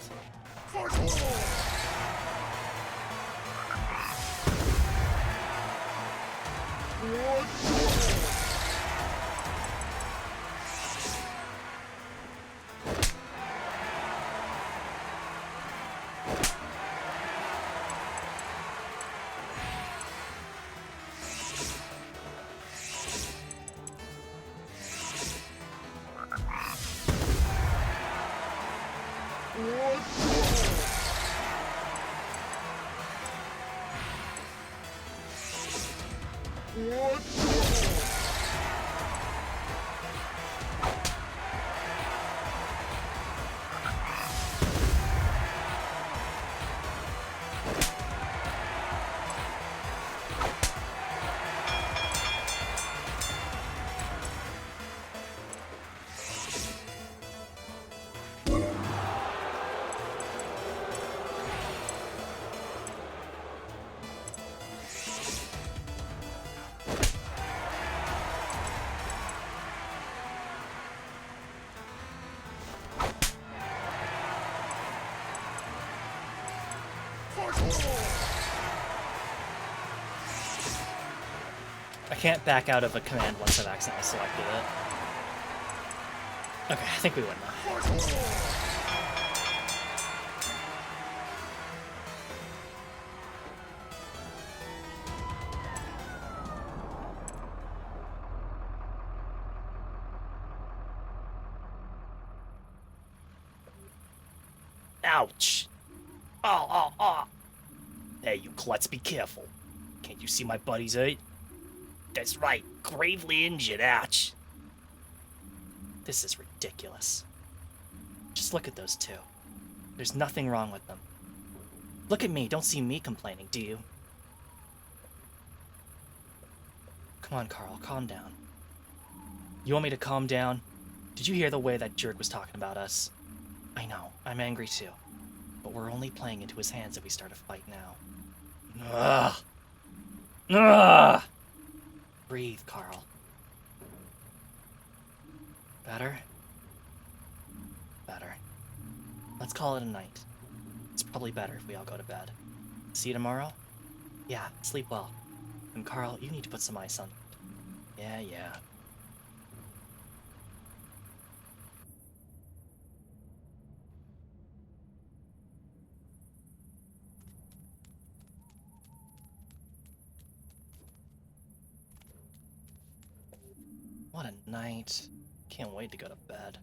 I can't back out of a command once I've accidentally selected it. Okay, I think we win now. Ouch! Oh! Hey, you klutz, be careful. Can't you see my buddy's hurt? That's right, gravely injured, ouch. This is ridiculous. Just look at those two. There's nothing wrong with them. Look at me. Don't see me complaining, do you? Come on, Carl. Calm down. You want me to calm down? Did you hear the way that jerk was talking about us? I know. I'm angry too. But we're only playing into his hands if we start a fight now. Ugh. Ugh. Breathe, Carl. Better? Better. Let's call it a night. It's probably better if we all go to bed. See you tomorrow? Yeah, sleep well. And Carl, you need to put some ice on it. Yeah, yeah. What a night. Can't wait to go to bed.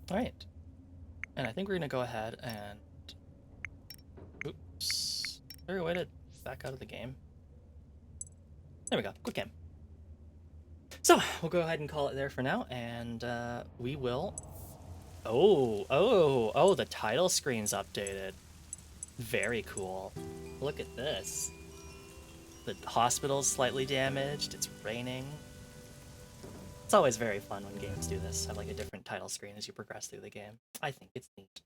Alright. And I think we're gonna go ahead and... Oops. Is there a way to back out of the game? There we go. Quick game. So, we'll go ahead and call it there for now, and we will... Oh, the title screen's updated. Very cool. Look at this. The hospital's slightly damaged, it's raining. It's always very fun when games do this, have like a different title screen as you progress through the game. I think it's neat.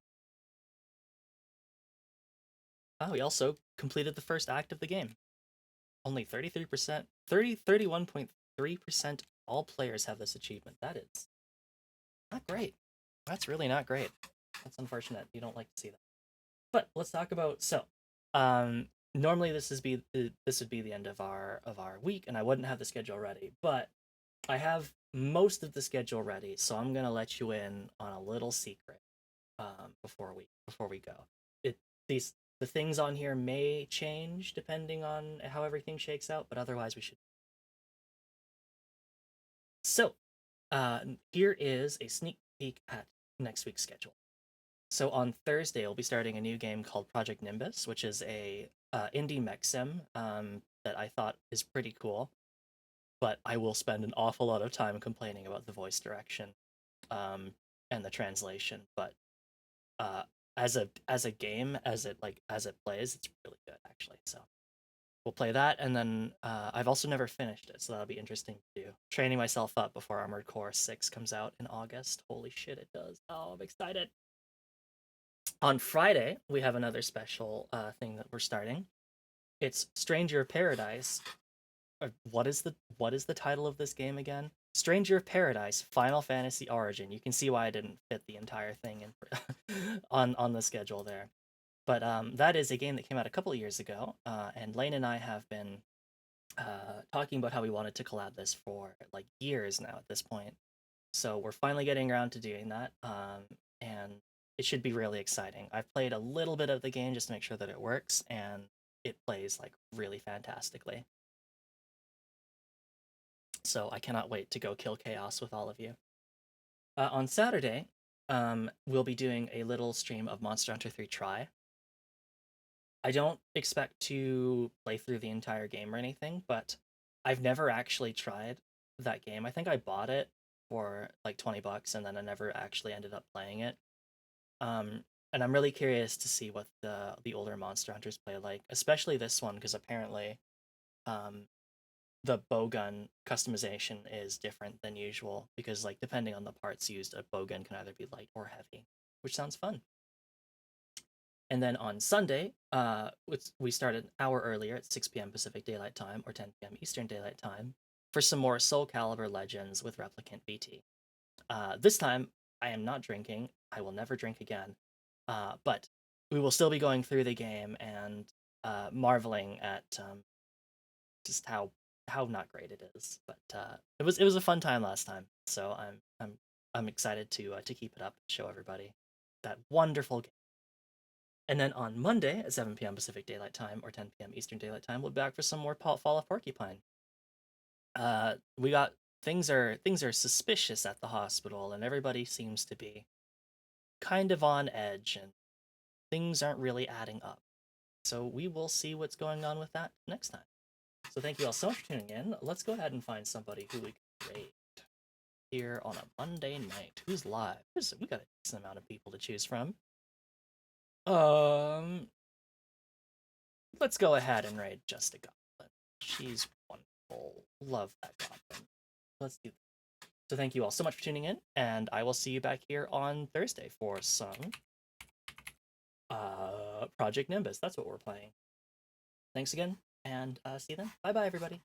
Oh, we also completed the first act of the game. Only 33%, 31.3% all players have this achievement. That is not great. That's really not great. That's unfortunate. You don't like to see that. But let's talk about normally this would be the end of our week, and I wouldn't have the schedule ready, but I have most of the schedule ready, so I'm gonna let you in on a little secret before we go. The things on here may change depending on how everything shakes out, but otherwise we should. So, here is a sneak peek at next week's schedule. So on Thursday, we'll be starting a new game called Project Nimbus, which is a indie mech sim that I thought is pretty cool. But I will spend an awful lot of time complaining about the voice direction and the translation. But as a game, as it plays, it's really good actually. So we'll play that, and then I've also never finished it, so that'll be interesting to do. Training myself up before Armored Core 6 comes out in August. Holy shit, it does! Oh, I'm excited. On Friday, we have another special thing that we're starting. It's Stranger of Paradise. What is the title of this game again? Stranger of Paradise: Final Fantasy Origin. You can see why I didn't fit the entire thing in on the schedule there. But that is a game that came out a couple of years ago, and Lane and I have been talking about how we wanted to collab this for like years now at this point. So we're finally getting around to doing that, and it should be really exciting. I've played a little bit of the game just to make sure that it works, and it plays like really fantastically. So I cannot wait to go kill chaos with all of you. On Saturday, we'll be doing a little stream of Monster Hunter 3 Try. I don't expect to play through the entire game or anything, but I've never actually tried that game. I think I bought it for like $20 and then I never actually ended up playing it. And I'm really curious to see what the older Monster Hunters play like, especially this one, because apparently the bowgun customization is different than usual, because like depending on the parts used, a bowgun can either be light or heavy, which sounds fun. And then on Sunday, we start an hour earlier at 6 p.m. Pacific Daylight Time or 10 p.m. Eastern Daylight Time for some more Soul Calibur Legends with Replicant BT. This time, I am not drinking. I will never drink again. But we will still be going through the game and marveling at just how not great it is. But it was a fun time last time, so I'm excited to keep it up and show everybody that wonderful game. And then on Monday at 7 p.m. Pacific Daylight Time or 10 p.m. Eastern Daylight Time, we'll be back for some more Fall of Porcupine. We got things are suspicious at the hospital, and everybody seems to be kind of on edge and things aren't really adding up. So we will see what's going on with that next time. So thank you all so much for tuning in. Let's go ahead and find somebody who we can raid here on a Monday night. Who's live? We got a decent amount of people to choose from. Let's go ahead and raid Just a Goblin. She's wonderful. Love that goblin. Let's do that. So thank you all so much for tuning in, and I will see you back here on Thursday for some Project Nimbus. That's what we're playing. Thanks again, and see you then. Bye bye, everybody.